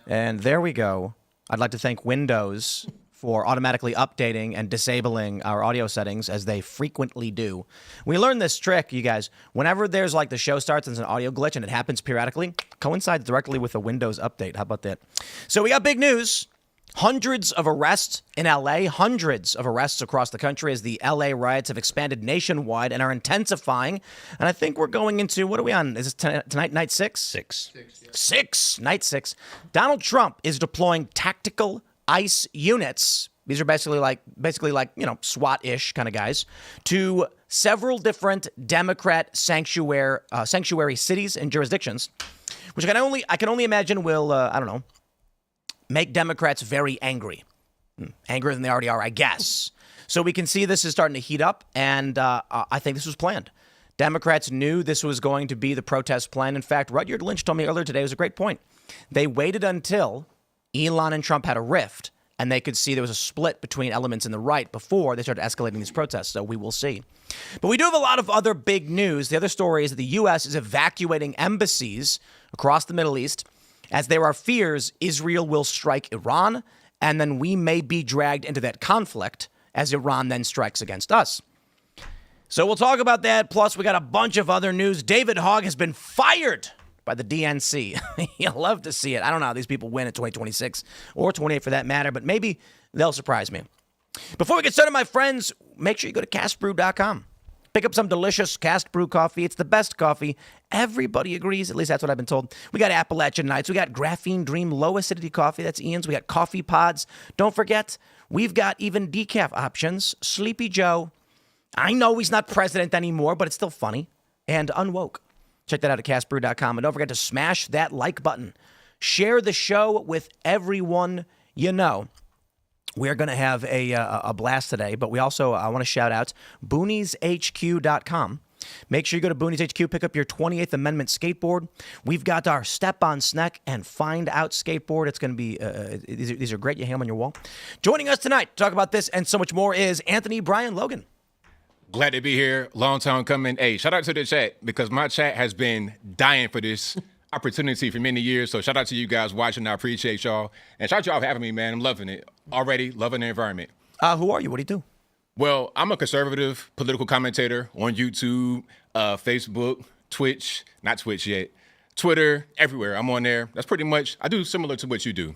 And there we go. I'd like to thank Windows for automatically updating and disabling our audio settings as they frequently do. We learned this trick, you guys. Whenever there's like the show starts and there's an audio glitch and it happens periodically, coincides directly with a Windows update. How about that? So we got big news. Hundreds of arrests in LA, hundreds of arrests across the country as the LA riots have expanded nationwide and are intensifying. And I think we're going into, what are we on? Is this tonight, night six? Six. Night six. Donald Trump is deploying tactical ICE units. These are basically like, SWAT-ish kind of guys, to several different Democrat sanctuary cities and jurisdictions, which I can only imagine will, make Democrats very angry. Angrier than they already are, I guess. So we can see this is starting to heat up, and I think this was planned. Democrats knew this was going to be the protest plan. In fact, Rudyard Lynch told me earlier today, it was a great point. They waited until Elon and Trump had a rift, and they could see there was a split between elements in the right before they started escalating these protests. So we will see. But we do have a lot of other big news. The other story is that the U.S. is evacuating embassies across the Middle East as there are fears Israel will strike Iran, and then we may be dragged into that conflict as Iran then strikes against us. So we'll talk about that. Plus, we got a bunch of other news. David Hogg has been fired by the DNC. You'll love to see it. I don't know how these people win in 2026 or 28 for that matter, but maybe they'll surprise me. Before we get started, my friends, make sure you go to castbrew.com. Pick up some delicious Cast Brew coffee. It's the best coffee. Everybody agrees. At least that's what I've been told. We got Appalachian Nights. We got Graphene Dream Low Acidity Coffee. That's Ian's. We got Coffee Pods. Don't forget, we've got even decaf options. Sleepy Joe. I know he's not president anymore, but it's still funny and unwoke. Check that out at castbrew.com. And don't forget to smash that like button. Share the show with everyone you know. We're going to have a blast today, but we also want to shout out boonieshq.com. Make sure you go to Boonies HQ, pick up your 28th Amendment skateboard. We've got our Step on Snack and Find Out skateboard. It's going to be, these are great. You hang them on your wall. Joining us tonight to talk about this and so much more is Anthony Brian Logan. Glad to be here. Long time coming. Hey, shout out to the chat because my chat has been dying for this opportunity for many years. So shout out to you guys watching. I appreciate y'all. And shout out to y'all for having me, man. I'm loving it. Already loving the environment. Who are you? What do you do? Well, I'm a conservative political commentator on YouTube, Facebook, Twitch, not Twitch yet, Twitter, everywhere. I'm on there. That's pretty much, I do similar to what you do.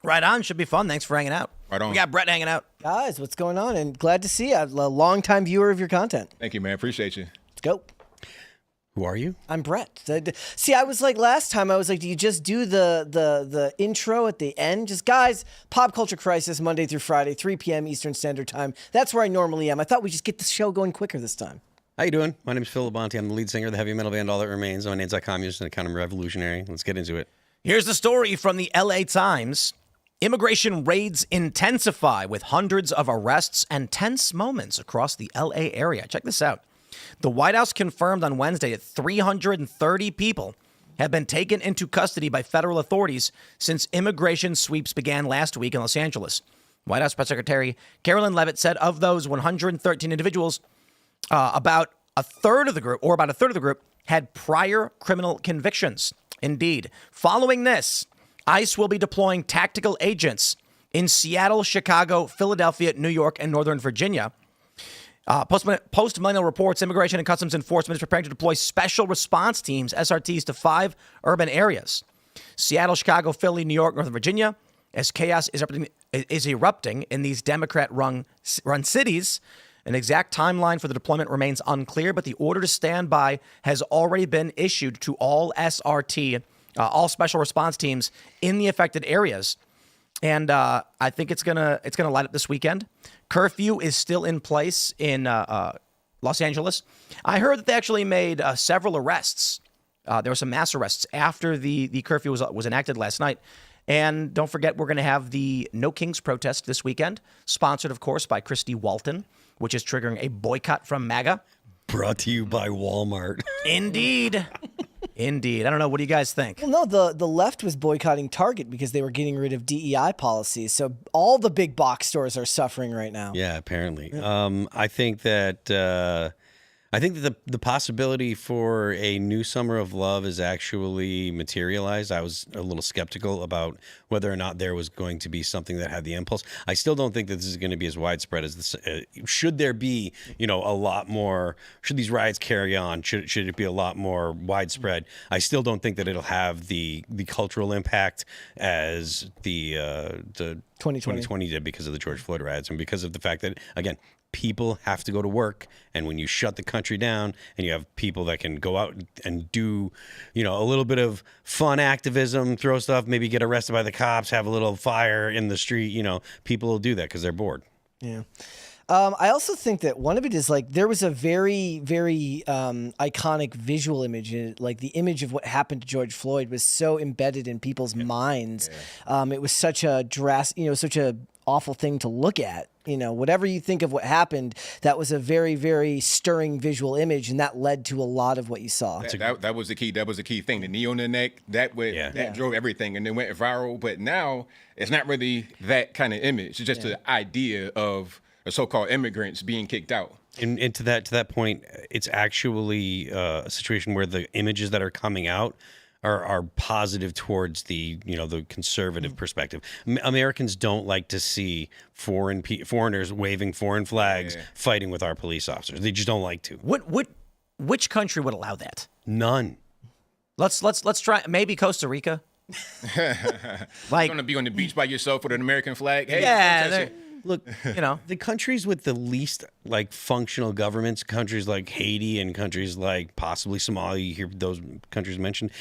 Right on. Should be fun. Thanks for hanging out. Right on. We got Brett hanging out. Guys, what's going on? And glad to see you. I'm a longtime viewer of your content. Thank you, man. Appreciate you. Let's go. Who are you? I'm Brett. See, I was like last time, I was like, do you just do the intro at the end? Just guys, Pop Culture Crisis, Monday through Friday, 3 p.m. Eastern Standard Time. That's where I normally am. I thought we'd just get the show going quicker this time. How you doing? My name is Phil Labonte. I'm the lead singer of the heavy metal band All That Remains. I'm an anti-communist and a counter-revolutionary. Let's get into it. Here's the story from the LA Times. Immigration raids intensify with hundreds of arrests and tense moments across the LA area. Check this out. The White House confirmed on Wednesday that 330 people have been taken into custody by federal authorities since immigration sweeps began last week in Los Angeles. White House Press Secretary Carolyn Leavitt said of those 113 individuals, about a third of the group, had prior criminal convictions. Indeed. Following this, ICE will be deploying tactical agents in Seattle, Chicago, Philadelphia, New York, and Northern Virginia. Post-millennial reports, Immigration and Customs Enforcement is preparing to deploy special response teams, SRTs, to 5 urban areas. Seattle, Chicago, Philly, New York, Northern Virginia, as chaos is erupting in these Democrat-run cities. An exact timeline for the deployment remains unclear, but the order to stand by has already been issued to all SRT, all special response teams in the affected areas. And I think it's gonna light up this weekend. Curfew is still in place in Los Angeles. I heard that they actually made several arrests. There were some mass arrests after the curfew was enacted last night. And don't forget, we're going to have the No Kings protest this weekend, sponsored, of course, by Christy Walton, which is triggering a boycott from MAGA. Brought to you by Walmart. Indeed. Indeed. I don't know. What do you guys think? Well, no, the left was boycotting Target because they were getting rid of DEI policies. So all the big box stores are suffering right now. Yeah, apparently. I think that I think that the possibility for a new summer of love is actually materialized. I was a little skeptical about whether or not there was going to be something that had the impulse. I still don't think that this is going to be as widespread as this. Should there be, a lot more? Should these riots carry on? Should it be a lot more widespread? I still don't think that it'll have the cultural impact as the 2020 did because of the George Floyd riots and because of the fact that, again, people have to go to work, and when you shut the country down and you have people that can go out and do, a little bit of fun activism, throw stuff, maybe get arrested by the cops, have a little fire in the street, people will do that because they're bored. Yeah. I also think that one of it is like there was a very, very iconic visual image. Like the image of what happened to George Floyd was so embedded in people's minds. Yeah. It was such a such a awful thing to look at. Whatever you think of what happened, that was a very, very stirring visual image, and that led to a lot of what you saw. That was the key. That was the key thing. The knee on the neck, that drove everything, and it went viral. But now it's not really that kind of image. It's just the idea of so-called immigrants being kicked out. And to that point, it's actually a situation where the images that are coming out are positive towards the the conservative perspective. Americans don't like to see foreigners waving foreign flags, fighting with our police officers. They just don't like to. Which country would allow that? None. Let's try maybe Costa Rica. Like, you're gonna be on the beach by yourself with an American flag. Hey, yeah. Look, the countries with the least functional governments, countries like Haiti and countries like possibly Somalia, you hear those countries mentioned,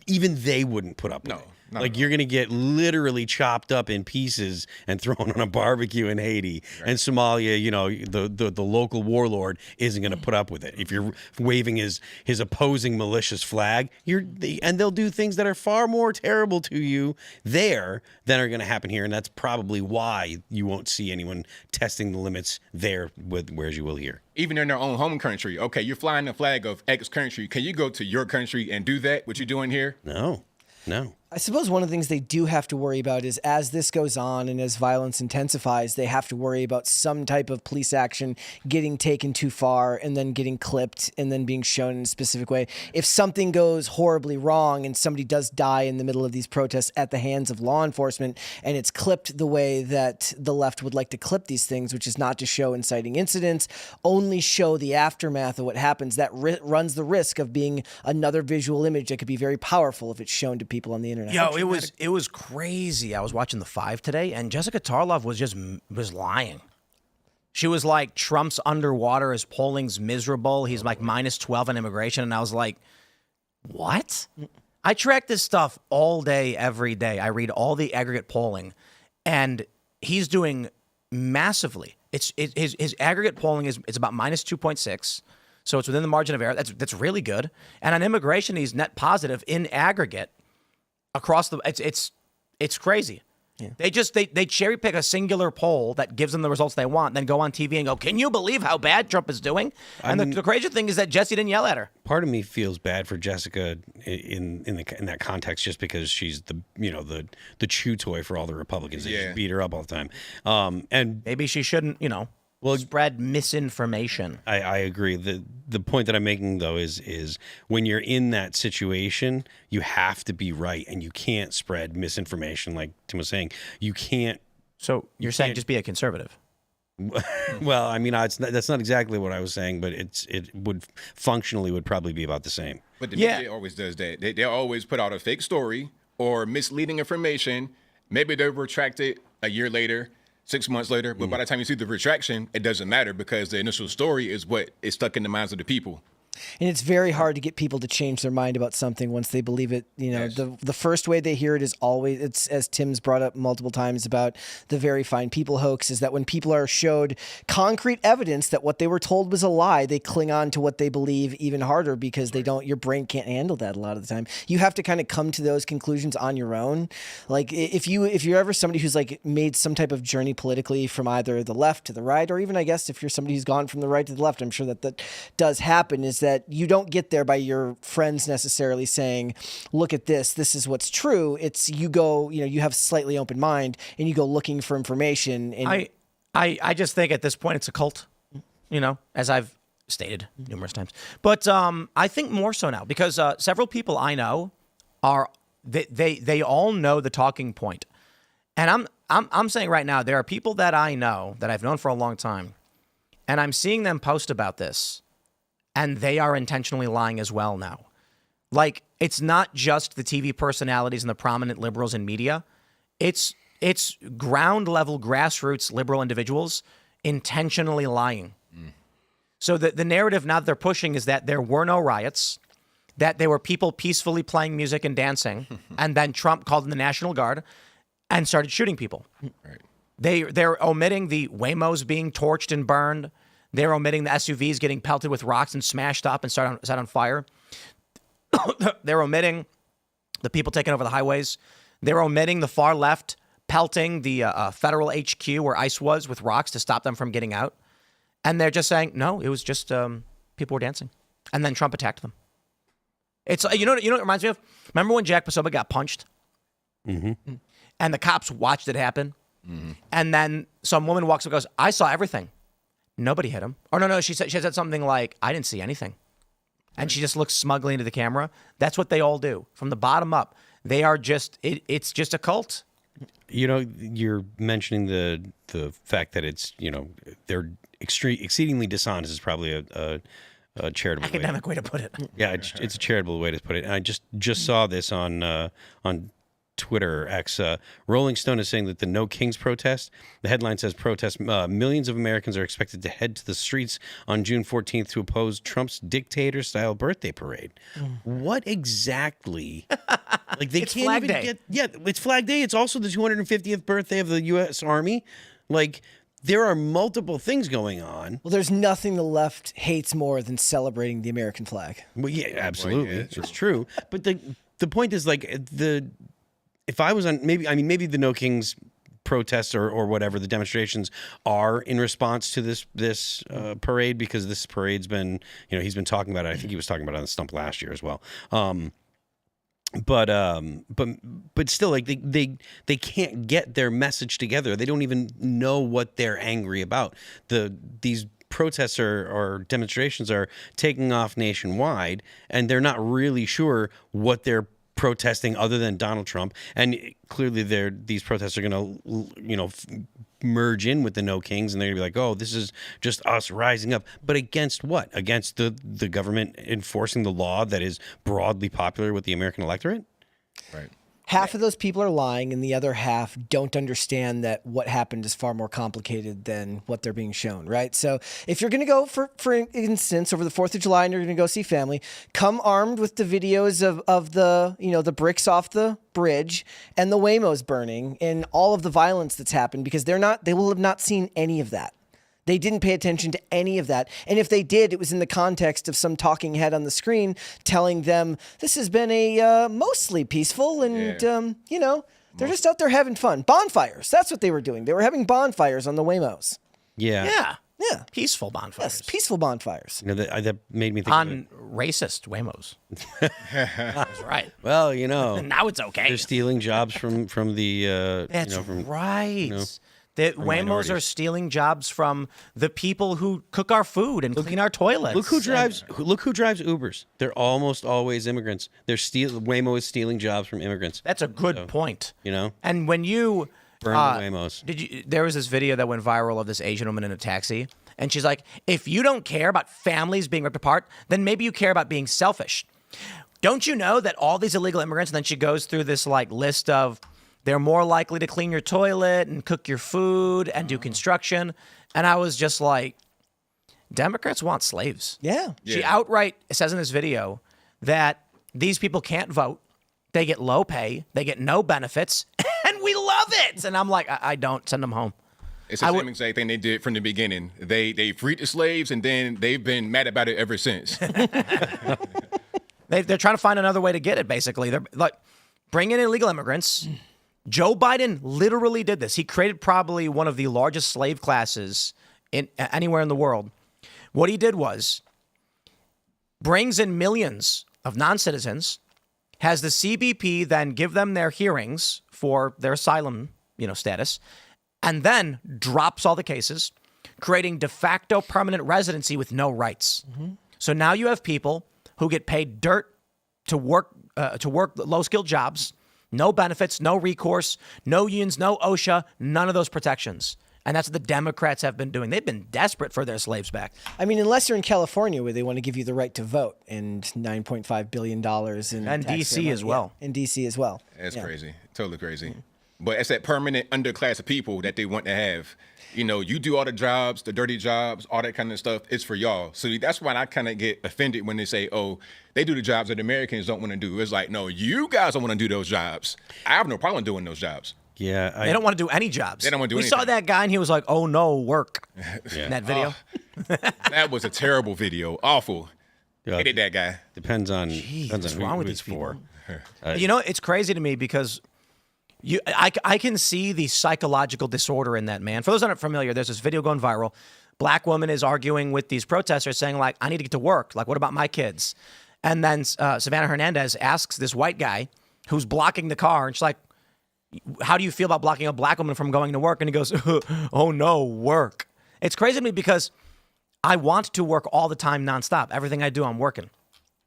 even they wouldn't put up with it. You're going to get literally chopped up in pieces and thrown on a barbecue in Haiti. Right. And Somalia, the local warlord isn't going to put up with it. If you're waving his opposing malicious flag, and they'll do things that are far more terrible to you there than are going to happen here. And that's probably why you won't see anyone testing the limits there whereas you will here. Even in their own home country. Okay, you're flying the flag of X country. Can you go to your country and do that? What you're doing here? No. I suppose one of the things they do have to worry about is as this goes on and as violence intensifies, they have to worry about some type of police action getting taken too far and then getting clipped and then being shown in a specific way. If something goes horribly wrong and somebody does die in the middle of these protests at the hands of law enforcement and it's clipped the way that the left would like to clip these things, which is not to show inciting incidents, only show the aftermath of what happens, that runs the risk of being another visual image that could be very powerful if it's shown to people on the internet. Yo, it was crazy. I was watching The Five today, and Jessica Tarlov was lying. She was like, Trump's underwater, his polling's miserable. He's like -12 on immigration, and I was like, what? I track this stuff all day, every day. I read all the aggregate polling, and he's doing massively. His aggregate polling it's about -2.6. So it's within the margin of error. That's really good. And on immigration, he's net positive in aggregate. Across the, it's crazy. Yeah. They cherry pick a singular poll that gives them the results they want, then go on TV and go, "Can you believe how bad Trump is doing?" And the crazy thing is that Jesse didn't yell at her. Part of me feels bad for Jessica in that context, just because she's the chew toy for all the Republicans. They just beat her up all the time. And maybe she shouldn't, spread misinformation. I agree. The point that I'm making, though, is when you're in that situation, you have to be right, and you can't spread misinformation, like Tim was saying. You can't. So you're saying just be a conservative? Well, I mean, that's not exactly what I was saying, but it would functionally probably be about the same. But the media always does that. They always put out a fake story or misleading information. Maybe they'll retract it a year later. 6 months later, but by the time you see the retraction, it doesn't matter because the initial story is what is stuck in the minds of the people. And it's very hard to get people to change their mind about something once they believe it. The first way they hear it is always, it's as Tim's brought up multiple times about the very fine people hoax, is that when people are showed concrete evidence that what they were told was a lie, they cling on to what they believe even harder because your brain can't handle that a lot of the time. You have to kind of come to those conclusions on your own. Like if you're ever somebody who's like made some type of journey politically from either the left to the right, or even I guess if you're somebody who's gone from the right to the left, I'm sure that does happen, is that you don't get there by your friends necessarily saying, look at this is what's true. It's you go, you have a slightly open mind and you go looking for information. And I just think at this point it's a cult, as I've stated numerous times. But I think more so now because several people I know they all know the talking point. And I'm saying right now, there are people that I know that I've known for a long time, and I'm seeing them post about this, and they are intentionally lying as well now. Like, it's not just the TV personalities and the prominent liberals in media. It's ground level, grassroots liberal individuals intentionally lying. So the narrative now that they're pushing is that there were no riots, that there were people peacefully playing music and dancing, and then Trump called in the National Guard and started shooting people. Right. They're omitting the Waymos being torched and burned. They're omitting the SUVs getting pelted with rocks and smashed up and set on fire. They're omitting the people taking over the highways. They're omitting the far left pelting the federal HQ where ICE was with rocks to stop them from getting out. And they're just saying, no, it was just people were dancing. And then Trump attacked them. It's you know what it reminds me of? Remember when Jack Posobiec got punched? Mm-hmm. And the cops watched it happen? Mm-hmm. And then some woman walks up and goes, I saw everything. Nobody hit him. Or no, she said something like, I didn't see anything. And she just looks smugly into the camera. That's what they all do. From the bottom up. They are just, it's just a cult. You know, you're mentioning the fact that it's, you know, they're exceedingly dishonest is probably a charitable academic way to put it. Yeah, it's a charitable way to put it. And I just saw this on Twitter, X. Rolling Stone is saying that the No Kings protest, the headline says millions of Americans are expected to head to the streets on June 14th to oppose Trump's dictator-style birthday parade. What exactly? Like they It's can't Flag even Day. get. Yeah, it's Flag Day. It's also the 250th birthday of the U.S. Army. Like there are multiple things going on. Well, there's nothing the left hates more than celebrating the American flag. Well, yeah, absolutely, yeah, it's true. But the point is like if I was on maybe the No Kings protests or whatever the demonstrations are in response to this parade because this parade's been he's been talking about it. I think he was talking about it on the Stump last year as well. But still, like they can't get their message together. They don't even know what they're angry about. These protests or demonstrations are taking off nationwide, and they're not really sure what they're protesting other than Donald Trump. And clearly, these protests are going to merge in with the No Kings, and they're going to be like, oh, this is just us rising up. But against what? Against the government enforcing the law that is broadly popular with the American electorate? Right. Half of those people are lying, and the other half don't understand that what happened is far more complicated than what they're being shown, right? So if you're going to go, for instance, over the 4th of July and you're going to go see family, come armed with the videos of the, the bricks off the bridge and the Waymos burning and all of the violence that's happened, because they will have not seen any of that. They didn't pay attention to any of that. And if they did, it was in the context of some talking head on the screen telling them this has been a mostly peaceful and, they're just out there having fun. Bonfires. That's what they were doing. They were having bonfires on the Waymos. Yeah. Yeah. Peaceful bonfires. Yes, peaceful bonfires. That made me think On racist Waymos. That's right. Well, Now it's okay. they're stealing jobs from the That's right. The Waymos minorities. are stealing jobs from the people who cook our food and clean our toilets. Look who drives Ubers. They're almost always immigrants. Waymo is stealing jobs from immigrants. That's a good point. And when you Burn the Waymos. there was this video that went viral of this Asian woman in a taxi, and she's like, if you don't care about families being ripped apart, then maybe you care about being selfish. Don't you know that all these illegal immigrants, and then she goes through this list of they're more likely to clean your toilet and cook your food and do construction. And I was just like, Democrats want slaves. Yeah. She outright says in this video that these people can't vote. They get low pay. They get no benefits. And we love it. And I'm like, I don't send them home. It's the same exact thing they did from the beginning. They freed the slaves, and then they've been mad about it ever since. They're trying to find another way to get it, basically. They're like, bring in illegal immigrants. Joe Biden literally did this. He created probably one of the largest slave classes anywhere in the world. What he did was brings in millions of non-citizens, has the CBP then give them their hearings for their asylum, status, and then drops all the cases, creating de facto permanent residency with no rights. So now you have people who get paid dirt to work low-skilled jobs, no benefits, no recourse, no unions, no OSHA, none of those protections. And that's what the Democrats have been doing. They've been desperate for their slaves back. I mean, unless you're in California where they want to give you the right to vote and $9.5 billion in And D.C. as well. In D.C. as well. That's crazy. Totally crazy. But it's that permanent underclass of people that they want to have. You know, you do all the jobs, the dirty jobs, all that kind of stuff. It's for y'all. So that's why I kind of get offended when they say, oh, they do the jobs that Americans don't want to do. It's like, no, you guys don't want to do those jobs. I have no problem doing those jobs. Yeah, They don't want to do any jobs. They don't want to do We anything. saw that guy and he was like, oh no, work. In that video. That was a terrible video. Awful. Hated that guy. Depends on what's wrong with it's these people? for. You know, it's crazy to me because I can see the psychological disorder in that man. For those that aren't familiar, there's this video going viral. Black woman is arguing with these protesters saying, like, I need to get to work. Like, what about my kids? And then Savannah Hernandez asks this white guy who's blocking the car, and she's like, how do you feel about blocking a black woman from going to work? And he goes, oh no, work. It's crazy to me because I want to work all the time nonstop. Everything I do, I'm working.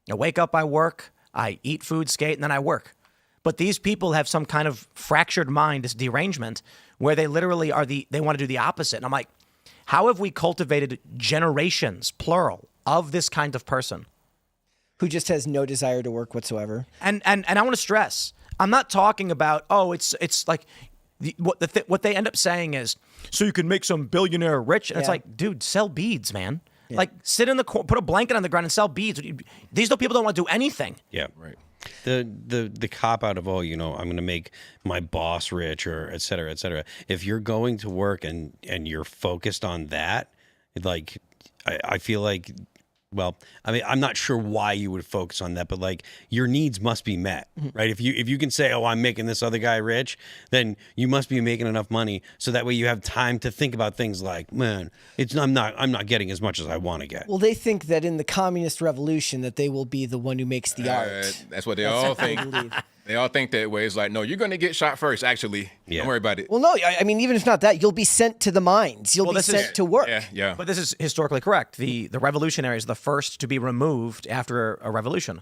I wake up, I work, I eat food, skate, and then I work. But these people have some kind of fractured mind, this derangement, where they literally they want to do the opposite. And I'm like, how have we cultivated generations, plural, of this kind of person? Who just has no desire to work whatsoever. And I want to stress, I'm not talking about, it's like, what they end up saying is, so you can make some billionaire rich. And it's like, dude, sell beads, man. Yeah. Like, sit in the corner, put a blanket on the ground and sell beads. These people don't want to do anything. Yeah, right. The cop out of, oh, you know, I'm going to make my boss rich, or et cetera, et cetera. If you're going to work and you're focused on that, like, I feel like, well, I mean, I'm not sure why you would focus on that, but like, your needs must be met, right? If you can say, oh, I'm making this other guy rich, then you must be making enough money so that way you have time to think about things like, man, I'm not getting as much as I want to get. Well, they think that in the communist revolution that they will be the one who makes the art. That's what they all think. They all think that way. It's like, no, you're going to get shot first, actually. Yeah. Don't worry about it. Well, no, I mean, even if not that, you'll be sent to the mines. You'll be sent to work. Yeah. But this is historically correct. The revolutionaries are the first to be removed after a revolution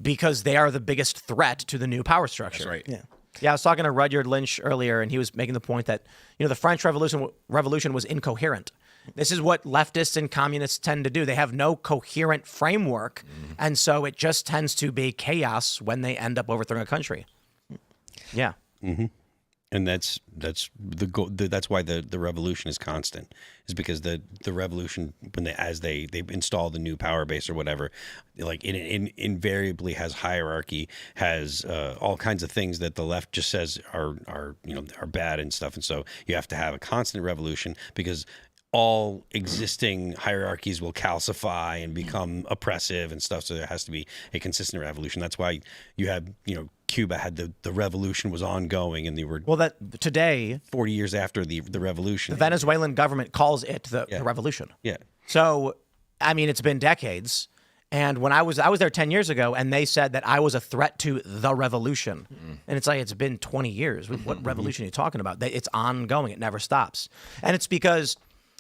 because they are the biggest threat to the new power structure. That's right. Yeah, I was talking to Rudyard Lynch earlier, and he was making the point that, you know, the French Revolution was incoherent. This is what leftists and communists tend to do. They have no coherent framework, and so it just tends to be chaos when they end up overthrowing a country. Yeah. Mm-hmm. And that's the goal. That's why the revolution is constant, is because the revolution, when they install the new power base or whatever, like it invariably has hierarchy, has all kinds of things that the left just says are bad and stuff, and so you have to have a constant revolution because all existing hierarchies will calcify and become oppressive and stuff. So there has to be a consistent revolution. That's why you had, Cuba had the revolution was ongoing, and they were that today 40 years after the revolution. The Venezuelan government calls it the revolution. Yeah. So, I mean, it's been decades. And when I was there 10 years ago, and they said that I was a threat to the revolution. And it's like, it's been 20 years. What revolution are you talking about? It's ongoing. It never stops. And it's because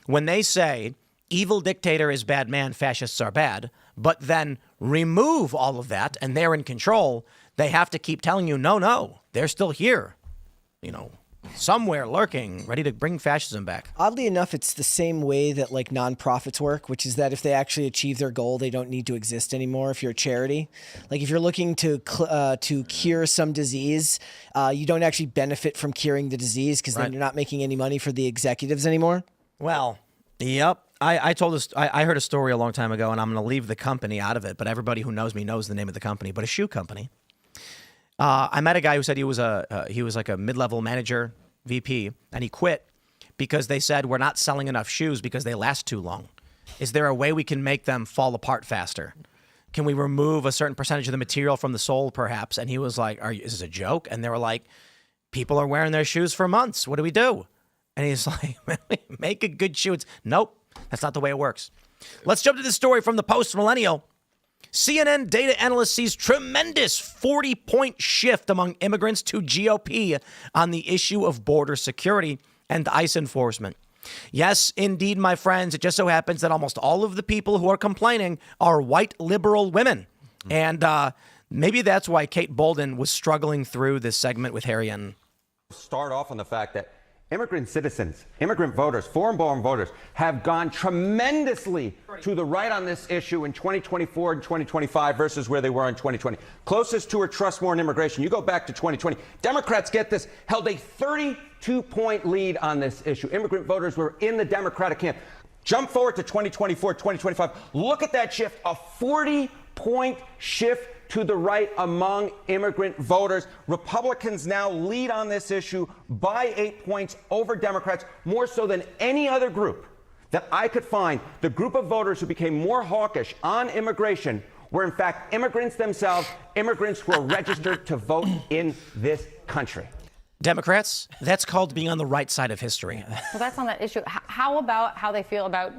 when they say evil dictator is bad man, fascists are bad, but then remove all of that and they're in control, they have to keep telling you, no, they're still here, somewhere lurking, ready to bring fascism back. Oddly enough, it's the same way that like nonprofits work, which is that if they actually achieve their goal, they don't need to exist anymore. If you're a charity, like if you're looking to cure some disease, you don't actually benefit from curing the disease because then you're not making any money for the executives anymore. Well, yep. I told this. I heard a story a long time ago, and I'm going to leave the company out of it. But everybody who knows me knows the name of the company. But a shoe company. I met a guy who said he was like a mid-level manager, VP, and he quit because they said we're not selling enough shoes because they last too long. Is there a way we can make them fall apart faster? Can we remove a certain percentage of the material from the sole, perhaps? And he was like, "Is this a joke?" And they were like, "People are wearing their shoes for months. What do we do?" And he's like, make a good shoe. Nope, that's not the way it works. Let's jump to this story from the Post-Millennial. CNN data analyst sees tremendous 40-point shift among immigrants to GOP on the issue of border security and ICE enforcement. Yes, indeed, my friends. It just so happens that almost all of the people who are complaining are white liberal women. And maybe that's why Kate Bolden was struggling through this segment with Harry and start off on the fact that immigrant citizens, immigrant voters, foreign-born voters have gone tremendously to the right on this issue in 2024 and 2025 versus where they were in 2020. Closest to or trust more in immigration. You go back to 2020. Democrats, get this, held a 32-point lead on this issue. Immigrant voters were in the Democratic camp. Jump forward to 2024, 2025. Look at that shift, a 40-point shift to the right among immigrant voters. Republicans now lead on this issue by 8 points over Democrats, more so than any other group that I could find. The group of voters who became more hawkish on immigration were in fact immigrants themselves, immigrants who are registered to vote in this country. Democrats, that's called being on the right side of history. Well, that's on that issue. How about how they feel about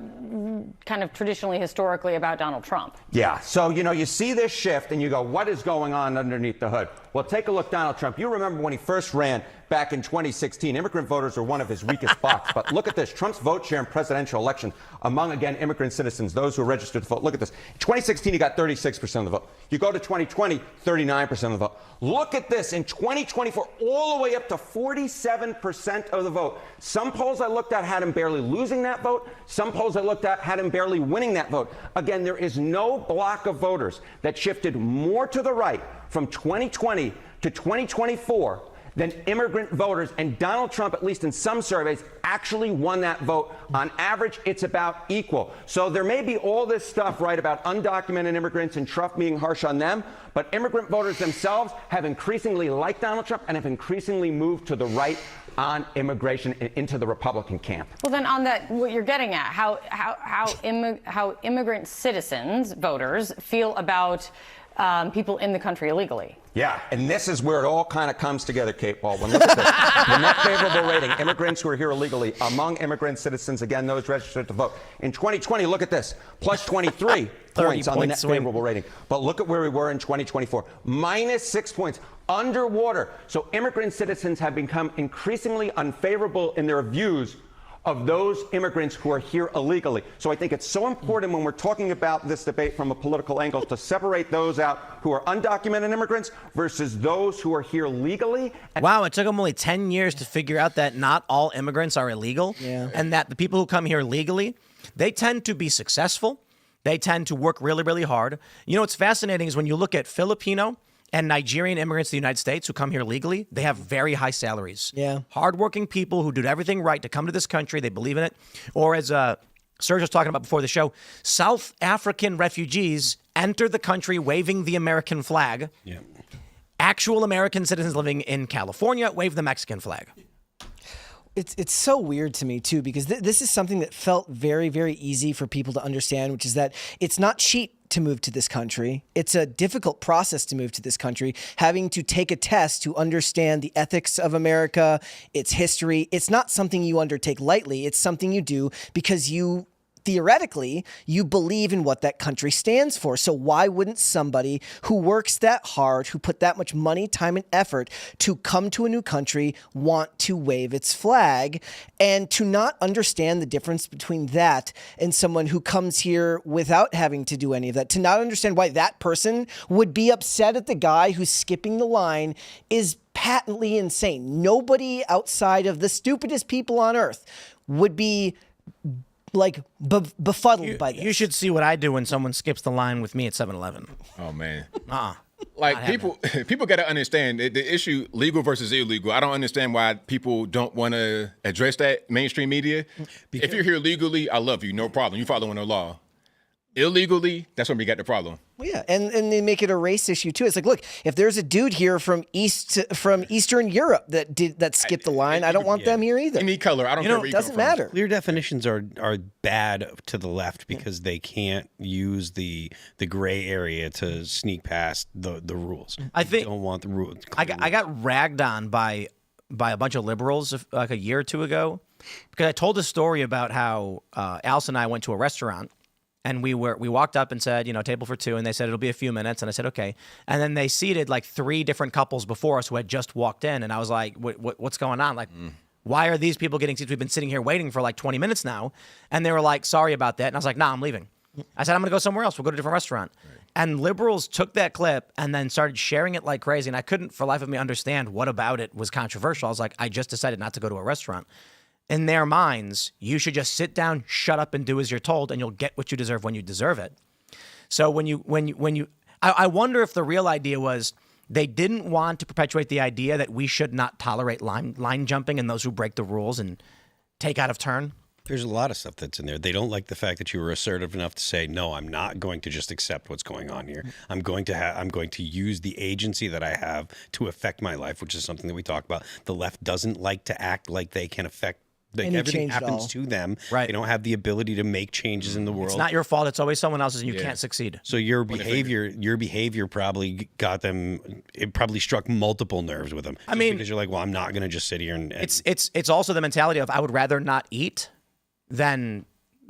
kind of traditionally, historically about Donald Trump? Yeah, so, you see this shift and you go, what is going on underneath the hood? Well, take a look, Donald Trump. You remember when he first ran back in 2016, immigrant voters were one of his weakest spots. But look at this, Trump's vote share in presidential election among, again, immigrant citizens, those who are registered to vote. Look at this. In 2016, he got 36% of the vote. You go to 2020, 39% of the vote. Look at this, in 2024, all the way up to 47% of the vote. Some polls I looked at had him barely losing that vote. Some polls I looked at had him barely winning that vote. Again, there is no block of voters that shifted more to the right from 2020 to 2024 than immigrant voters, and Donald Trump, at least in some surveys, actually won that vote. On average, it's about equal. So there may be all this stuff, right, about undocumented immigrants and Trump being harsh on them, but immigrant voters themselves have increasingly liked Donald Trump and have increasingly moved to the right on immigration and into the Republican camp. Well, then on that, what you're getting at, how immigrant citizens, voters, feel about people in the country illegally. Yeah, and this is where it all kind of comes together, Kate Baldwin. Look at this. The net favorable rating, immigrants who are here illegally, among immigrant citizens, again, those registered to vote. In 2020, look at this, plus 23 points on the net favorable rating. But look at where we were in 2024, minus 6 points, underwater. So immigrant citizens have become increasingly unfavorable in their views of those immigrants who are here illegally. So I think it's so important when we're talking about this debate from a political angle to separate those out who are undocumented immigrants versus those who are here legally. Wow, it took them only 10 years to figure out that not all immigrants are illegal, and that the people who come here legally, they tend to be successful. They tend to work really, really hard. You know what's fascinating is when you look at Filipino and Nigerian immigrants to the United States who come here legally, they have very high salaries. Yeah. Hardworking people who did everything right to come to this country. They believe in it. Or as Serge was talking about before the show, South African refugees enter the country waving the American flag. Yeah. Actual American citizens living in California wave the Mexican flag. It's so weird to me, too, because this is something that felt very, very easy for people to understand, which is that it's not cheap to move to this country. It's a difficult process to move to this country, having to take a test to understand the ethics of America, its history. It's not something you undertake lightly. It's something you do because you theoretically, you believe in what that country stands for. So why wouldn't somebody who works that hard, who put that much money, time, and effort to come to a new country want to wave its flag? And to not understand the difference between that and someone who comes here without having to do any of that, to not understand why that person would be upset at the guy who's skipping the line is patently insane. Nobody outside of the stupidest people on earth would be like befuddled by this. You should see what I do when someone skips the line with me at 7-Eleven. Oh man. Like people got to understand the issue legal versus illegal. I don't understand why people don't want to address that mainstream media. If you're here legally, I love you, no problem. You following the law. Illegally, that's when we got the problem. Well, yeah, and they make it a race issue too. It's like, look, if there's a dude here from Eastern Europe that skipped the line, I don't want them here either. Any color, I don't care where you come from. It doesn't matter. Clear definitions are bad to the left because they can't use the gray area to sneak past the rules. I think don't want the rules. I got ragged on by a bunch of liberals like a year or two ago because I told a story about how Alice and I went to a restaurant. And we walked up and said, table for two, and they said it'll be a few minutes, and I said okay. And then they seated like 3 different couples before us who had just walked in, and I was like, what's going on? Like, Why are these people getting seats? We've been sitting here waiting for like 20 minutes now. And they were like, sorry about that. And I was like, nah, I'm leaving. I said, I'm going to go somewhere else. We'll go to a different restaurant. Right. And liberals took that clip and then started sharing it like crazy. And I couldn't for life of me understand what about it was controversial. I was like, I just decided not to go to a restaurant. In their minds, you should just sit down, shut up, and do as you're told, and you'll get what you deserve when you deserve it. So I wonder if the real idea was they didn't want to perpetuate the idea that we should not tolerate line jumping and those who break the rules and take out of turn. There's a lot of stuff that's in there. They don't like the fact that you were assertive enough to say, no, I'm not going to just accept what's going on here. I'm going to use the agency that I have to affect my life, which is something that we talk about. The left doesn't like to act like they can affect. Like everything happens to them. Right. They don't have the ability to make changes in the world. It's not your fault. It's always someone else's, and you can't succeed. So your behavior probably got them. It probably struck multiple nerves with them. I mean, because you're like, well, I'm not going to just sit here and. It's also the mentality of I would rather not eat than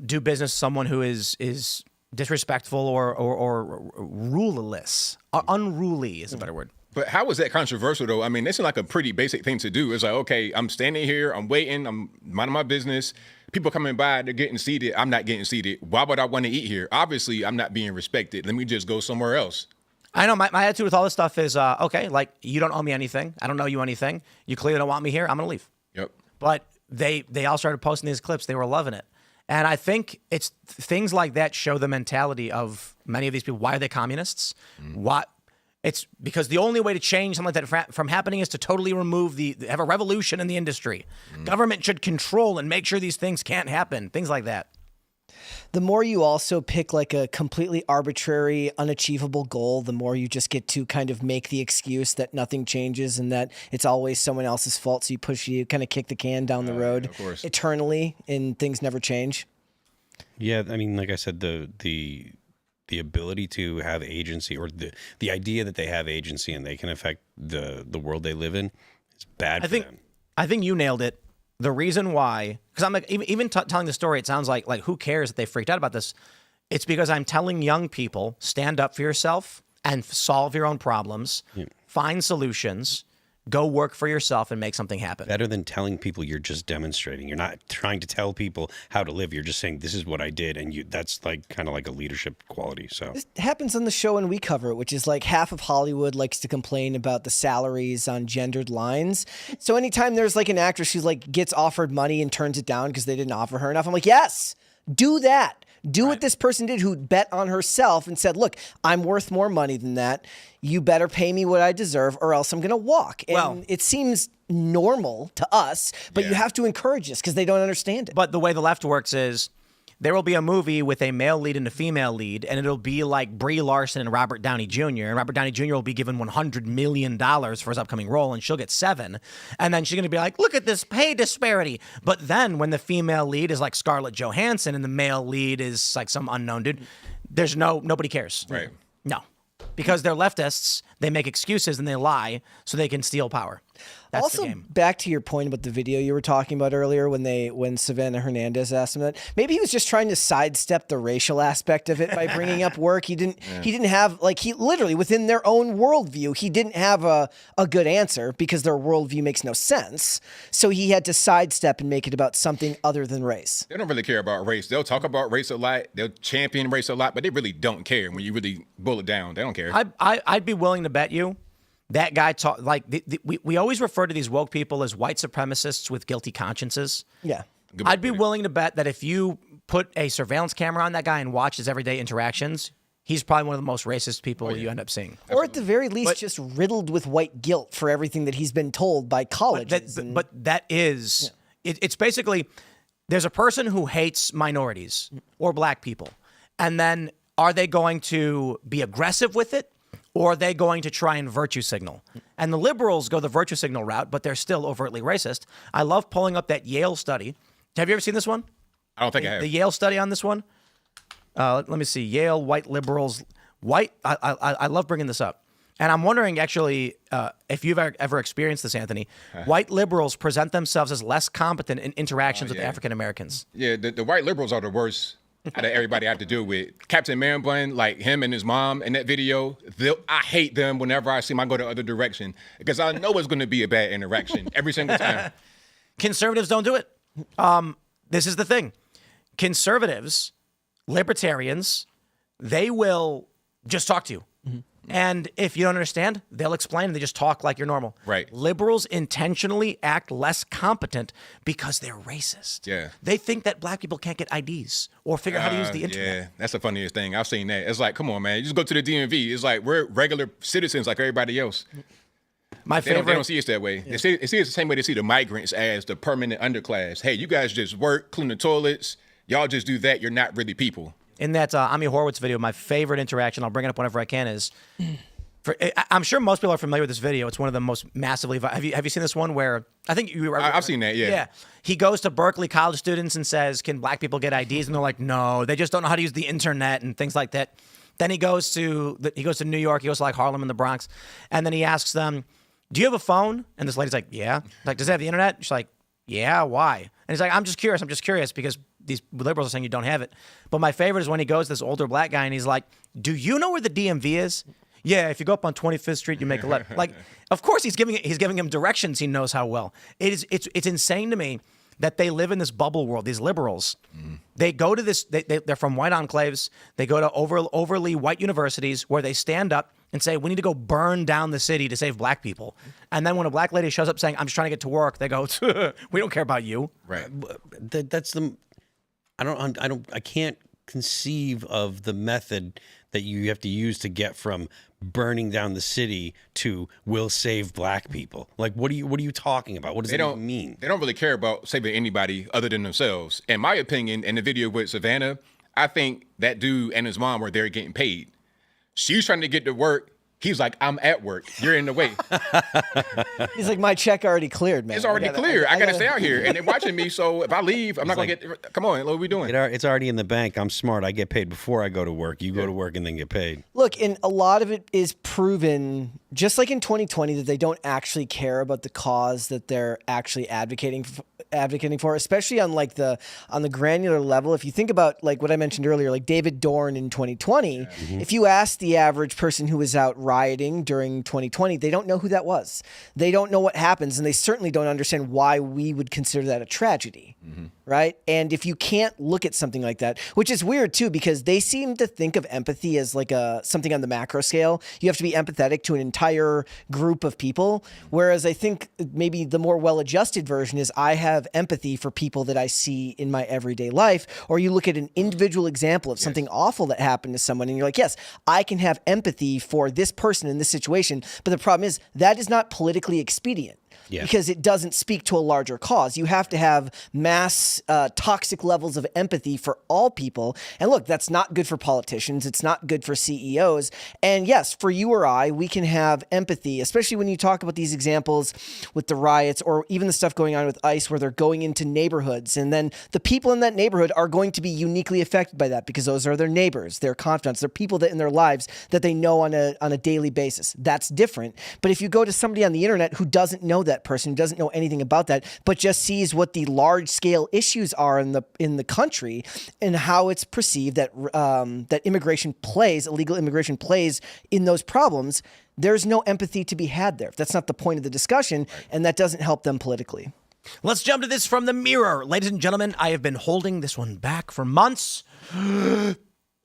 do business with someone who is disrespectful or ruleless. Unruly is a better word. But how was that controversial, though? I mean, this is like a pretty basic thing to do. It's like, okay, I'm standing here, I'm waiting, I'm minding my business. People coming by, they're getting seated. I'm not getting seated. Why would I want to eat here? Obviously, I'm not being respected. Let me just go somewhere else. I know. My attitude with all this stuff is, okay, like, you don't owe me anything. I don't owe you anything. You clearly don't want me here. I'm going to leave. Yep. But they all started posting these clips. They were loving it. And I think it's things like that show the mentality of many of these people. Why are they communists? What? It's because the only way to change something like that from happening is to totally remove have a revolution in the industry. Government should control and make sure these things can't happen. Things like that. The more you also pick like a completely arbitrary, unachievable goal, the more you just get to kind of make the excuse that nothing changes and that it's always someone else's fault. So you kind of kick the can down the road eternally and things never change. Yeah, I mean, like I said, the ability to have agency, or the idea that they have agency and they can affect the world they live in, is bad for them. I think you nailed it. The reason why, because I'm like, even telling the story, it sounds like who cares that they freaked out about this? It's because I'm telling young people, stand up for yourself and solve your own problems, find solutions, go work for yourself and make something happen. Better than telling people you're just demonstrating. You're not trying to tell people how to live. You're just saying, this is what I did. And that's like kind of like a leadership quality. So this happens on the show and we cover it, which is like half of Hollywood likes to complain about the salaries on gendered lines. So anytime there's like an actress who like gets offered money and turns it down because they didn't offer her enough, I'm like, yes, do that. Do what this person did who bet on herself and said, look, I'm worth more money than that. You better pay me what I deserve or else I'm going to walk. And it seems normal to us, but you have to encourage this because they don't understand it. But the way the left works is there will be a movie with a male lead and a female lead, and it'll be like Brie Larson and Robert Downey Jr. And Robert Downey Jr. will be given $100 million for his upcoming role, and she'll get $7 million. And then she's going to be like, look at this pay disparity. But then when the female lead is like Scarlett Johansson and the male lead is like some unknown dude, there's nobody cares. Right. No. Because they're leftists, they make excuses and they lie so they can steal power. That's also, the game. Back to your point about the video you were talking about earlier when Savannah Hernandez asked him that, maybe he was just trying to sidestep the racial aspect of it by bringing up work. He didn't have, like, he literally, within their own worldview, he didn't have a good answer because their worldview makes no sense. So he had to sidestep and make it about something other than race. They don't really care about race. They'll talk about race a lot. They'll champion race a lot, but they really don't care. When you really boil it down, they don't care. I'd be willing to bet you that guy we always refer to these woke people as white supremacists with guilty consciences. Yeah. I'd be willing to bet that if you put a surveillance camera on that guy and watch his everyday interactions, he's probably one of the most racist people you end up seeing. Or at the very least, just riddled with white guilt for everything that he's been told by colleges. But that is, it's basically, there's a person who hates minorities or black people. And then are they going to be aggressive with it? Or are they going to try and virtue signal? And the liberals go the virtue signal route, but they're still overtly racist. I love pulling up that Yale study. Have you ever seen this one? I don't think I have. The Yale study on this one? Let me see. Yale, white liberals, I love bringing this up. And I'm wondering, actually, if you've ever experienced this, Anthony. White liberals present themselves as less competent in interactions with African Americans. Yeah, the white liberals are the worst out of everybody I have to deal with. Captain Man Bun, like him and his mom in that video, I hate them whenever I see them. I go the other direction because I know it's going to be a bad interaction every single time. Conservatives don't do it. This is the thing. Conservatives, libertarians, they will just talk to you. And if you don't understand, they'll explain and they just talk like you're normal. Right. Liberals intentionally act less competent because they're racist. Yeah. They think that black people can't get IDs or figure out how to use the internet. Yeah, that's the funniest thing. I've seen that. It's like, come on, man. You just go to the DMV. It's like we're regular citizens like everybody else. My They favorite. don't see us that way. They see us the same way they see the migrants as the permanent underclass. Hey, you guys just work, clean the toilets. Y'all just do that. You're not really people. In that Ami Horowitz video, my favorite interaction, I'll bring it up whenever I can, is I'm sure most people are familiar with this video. It's one of the most massively. Have you seen this one where I think you? I've seen that. Yeah. Yeah. He goes to Berkeley college students and says, "Can black people get IDs?" And they're like, "No, they just don't know how to use the internet and things like that." Then he goes to New York. He goes to like Harlem and the Bronx, and then he asks them, "Do you have a phone?" And this lady's like, "Yeah." Like, "Does it have the internet?" She's like, "Yeah." Why? And he's like, I'm just curious because these liberals are saying you don't have it. But my favorite is when he goes to this older black guy and he's like, "Do you know where the DMV is?" "Yeah, if you go up on 25th Street, you make a left." Like, of course he's giving him directions he knows how well. It's insane to me that they live in this bubble world. These liberals, they go to this. They're from white enclaves. They go to overly white universities where they stand up and say, "We need to go burn down the city to save black people." And then when a black lady shows up saying, "I'm just trying to get to work," they go, "We don't care about you." Right. That's the. I can't conceive of the method that you have to use to get from burning down the city to "we'll save black people." Like, what are you talking about? What does it mean? They don't really care about saving anybody other than themselves. In my opinion, in the video with Savannah, I think that dude and his mom were there getting paid. She's trying to get to work. He's like, "I'm at work. You're in the way." He's like, "My check already cleared, man. It's already clear. I got to stay out here. And they're watching me. So if I leave, I'm not going to get. Come on. What are we doing? It's already in the bank. I'm smart. I get paid before I go to work. You go to work and then get paid. Look, and a lot of it is proven, just like in 2020, that they don't actually care about the cause that they're actually advocating for, especially on the granular level. If you think about like what I mentioned earlier, like David Dorn in 2020, if you ask the average person who was out rioting during 2020, they don't know who that was. They don't know what happens, and they certainly don't understand why we would consider that a tragedy. Right? And if you can't look at something like that, which is weird too, because they seem to think of empathy as like something on the macro scale. You have to be empathetic to an entire group of people. Whereas I think maybe the more well-adjusted version is I have empathy for people that I see in my everyday life. Or you look at an individual example of something awful that happened to someone and you're like, yes, I can have empathy for this person in this situation. But the problem is that is not politically expedient. Yeah. Because it doesn't speak to a larger cause. You have to have mass toxic levels of empathy for all people. And look, that's not good for politicians. It's not good for CEOs. And yes, for you or I, we can have empathy, especially when you talk about these examples with the riots or even the stuff going on with ICE where they're going into neighborhoods. And then the people in that neighborhood are going to be uniquely affected by that because those are their neighbors, their confidants, they're people that in their lives that they know on a daily basis. That's different. But if you go to somebody on the internet who doesn't know that person, who doesn't know anything about that, but just sees what the large scale issues are in the country and how it's perceived that that illegal immigration plays in those problems, there's no empathy to be had there. That's not the point of the discussion, and that doesn't help them politically. Let's jump to this from the Mirror. Ladies and gentlemen, I have been holding this one back for months.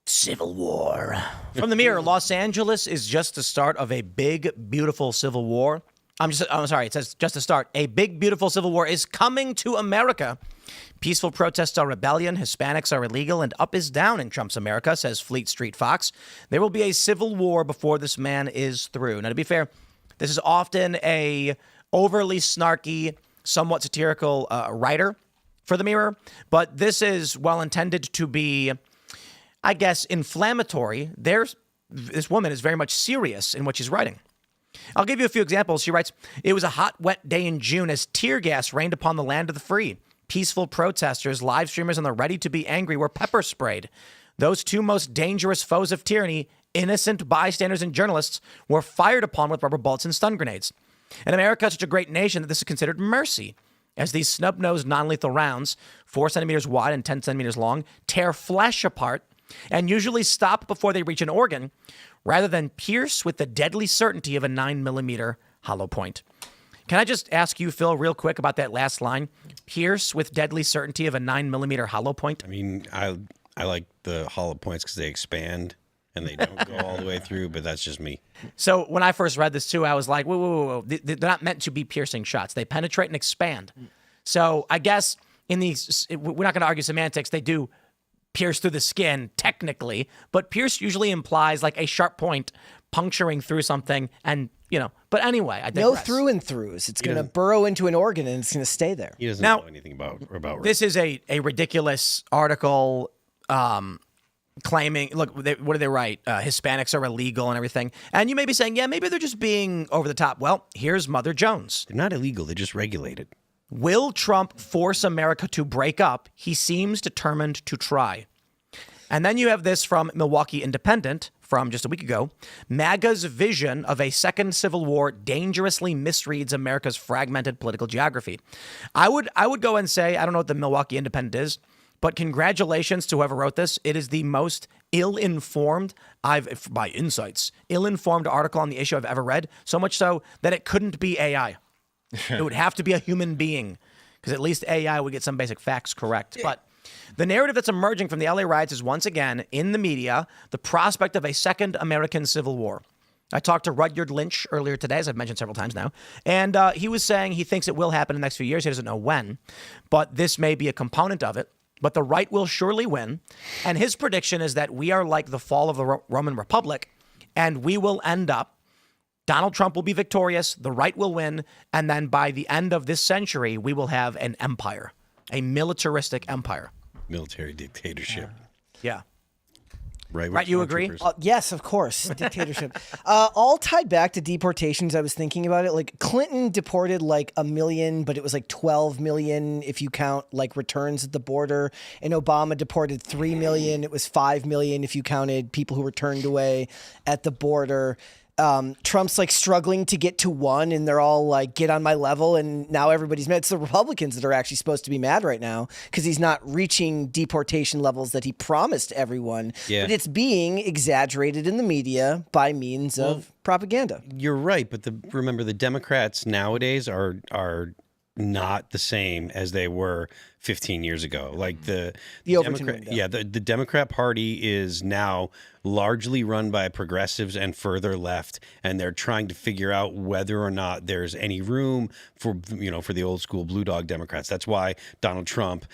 Civil War. From the Mirror, Los Angeles is just the start of a big, beautiful civil war. I'm sorry, it says just to start. A big, beautiful civil war is coming to America. Peaceful protests are rebellion, Hispanics are illegal, and up is down in Trump's America, says Fleet Street Fox. There will be a civil war before this man is through. Now, to be fair, this is often a overly snarky, somewhat satirical writer for the Mirror, but this is well intended to be, I guess, inflammatory. This woman is very much serious in what she's writing. I'll give you a few examples. She writes, "It was a hot, wet day in June as tear gas rained upon the land of the free. Peaceful protesters, live streamers, and the ready to be angry were pepper sprayed. Those two most dangerous foes of tyranny, innocent bystanders and journalists, were fired upon with rubber bullets and stun grenades. In America, such a great nation that this is considered mercy, as these snub-nosed non-lethal rounds, 4 centimeters wide and 10 centimeters long, tear flesh apart and usually stop before they reach an organ, rather than pierce with the deadly certainty of a 9mm hollow point. Can I just ask you, Phil, real quick about that last line? Pierce with deadly certainty of a 9mm hollow point. I mean, I like the hollow points because they expand and they don't go all the way through, but that's just me. So when I first read this too, I was like, whoa. They're not meant to be piercing shots. They penetrate and expand. So I guess in these, we're not going to argue semantics. They do pierce through the skin technically, but pierce usually implies like a sharp point puncturing through something, and but anyway, I digress. No through and throughs. It's going to burrow into an organ and it's going to stay there. He doesn't know anything about This is a ridiculous article claiming, look, what do they write? Hispanics are illegal and everything. And you may be saying, yeah, maybe they're just being over the top. Well, here's Mother Jones. They're not illegal. They're just regulated. Will Trump force America to break up? He seems determined to try. And then you have this from Milwaukee Independent from just a week ago. MAGA's vision of a second civil war dangerously misreads America's fragmented political geography. I would go and say, I don't know what the Milwaukee Independent is, but congratulations to whoever wrote this. It is the most ill-informed, ill-informed article on the issue I've ever read, so much so that it couldn't be AI. It would have to be a human being, because at least AI would get some basic facts correct. But the narrative that's emerging from the LA riots is once again, in the media, the prospect of a second American Civil War. I talked to Rudyard Lynch earlier today, as I've mentioned several times now, and he was saying he thinks it will happen in the next few years. He doesn't know when, but this may be a component of it. But the right will surely win, and his prediction is that we are like the fall of the Roman Republic, and we will end up, Donald Trump will be victorious, the right will win, and then by the end of this century, we will have an empire, a militaristic empire. Military dictatorship. Yeah. Right, you agree? Yes, of course. Dictatorship. All tied back to deportations. I was thinking about it. Like Clinton deported like 1 million, but it was like 12 million if you count like returns at the border. And Obama deported 3 million. It was 5 million if you counted people who were turned away at the border. Trump's like struggling to get to 1, and they're all like, get on my level. And now everybody's mad. It's the Republicans that are actually supposed to be mad right now because he's not reaching deportation levels that he promised everyone. Yeah. But it's being exaggerated in the media by means of propaganda. You're right, but remember the Democrats nowadays are not the same as they were 15 years ago. Like the Democrat Party is now largely run by progressives and further left, and they're trying to figure out whether or not there's any room for the old school blue dog Democrats. That's why Donald Trump,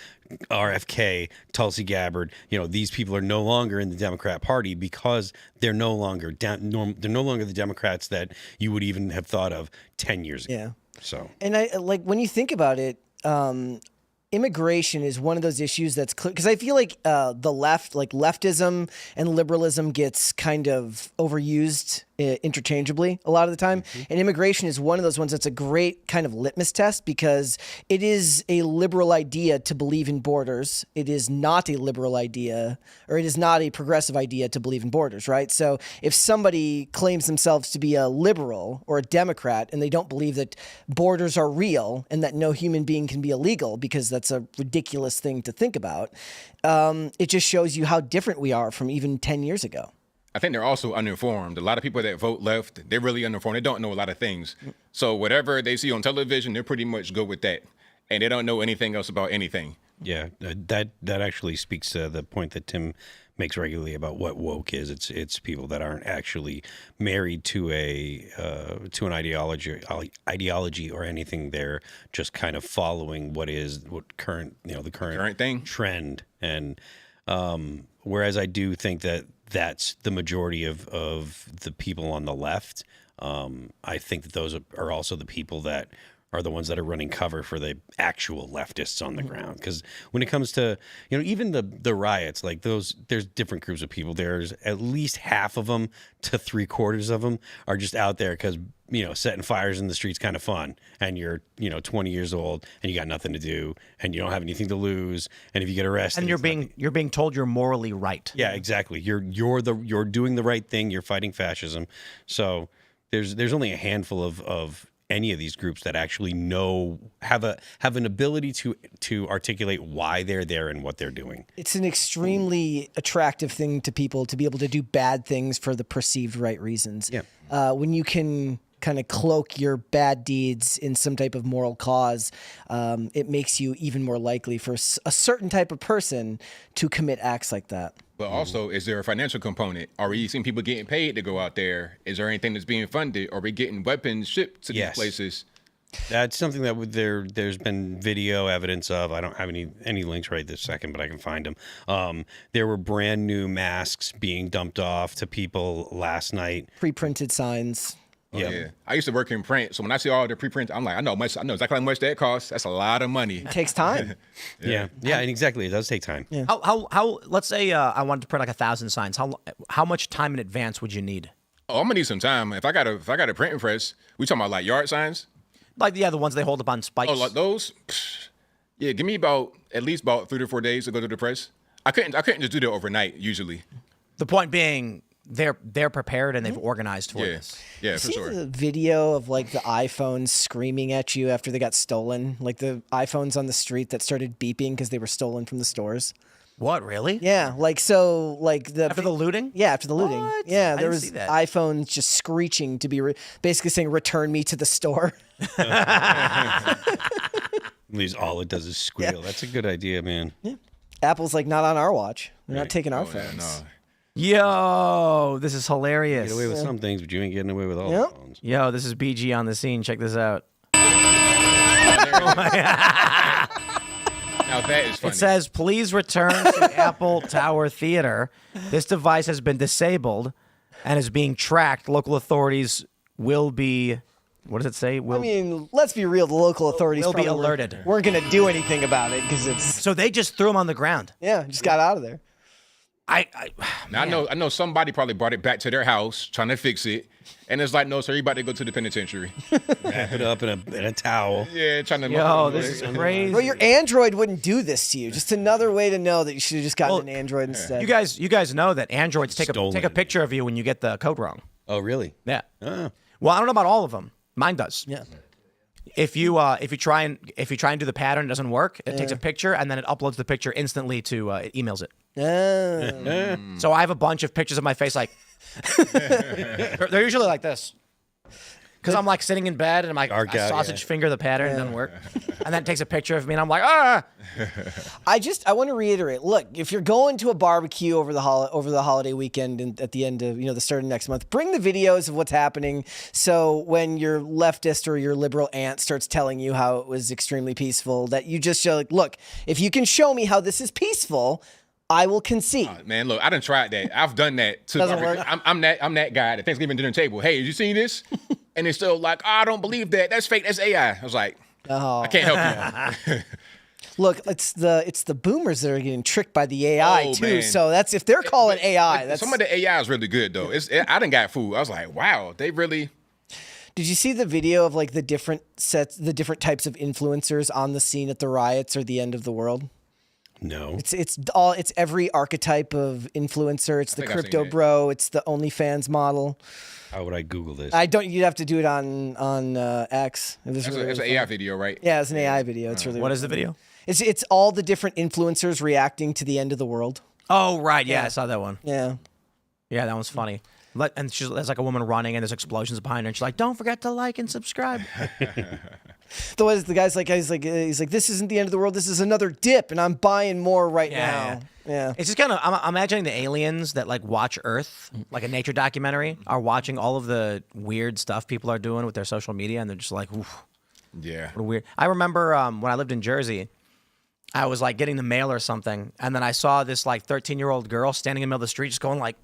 RFK, Tulsi Gabbard, these people are no longer in the Democrat Party because they're no longer the Democrats that you would even have thought of 10 years ago. Yeah. So, and I like when you think about it, immigration is one of those issues that's clear because I feel like the left, like leftism and liberalism, gets kind of overused interchangeably a lot of the time. And immigration is one of those ones that's a great kind of litmus test because it is a liberal idea to believe in borders. It is not a liberal idea, or it is not a progressive idea to believe in borders, right? So if somebody claims themselves to be a liberal or a Democrat and they don't believe that borders are real and that no human being can be illegal because that's a ridiculous thing to think about, it just shows you how different we are from even 10 years ago. I think they're also uninformed. A lot of people that vote left, they're really uninformed. They don't know a lot of things. So whatever they see on television, they're pretty much good with that. And they don't know anything else about anything. Yeah, that actually speaks to the point that Tim makes regularly about what woke is. It's people that aren't actually married to an ideology or anything. They're just kind of following the current thing, trend. And whereas I do think that that's the majority of the people on the left. I think that those are also the people that are the ones that are running cover for the actual leftists on the ground. Because when it comes to, even the riots, like there's different groups of people. There's at least half of them to 3/4 of them are just out there because, setting fires in the street's kind of fun. And you're, 20 years old and you got nothing to do and you don't have anything to lose. And if you get arrested, and you're being told you're morally right. Yeah, exactly. You're doing the right thing. You're fighting fascism. So there's only a handful of any of these groups that actually have an ability to articulate why they're there and what they're doing. It's an extremely attractive thing to people to be able to do bad things for the perceived right reasons. Yeah. When you can kind of cloak your bad deeds in some type of moral cause, it makes you even more likely for a certain type of person to commit acts like that. But also, is there a financial component? Are we seeing people getting paid to go out there? Is there anything that's being funded? Are we getting weapons shipped to these places? That's something that there's been video evidence of. I don't have any links right this second, but I can find them. There were brand new masks being dumped off to people last night. Pre-printed signs. Oh, yeah. I used to work in print, so when I see all the pre-prints, I'm like, I know exactly how much that costs. That's a lot of money. It takes time. Yeah, and exactly, it does take time. Yeah. How let's say I wanted to print like 1,000 signs. How much time in advance would you need? Oh, I'm gonna need some time. If I got a printing press, we talking about like yard signs? Like the ones they hold up on spikes. Oh, like those? Yeah, give me at least about 3 to 4 days to go to the press. I couldn't just do that overnight usually. The point being, they're prepared and they've organized for this. Yeah, for See sure. the video of like the iPhones screaming at you after they got stolen? Like the iPhones on the street that started beeping because they were stolen from the stores? What, really? Yeah, After the looting? Yeah, after the looting. What? Yeah, I there didn't was see that. iPhones just screeching to be basically saying, "Return me to the store." At least all it does is squeal. That's a good idea, man. Yeah. Apple's like, not on our watch. They're not taking our Oh, yeah, phones. no. Yo, this is hilarious. Get away with some things, but you ain't getting away with all Yep. the phones. Yo, this is BG on the scene. Check this out. Now that is funny. It says, please return to Apple Tower Theater. This device has been disabled and is being tracked. Local authorities will be, what does it say? I mean, let's be real. The local authorities will be probably alerted. weren't going to do anything about it because it's, So they just threw him on the ground. just got out of there. Now, I know somebody probably brought it back to their house trying to fix it, and it's like, no, sir, you about to go to the penitentiary. Wrap it up in a towel. Yeah, trying to. Yo, this is crazy. Bro, your Android wouldn't do this to you. Just another way to know that you should have just gotten an Android instead. You guys know that Androids take a picture of you when you get the code wrong. Oh, really? Yeah. Oh. Well, I don't know about all of them. Mine does. Yeah. If you try and do the pattern, it doesn't work. It takes a picture and then it uploads the picture instantly to it emails it. So I have a bunch of pictures of my face like they're usually like this. Because I'm like sitting in bed and I'm like, I sausage finger the pattern, it doesn't work. And then it takes a picture of me and I'm like, ah. I want to reiterate. Look, if you're going to a barbecue over the holiday weekend and at the end of the start of next month, bring the videos of what's happening. So when your leftist or your liberal aunt starts telling you how it was extremely peaceful, that you just show like, look, if you can show me how this is peaceful, I will concede. Man, look, I done tried that. I've done that. Doesn't work. I'm that guy at the Thanksgiving dinner table. Hey, did you see this? And it's still like, I don't believe that. That's fake. That's AI. I was like, I can't help you. Look, it's the boomers that are getting tricked by the AI too. Man. So that's if they're calling AI. That's Some of the AI is really good though. I done got fooled. I was like, wow, they really. Did you see the video of like the different types of influencers on the scene at the riots or the end of the world? No. It's every archetype of influencer. It's the think I've seen crypto it. bro. It's the OnlyFans model. How would I Google this? You'd have to do it on X. It was It's really an funny. AI video, right? Yeah, it's an AI video. It's really What is the video? It's all the different influencers reacting to the end of the world. Oh, right. Yeah, I saw that one. Yeah. Yeah, that one's funny. And there's like a woman running and there's explosions behind her and she's like, don't forget to like and subscribe. The guy's like, he's like, this isn't the end of the world. This is another dip, and I'm buying more right now. Yeah. It's just kind of, I'm imagining the aliens that like watch Earth, like a nature documentary, are watching all of the weird stuff people are doing with their social media, and they're just like, oof, Yeah. what a weird. I remember when I lived in Jersey, I was like getting the mail or something, and then I saw this like 13-year-old girl standing in the middle of the street, just going like,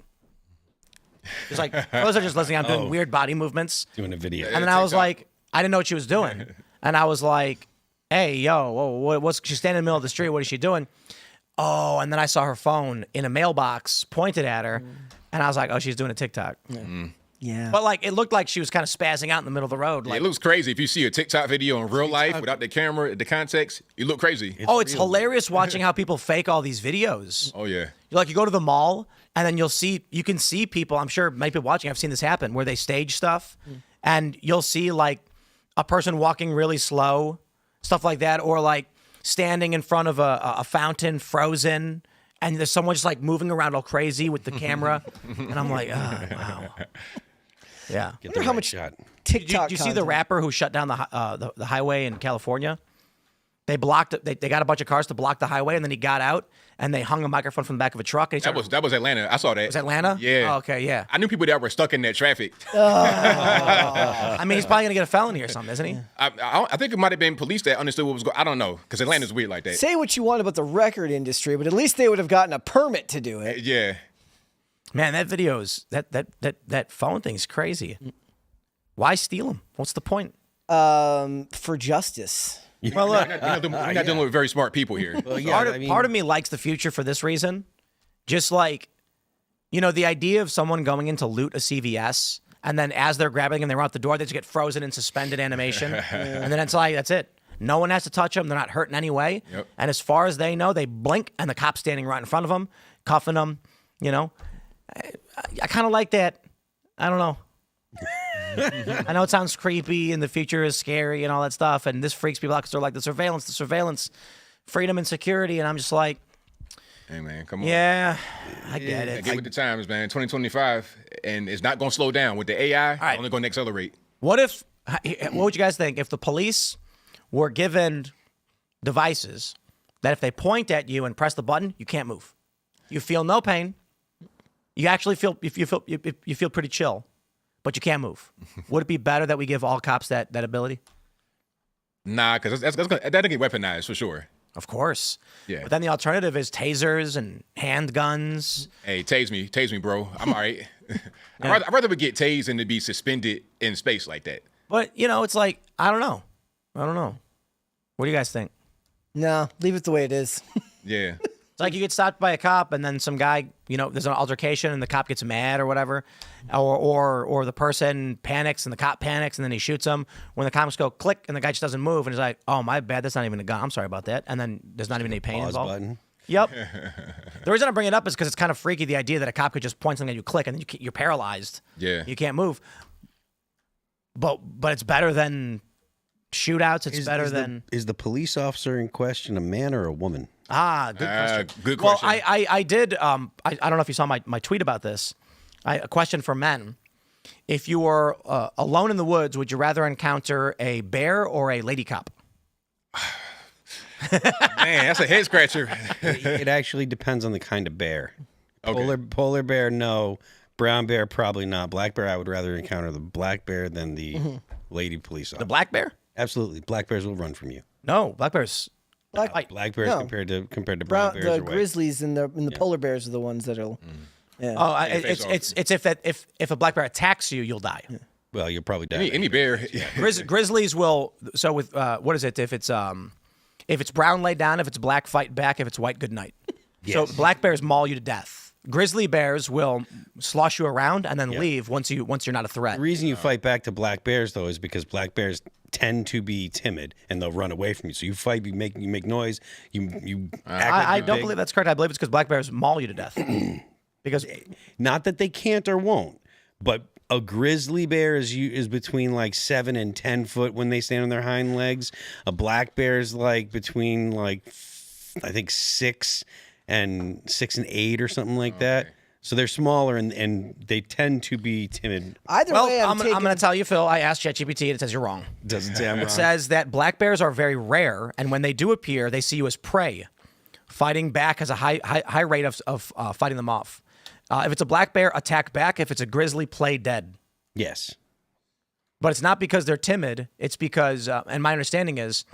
just like, those are just listening. I'm doing weird body movements, Doing a video. and then I was like, I didn't know what she was doing, and I was like, hey, yo, what's she's standing in the middle of the street? What is she doing? Oh, and then I saw her phone in a mailbox pointed at her, and I was like, oh, she's doing a TikTok. Yeah. But like, it looked like she was kind of spazzing out in the middle of the road. Yeah, Like, it looks crazy if you see a TikTok video in real life without the camera, the context. You look crazy. it's hilarious watching how people fake all these videos. Oh yeah. Like, you go to the mall, and then you can see people. I'm sure many people watching. I've seen this happen where they stage stuff, and you'll see like a person walking really slow, stuff like that, or like standing in front of a fountain, frozen, and there's someone just like moving around all crazy with the camera, and I'm like, oh, wow. Yeah. Get I wonder how much shot. TikTok. Did you see the content. rapper who shut down the highway in California? They blocked it. They got a bunch of cars to block the highway, and then he got out and they hung a microphone from the back of a truck. And he started, That was Atlanta. I saw that. was Atlanta? Yeah. Oh, okay, yeah. I knew people that were stuck in that traffic. I mean, he's probably gonna get a felony or something, isn't he? I think it might have been police that understood what was going. I don't know, because Atlanta's weird like that. Say what you want about the record industry, but at least they would have gotten a permit to do it. Yeah. Man, that video's that phone thing's crazy. Why steal them? What's the point? For justice. Well, look, We're not dealing with very smart people here. Well, yeah, part of me likes the future for this reason. Just like, the idea of someone going in to loot a CVS and then as they're grabbing them, they run out the door, they just get frozen in suspended animation. And then it's like, that's it. No one has to touch them. They're not hurt in any way. Yep. And as far as they know, they blink and the cop's standing right in front of them, cuffing them, I kind of like that. I don't know. I know it sounds creepy and the future is scary and all that stuff, and this freaks people out because they're like the surveillance, freedom and security, and I'm just like, Hey, man, come on. yeah, I get it. Get with the times, man. 2025, and it's not going to slow down. With the AI, right. it's only going to accelerate. What would you guys think if the police were given devices that if they point at you and press the button, you can't move? You feel no pain. You actually feel you feel pretty chill, but you can't move. Would it be better that we give all cops that ability? Nah, because that'll get weaponized for sure. Of course. Yeah. But then the alternative is tasers and handguns. Hey, tase me, bro. I'm all right. I'd rather we get tased than to be suspended in space like that. But, it's like, I don't know. What do you guys think? No, leave it the way it is. Yeah. It's like you get stopped by a cop and then some guy, there's an altercation and the cop gets mad or whatever. Or the person panics and the cop panics and then he shoots him. When the cops go click and the guy just doesn't move and he's like, oh, my bad, that's not even a gun. I'm sorry about that. And then there's not even any pain Pause involved. button. Yep. The reason I bring it up is because it's kind of freaky, the idea that a cop could just point something and you click and then you're paralyzed. Yeah. You can't move. But it's better than shootouts. It's better than... Is the police officer in question a man or a woman? Good question. Good question. Well, I did, I don't know if you saw my tweet about this. A question for men. If you were alone in the woods, would you rather encounter a bear or a lady cop? Man, that's a head scratcher. It actually depends on the kind of bear. Okay. Polar bear, no. Brown bear, probably not. Black bear, I would rather encounter the black bear than the lady police officer. The black bear? Absolutely. Black bears will run from you. No, black bears. Black bears No. compared to brown Brown, bears the are white. grizzlies and the polar bears are the ones that'll. Yeah. Oh, face it's if a black bear attacks you, you'll die. Well, you'll probably die. Any bear. Grizzlies will. So with what is it? If it's brown, lay down. If it's black, fight back. If it's white, good night. So black bears maul you to death. Grizzly bears will slosh you around and then leave once you're not a threat. The reason you fight back to black bears, though, is because black bears tend to be timid and they'll run away from you. So you fight, you make noise, you act like I you're don't big. believe that's correct. I believe it's because black bears maul you to death. Because Not that they can't or won't, but a grizzly bear is between like 7 and 10 foot when they stand on their hind legs. A black bear is like between I think 6 and 8 or something like that. So they're smaller and they tend to be timid. Either well, way, I'm taking. going to tell you, Phil. I asked ChatGPT and it says you're wrong. Doesn't say I'm It wrong. says that black bears are very rare, and when they do appear, they see you as prey. Fighting back has a high rate of fighting them off. If it's a black bear, attack back. If it's a grizzly, play dead. Yes. But it's not because they're timid. It's because, and my understanding is,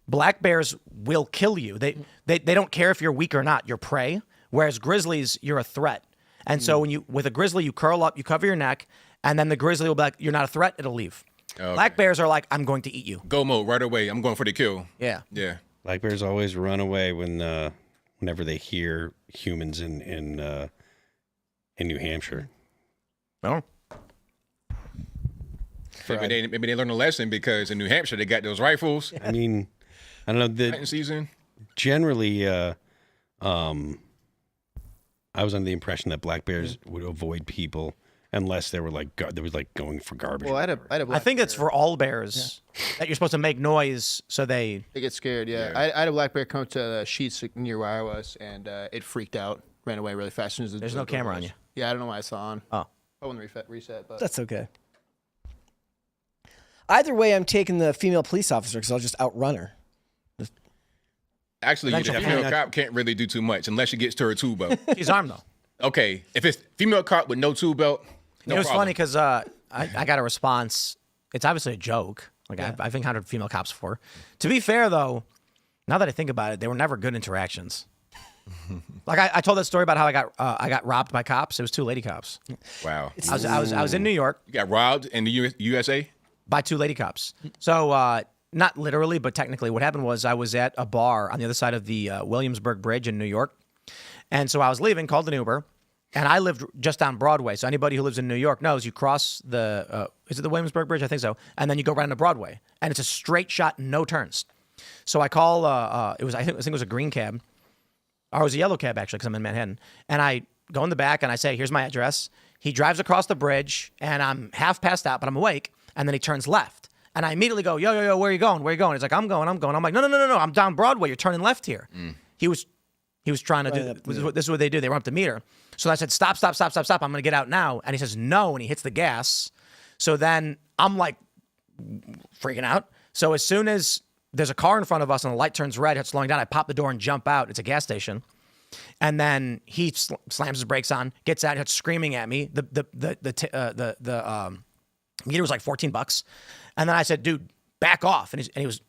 black bears will kill you. They don't care if you're weak or not. You're prey. Whereas grizzlies, you're a threat. And so with a grizzly, you curl up, you cover your neck, and then the grizzly will be like, "You're not a threat." It'll leave. Okay. Black bears are like, "I'm going to eat you." Go mode right away. I'm going for the kill. Yeah. Yeah. Black bears always run away whenever they hear humans in New Hampshire. Well, Maybe they learned a lesson because in New Hampshire they got those rifles. I mean, I don't know. Hunting season. Generally, I was under the impression that black bears would avoid people unless they were going for garbage. Well, I had a I black think it's bear. for all bears that you're supposed to make noise so they. They get scared. Yeah, I had a black bear come to the sheets near where I was, and it freaked out, ran away really fast. As soon as There's no camera on you. Yeah, I don't know why I saw on. Oh. I wouldn't reset, but That's okay. Either way, I'm taking the female police officer because I'll just outrun her. Actually, the Eventually. female cop can't really do too much unless she gets to her tool belt. She's armed though. Okay, if it's female cop with no tool belt, no It was problem. funny because I got a response. It's obviously a joke. Like I've encountered female cops before. To be fair, though, now that I think about it, they were never good interactions. Like I told that story about how I got robbed by cops. It was 2 lady cops. Wow. I was in New York You got robbed in the USA? by 2 lady cops. So not literally, but technically, what happened was I was at a bar on the other side of the Williamsburg Bridge in New York, and so I was leaving, called an Uber. And I lived just down Broadway. So anybody who lives in New York knows you cross the, is it the Williamsburg Bridge? I think so. And then you go right into Broadway. And it's a straight shot, no turns. So I call, I think it was a green cab. Or it was a yellow cab, actually, because I'm in Manhattan. And I go in the back and I say, here's my address. He drives across the bridge and I'm half passed out, but I'm awake. And then he turns left. And I immediately go, yo, where are you going? Where are you going? He's like, I'm going. I'm like, no. I'm down Broadway. You're turning left here. He was trying to do, this is what they do. They run up to meet her. So I said, stop. I'm going to get out now. And he says, no. And he hits the gas. So then I'm like freaking out. So as soon as there's a car in front of us and the light turns red, it's slowing down, I pop the door and jump out. It's a gas station. And then he slams his brakes on, gets out, starts screaming at me. The meter was like $14. And then I said, dude, back off. And he was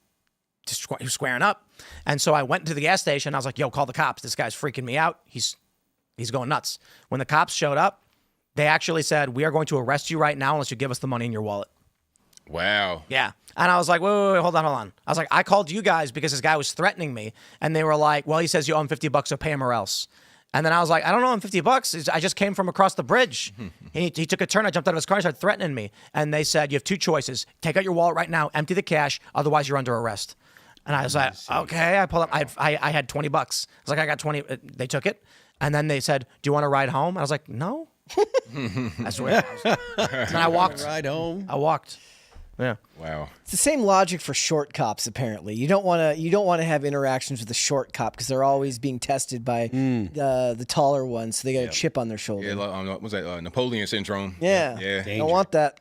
squaring up. And so I went to the gas station. I was like, yo, call the cops. This guy's freaking me out. He's going nuts. When the cops showed up, they actually said, we are going to arrest you right now unless you give us the money in your wallet. Wow. Yeah. And I was like, wait, hold on. I was like, I called you guys because this guy was threatening me. And they were like, well, he says you owe him $50, so pay him or else. And then I was like, I don't owe him $50. I just came from across the bridge. He took a turn. I jumped out of his car and started threatening me. And they said, you have 2 choices. Take out your wallet right now, empty the cash. Otherwise, you're under arrest. And I was like, okay. I pulled up. I had $20. I was like, I got 20. They took it. And then they said, do you want to ride home? I was like, no. I swear. And I walked. Ride home. I walked. Yeah. Wow. It's the same logic for short cops. Apparently, you don't want to have interactions with the short cop because they're always being tested by the taller ones, so they got a chip on their shoulder. Yeah, what was that Napoleon syndrome? Yeah. Don't want that.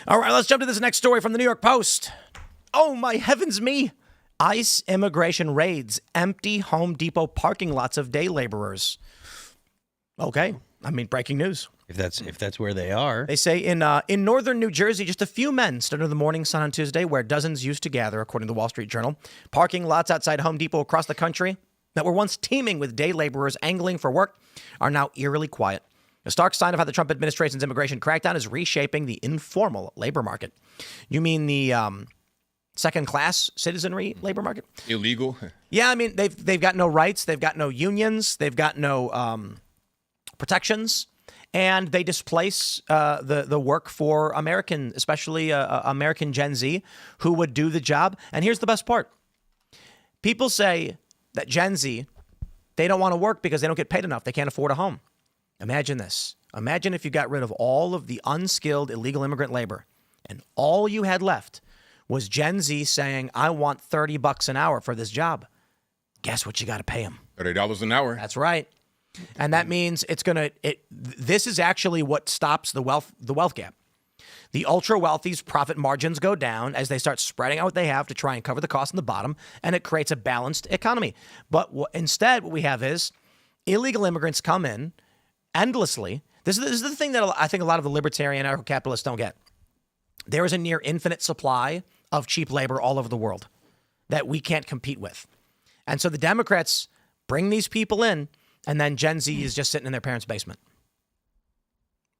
All right, let's jump to this next story from the New York Post. Oh, my heavens me. ICE immigration raids empty Home Depot parking lots of day laborers. Okay. I mean, breaking news. If that's where they are. They say in northern New Jersey, just a few men stood under the morning sun on Tuesday where dozens used to gather, according to the Wall Street Journal. Parking lots outside Home Depot across the country that were once teeming with day laborers angling for work are now eerily quiet. A stark sign of how the Trump administration's immigration crackdown is reshaping the informal labor market. You mean the second-class citizenry labor market? Illegal? Yeah, I mean, they've got no rights. They've got no unions. They've got no protections. And they displace the work for American, especially American Gen Z, who would do the job. And here's the best part. People say that Gen Z, they don't want to work because they don't get paid enough. They can't afford a home. Imagine this. Imagine if you got rid of all of the unskilled illegal immigrant labor and all you had left was Gen Z saying, I want $30 an hour for this job. Guess what you got to pay them? $30 an hour. That's right. And that means this is actually what stops the wealth gap. The ultra wealthy's profit margins go down as they start spreading out what they have to try and cover the cost in the bottom, and it creates a balanced economy. But instead, what we have is illegal immigrants come in endlessly. This is the thing that I think a lot of the libertarian anarcho-capitalists don't get. There is a near infinite supply of cheap labor all over the world that we can't compete with. And so the Democrats bring these people in, and then Gen Z is just sitting in their parents' basement.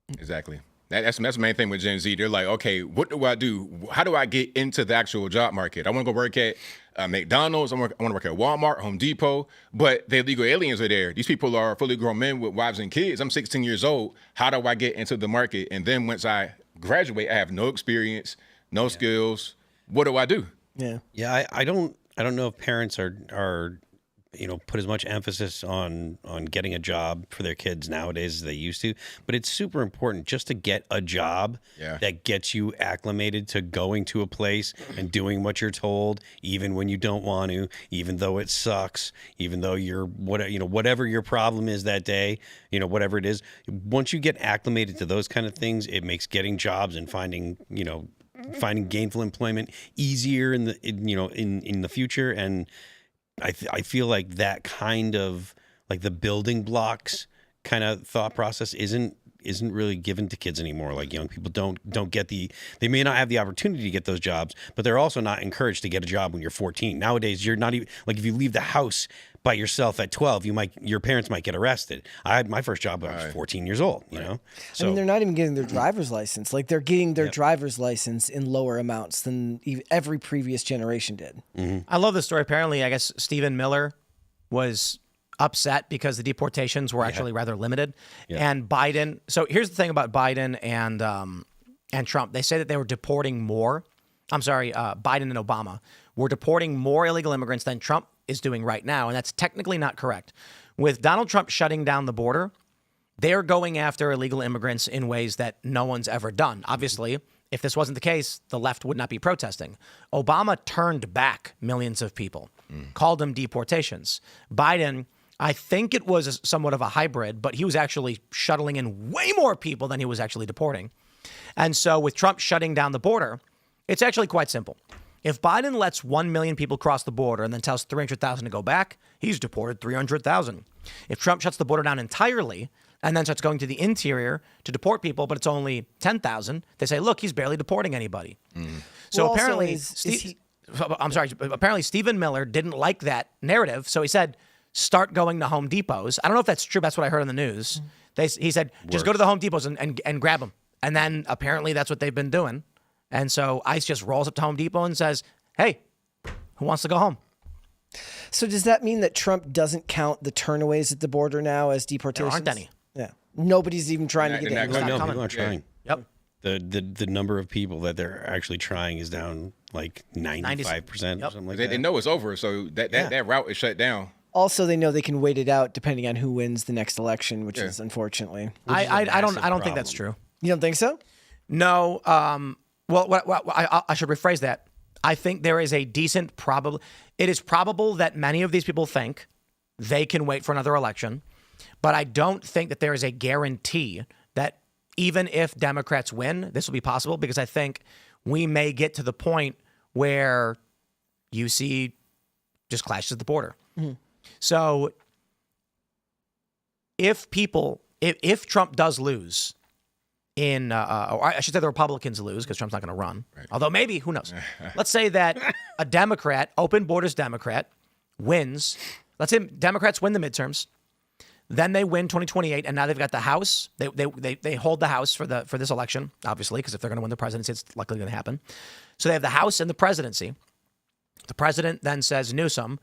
Exactly. That's the main thing with Gen Z. They're like, okay, what do I do? How do I get into the actual job market? I want to go work at McDonald's. I want to work at Walmart, Home Depot. But the illegal aliens are there. These people are fully grown men with wives and kids. I'm 16 years old. How do I get into the market? And then once I graduate, I have no experience, no skills. What do I do? Yeah. I don't know if parents are put as much emphasis on getting a job for their kids nowadays as they used to. But it's super important just to get a job that gets you acclimated to going to a place and doing what you're told, even when you don't want to, even though it sucks, even though whatever your problem is that day, whatever it is. Once you get acclimated to those kind of things, it makes getting jobs and finding, finding gainful employment easier in the future. And I feel like that kind of like the building blocks kind of thought process isn't really given to kids anymore. Like young people don't get they may not have the opportunity to get those jobs, but they're also not encouraged to get a job when you're 14. Nowadays, you're not even like if you leave the house by yourself at 12, your parents might get arrested. I had my first job when I was 14 years old, you know? So I mean, they're not even getting their driver's license. Like they're getting their driver's license in lower amounts than every previous generation did. I love this story. Apparently, I guess Stephen Miller was upset because the deportations were actually rather limited. And Biden. So here's the thing about Biden and Trump. They say that they were deporting more. I'm sorry, Biden and Obama were deporting more illegal immigrants than Trump is doing right now. And that's technically not correct. With Donald Trump shutting down the border, they're going after illegal immigrants in ways that no one's ever done. Obviously, if this wasn't the case, the left would not be protesting. Obama turned back millions of people, called them deportations. Biden, I think it was somewhat of a hybrid, but he was actually shuttling in way more people than he was actually deporting. And so with Trump shutting down the border, it's actually quite simple. If Biden lets 1 million people cross the border and then tells 300,000 to go back, he's deported 300,000. If Trump shuts the border down entirely and then starts going to the interior to deport people, but it's only 10,000, they say, look, he's barely deporting anybody. So Well, apparently, also apparently Stephen Miller didn't like that narrative. So he said, start going to Home Depots. I don't know if that's true. That's what I heard on the news. He said, just go to the Home Depots and grab them. And then apparently that's what they've been doing. And so ICE just rolls up to Home Depot and says, hey, who wants to go home? So does that mean that Trump doesn't count the turnaways at the border now as deportations? There aren't any. Yeah. Nobody's even trying to get in. They're not no, coming. people are trying. Yep. The number of people that they're actually trying is down like 95% or something like that. They know it's over, so that route is shut down. Also, they know they can wait it out depending on who wins the next election, which is unfortunately. I don't think that's true. You don't think so? No. I should rephrase that. I think there is a decent it is probable that many of these people think they can wait for another election, but I don't think that there is a guarantee that even if Democrats win, this will be possible, because I think we may get to the point where you see just clashes at the border. So if Trump does lose or I should say the Republicans lose because Trump's not going to run. Right. Although maybe, who knows? Let's say that a Democrat, open borders Democrat, wins. Let's say Democrats win the midterms. Then they win 2028, and now they've got the House. They hold the House for this election, obviously, because if they're going to win the presidency, it's likely going to happen. So they have the House and the presidency. The president then says, Newsom,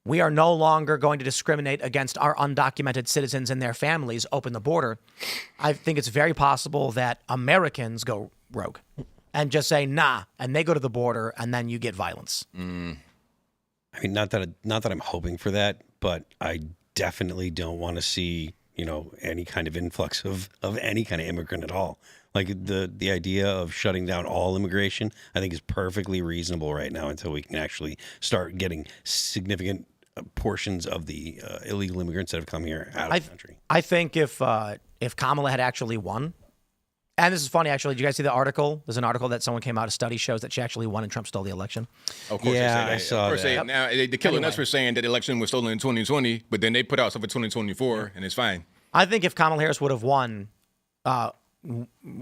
we are no longer going to discriminate against our undocumented citizens and their families. Open the border. I think it's very possible that Americans go rogue and just say, nah, and they go to the border, and then you get violence. I mean, not that I'm hoping for that, but I definitely don't want to see, any kind of influx of any kind of immigrant at all. Like the idea of shutting down all immigration, I think is perfectly reasonable right now until we can actually start getting significant portions of the illegal immigrants that have come here out of the country. I think if Kamala had actually won, and this is funny actually, did you guys see the article? There's an article that someone came out, a study shows that she actually won and Trump stole the election. Of course, I saw that. Now they're killing us for saying that the election was stolen in 2020, but then they put out stuff for 2024, and it's fine. I think if Kamala Harris would have won,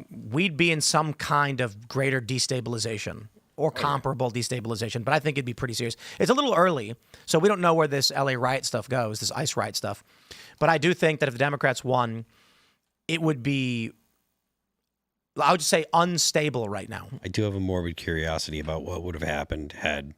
we'd be in some kind of greater destabilization or comparable destabilization, but I think it'd be pretty serious. It's a little early, so we don't know where this LA riot stuff goes, this ICE riot stuff. But I do think that if the Democrats won, it would be, I would just say, unstable right now. I do have a morbid curiosity about what would have happened had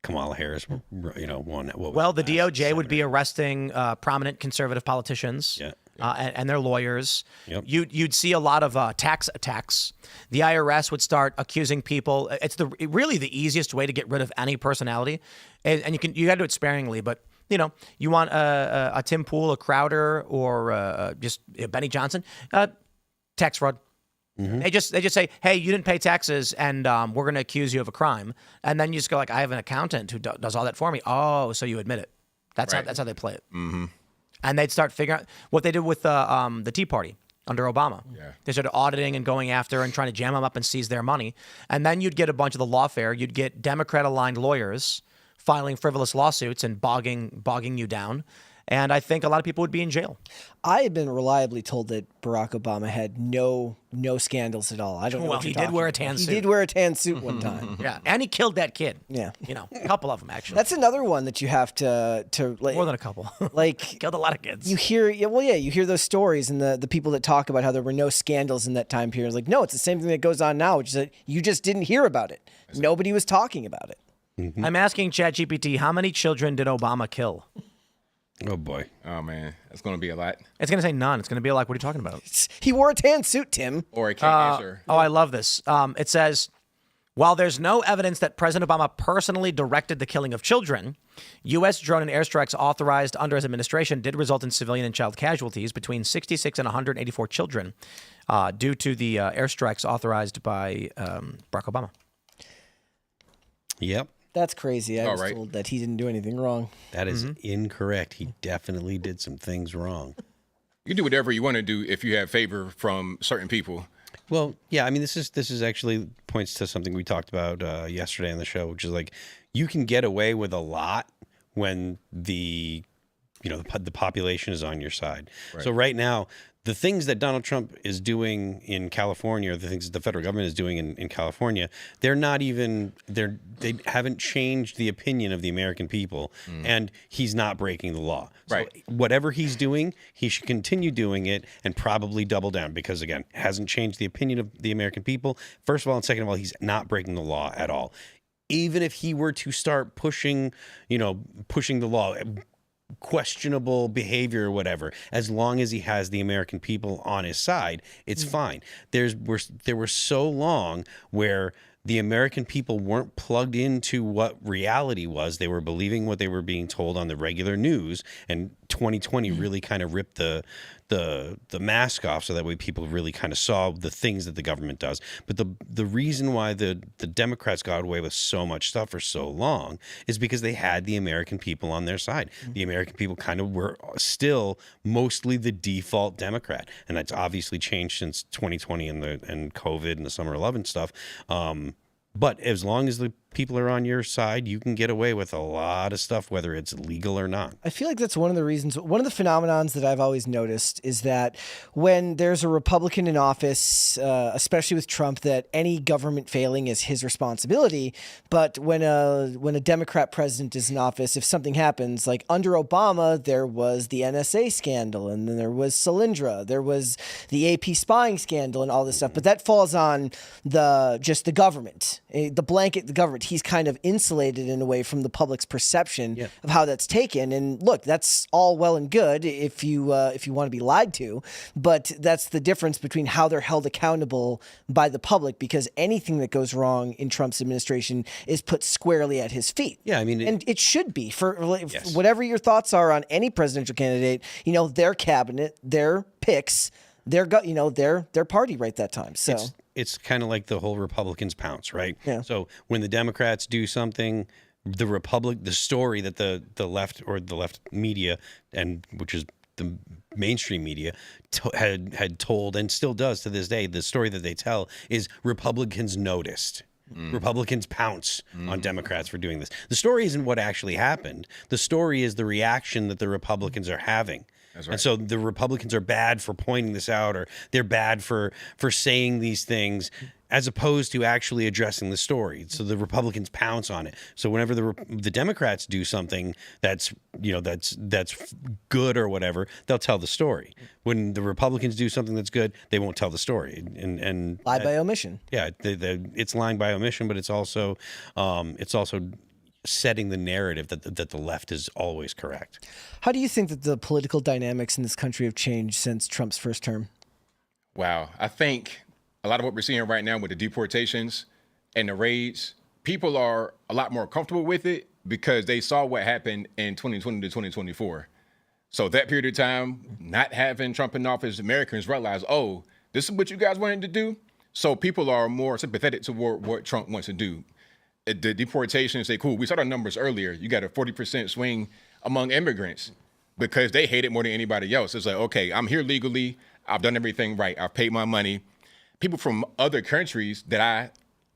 Kamala Harris, won. Well, the DOJ would be arresting prominent conservative politicians. Yeah. And their lawyers. Yep. You'd see a lot of tax attacks. The IRS would start accusing people. It's really the easiest way to get rid of any personality, and you got to do it sparingly. But you want a Tim Pool, a Crowder, or just Benny Johnson, tax fraud. Mm-hmm. They just say, hey, you didn't pay taxes, and we're going to accuse you of a crime, and then you just go like, I have an accountant who does all that for me. Oh, so you admit it. That's how they play it. Mm-hmm. And they'd start figuring out what they did with the Tea Party. under Obama. Yeah. They started auditing and going after and trying to jam them up and seize their money. And then you'd get a bunch of the lawfare. You'd get Democrat-aligned lawyers filing frivolous lawsuits and bogging you down. And I think a lot of people would be in jail. I have been reliably told that Barack Obama had no scandals at all. I don't know. Well, what he you're did talking wear a about. tan suit. He did wear a tan suit one time. Yeah, and he killed that kid. Yeah. You know, a couple of them, actually. That's another one that you have to like. More than a couple. Like Killed a lot of kids. you hear, you hear those stories and the people that talk about how there were no scandals in that time period. It's like, no, it's the same thing that goes on now, which is that you just didn't hear about it. Nobody was talking about it. I'm asking ChatGPT, how many children did Obama kill? Oh boy. Oh man, it's gonna be a lot. It's going to say none. It's going to be like, what are you talking about? He wore a tan suit, Tim. Or it can't answer. Oh, I love this. It says, while there's no evidence that President Obama personally directed the killing of children, U.S. drone and airstrikes authorized under his administration did result in civilian and child casualties, between 66 and 184 children, due to the airstrikes authorized by Barack Obama. Yep. That's crazy. I was right. told that he didn't do anything wrong. That is incorrect. He definitely did some things wrong. You can do whatever you want to do if you have favor from certain people. Well, yeah, I mean, this is actually points to something we talked about yesterday on the show, which is like you can get away with a lot when the population is on your side. Right. So right now, the things that Donald Trump is doing in California, or the things that the federal government is doing in California, they haven't changed the opinion of the American people, and he's not breaking the law. Right. So whatever he's doing, he should continue doing it and probably double down because, again, it hasn't changed the opinion of the American people, first of all, and second of all, he's not breaking the law at all. Even if he were to start pushing the law, questionable behavior or whatever, as long as he has the American people on his side, it's fine. There were so long where the American people weren't plugged into what reality was. They were believing what they were being told on the regular news, and 2020 really kind of ripped the mask off, so that way people really kind of saw the things that the government does. But the reason why the Democrats got away with so much stuff for so long is because they had the American people on their side. The American people kind of were still mostly the default Democrat, and that's obviously changed since 2020 and COVID and the Summer 11 stuff. But as long as the people are on your side, you can get away with a lot of stuff, whether it's legal or not. I feel like that's one of the reasons, one of the phenomenons that I've always noticed is that when there's a Republican in office, especially with Trump, that any government failing is his responsibility. But when a Democrat president is in office, if something happens, like under Obama, there was the NSA scandal, and then there was Solyndra, there was the AP spying scandal and all this stuff. But that falls on just the government, the blanket, the government. He's kind of insulated in a way from the public's perception of how that's taken. And look, that's all well and good if you want to be lied to, but that's the difference between how they're held accountable by the public, because anything that goes wrong in Trump's administration is put squarely at his feet. Yeah, I mean, and it should be for whatever your thoughts are on any presidential candidate. Their cabinet, their picks, their party right that time. So. It's kind of like the whole Republicans pounce, right? Yeah. So when the Democrats do something, the story that the left or the left media, and which is the mainstream media, had told and still does to this day, the story that they tell is Republicans noticed. Republicans pounce on Democrats for doing this. The story isn't what actually happened. The story is the reaction that the Republicans are having. That's right. And so the Republicans are bad for pointing this out, or they're bad for saying these things, as opposed to actually addressing the story. So the Republicans pounce on it. So whenever the Democrats do something that's good or whatever, they'll tell the story. When the Republicans do something that's good, they won't tell the story and lie by omission. Yeah, it's lying by omission, but it's also setting the narrative that the left is always correct. How do you think that the political dynamics in this country have changed since Trump's first term? Wow. I think a lot of what we're seeing right now with the deportations and the raids, people are a lot more comfortable with it because they saw what happened in 2020 to 2024. So that period of time, not having Trump in office, Americans realize, oh, this is what you guys wanted to do. So people are more sympathetic toward what Trump wants to do. The deportations, say, cool, we saw the numbers earlier. You got a 40% swing among immigrants because they hate it more than anybody else. It's like, okay, I'm here legally. I've done everything right. I've paid my money. People from other countries that I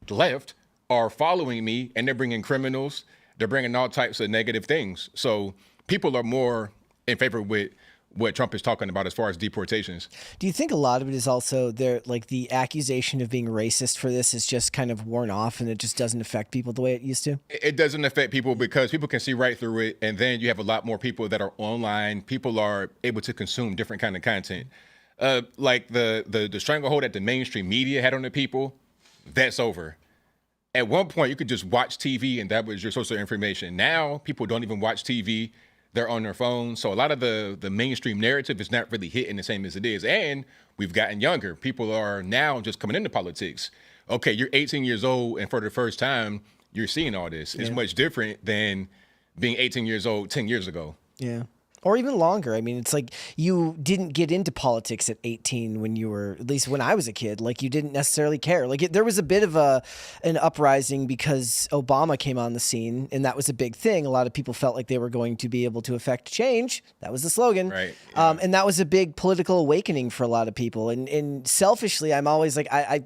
left are following me, and they're bringing criminals. They're bringing all types of negative things. So people are more in favor with what Trump is talking about as far as deportations. Do you think a lot of it is also there, like the accusation of being racist for this is just kind of worn off and it just doesn't affect people the way it used to? It doesn't affect people because people can see right through it. And then you have a lot more people that are online. People are able to consume different kind of content. Like the stranglehold that the mainstream media had on the people, that's over. At one point, you could just watch TV and that was your source of information. Now, people don't even watch TV. They're on their phones. So a lot of the mainstream narrative is not really hitting the same as it is. And we've gotten younger. People are now just coming into politics. Okay, you're 18 years old, and for the first time, you're seeing all this. It's much different than being 18 years old 10 years ago. Yeah. Or even longer. I mean, it's like you didn't get into politics at 18 when you were, at least when I was a kid, like you didn't necessarily care. Like there was a bit of an uprising because Obama came on the scene and that was a big thing. A lot of people felt like they were going to be able to affect change. That was the slogan. Right. Yeah. And that was a big political awakening for a lot of people. And selfishly, I'm always like, I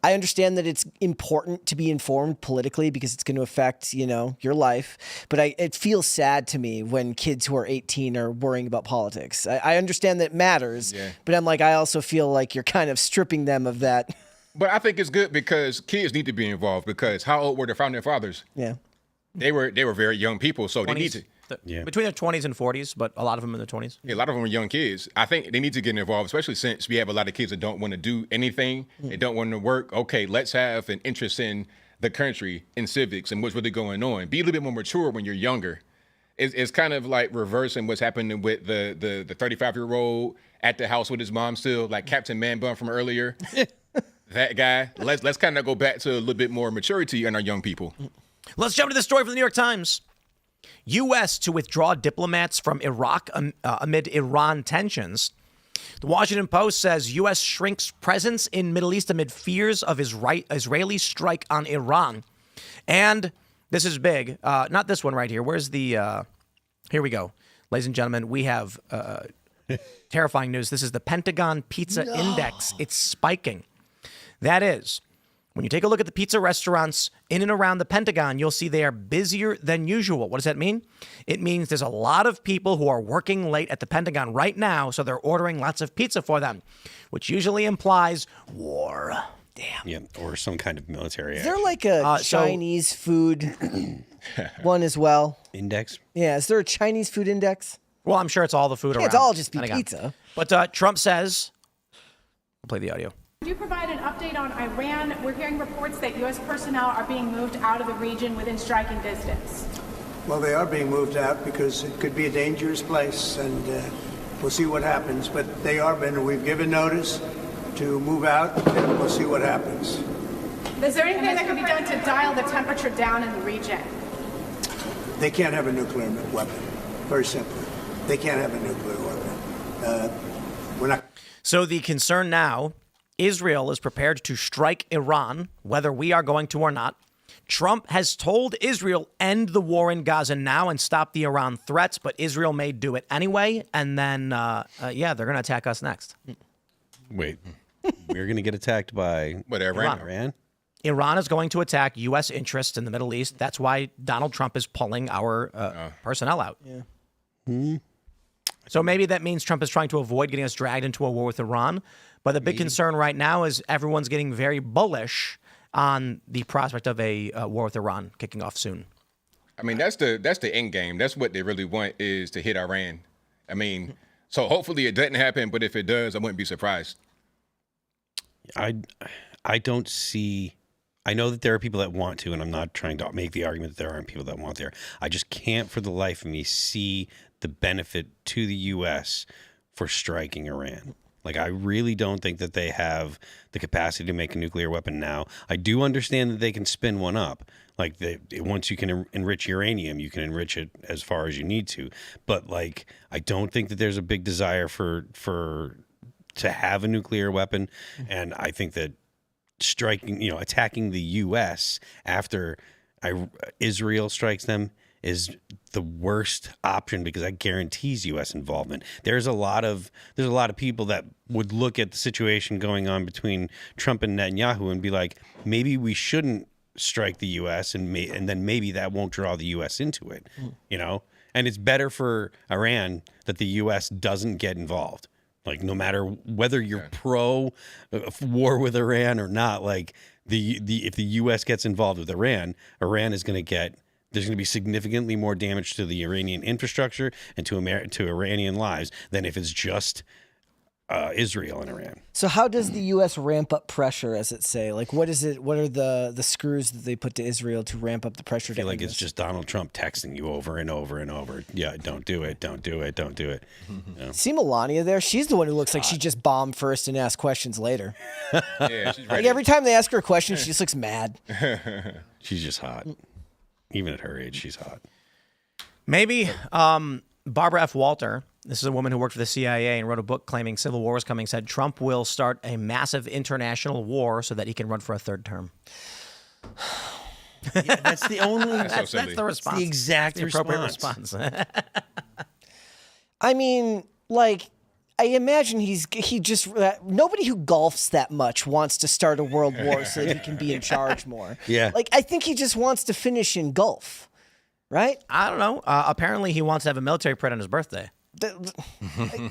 understand that it's important to be informed politically because it's going to affect, your life. But it feels sad to me when kids who are 18 are worrying about politics. I understand that it matters, but I'm like, I also feel like you're kind of stripping them of that. But I think it's good because kids need to be involved because how old were their founding fathers? Yeah. They were very young people, so they need to. Between their 20s and 40s, but a lot of them in their 20s. Yeah, a lot of them are young kids. I think they need to get involved, especially since we have a lot of kids that don't want to do anything. They don't want to work. Okay, let's have an interest in the country, in civics, and what's really going on. Be a little bit more mature when you're younger. It's kind of like reversing what's happening with the 35-year-old at the house with his mom still, like Captain Man Bun from earlier. That guy. Let's kind of go back to a little bit more maturity in our young people. Let's jump to the story from the New York Times. U.S. to withdraw diplomats from Iraq amid Iran tensions. The Washington Post says U.S. shrinks presence in Middle East amid fears of Israeli strike on Iran. And this is big. Not this one right here. Where's the... here we go. Ladies and gentlemen, we have terrifying news. This is the Pentagon Pizza Index. It's spiking. That is, when you take a look at the pizza restaurants in and around the Pentagon, you'll see they are busier than usual. What does that mean? It means there's a lot of people who are working late at the Pentagon right now, so they're ordering lots of pizza for them, which usually implies war. Damn. Yeah, or some kind of military Is there like a Chinese food one as well? index? Yeah, is there a Chinese food index? Well, I'm sure it's all the food around. It's all just be Pentagon. pizza. But Trump says, I'll play the audio. Could you provide an update on Iran? We're hearing reports that U.S. personnel are being moved out of the region within striking distance. Well, they are being moved out because it could be a dangerous place, and we'll see what happens. But they are being, we've given notice to move out, and we'll see what happens. Is there anything that can be done to dial the temperature down in the region? They can't have a nuclear weapon. Very simply. They can't have a nuclear weapon. We're not. So the concern now, Israel is prepared to strike Iran, whether we are going to or not. Trump has told Israel end the war in Gaza now and stop the Iran threats, but Israel may do it anyway. And then, they're going to attack us next. Wait, we're going to get attacked by But Iran. Iran? Iran is going to attack U.S. interests in the Middle East. That's why Donald Trump is pulling our personnel out. Yeah. So maybe that means Trump is trying to avoid getting us dragged into a war with Iran. But the big concern right now is everyone's getting very bullish on the prospect of a war with Iran kicking off soon. I mean, that's the end game. That's what they really want is to hit Iran. I mean, so hopefully it doesn't happen, but if it does, I wouldn't be surprised. I don't see. I know that there are people that want to, and I'm not trying to make the argument that there aren't people that want there. I just can't for the life of me see the benefit to the U.S. for striking Iran. Like, I really don't think that they have the capacity to make a nuclear weapon now. I do understand that they can spin one up. Like, once you can enrich uranium, you can enrich it as far as you need to. But, like, I don't think that there's a big desire to have a nuclear weapon. And I think that attacking the U.S. after Israel strikes them is the worst option because that guarantees U.S. involvement. There's a lot of people that would look at the situation going on between Trump and Netanyahu and be like, maybe we shouldn't strike the U.S. and then maybe that won't draw the U.S. into it, you know. And it's better for Iran that the U.S. doesn't get involved. Like, no matter whether you're pro war with Iran or not, like if the U.S. gets involved with Iran, is going to get. There's going to be significantly more damage to the Iranian infrastructure and to Iranian lives than if it's just Israel and Iran. So how does the U.S. ramp up pressure, as it say? Like, what is it? What are the screws that they put to Israel to ramp up the pressure? I feel like it's just Donald Trump texting you over and over and over. Yeah, don't do it. Don't do it. Don't do it. You know? See Melania there? She's the one who looks like she just bombed first and asked questions later. Yeah, she's ready. Like every time they ask her a question, she just looks mad. She's just hot. Even at her age, she's hot. Maybe Barbara F. Walter, this is a woman who worked for the CIA and wrote a book claiming civil war is coming, said Trump will start a massive international war so that he can run for a third term. Yeah, that's the only. That's the response. The exact the appropriate response. I mean, like, I imagine nobody who golfs that much wants to start a world war so that he can be in charge more. Yeah. Like, I think he just wants to finish in golf, right? I don't know. Apparently, he wants to have a military parade on his birthday.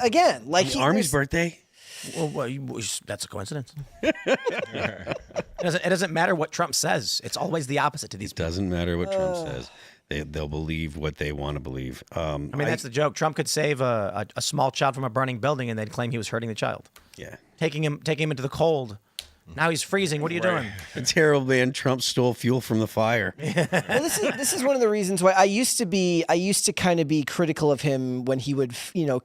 Again, like The Army's birthday? Well, that's a coincidence. It doesn't matter what Trump says. It's always the opposite to these people. Doesn't matter what Trump says. They'll believe what they want to believe. I mean, that's the joke. Trump could save a small child from a burning building, and they'd claim he was hurting the child. Yeah. Taking him into the cold. Now he's freezing. What are you doing? A terrible man. Trump stole fuel from the fire. Well, this is one of the reasons why I used to kind of be critical of him when he would,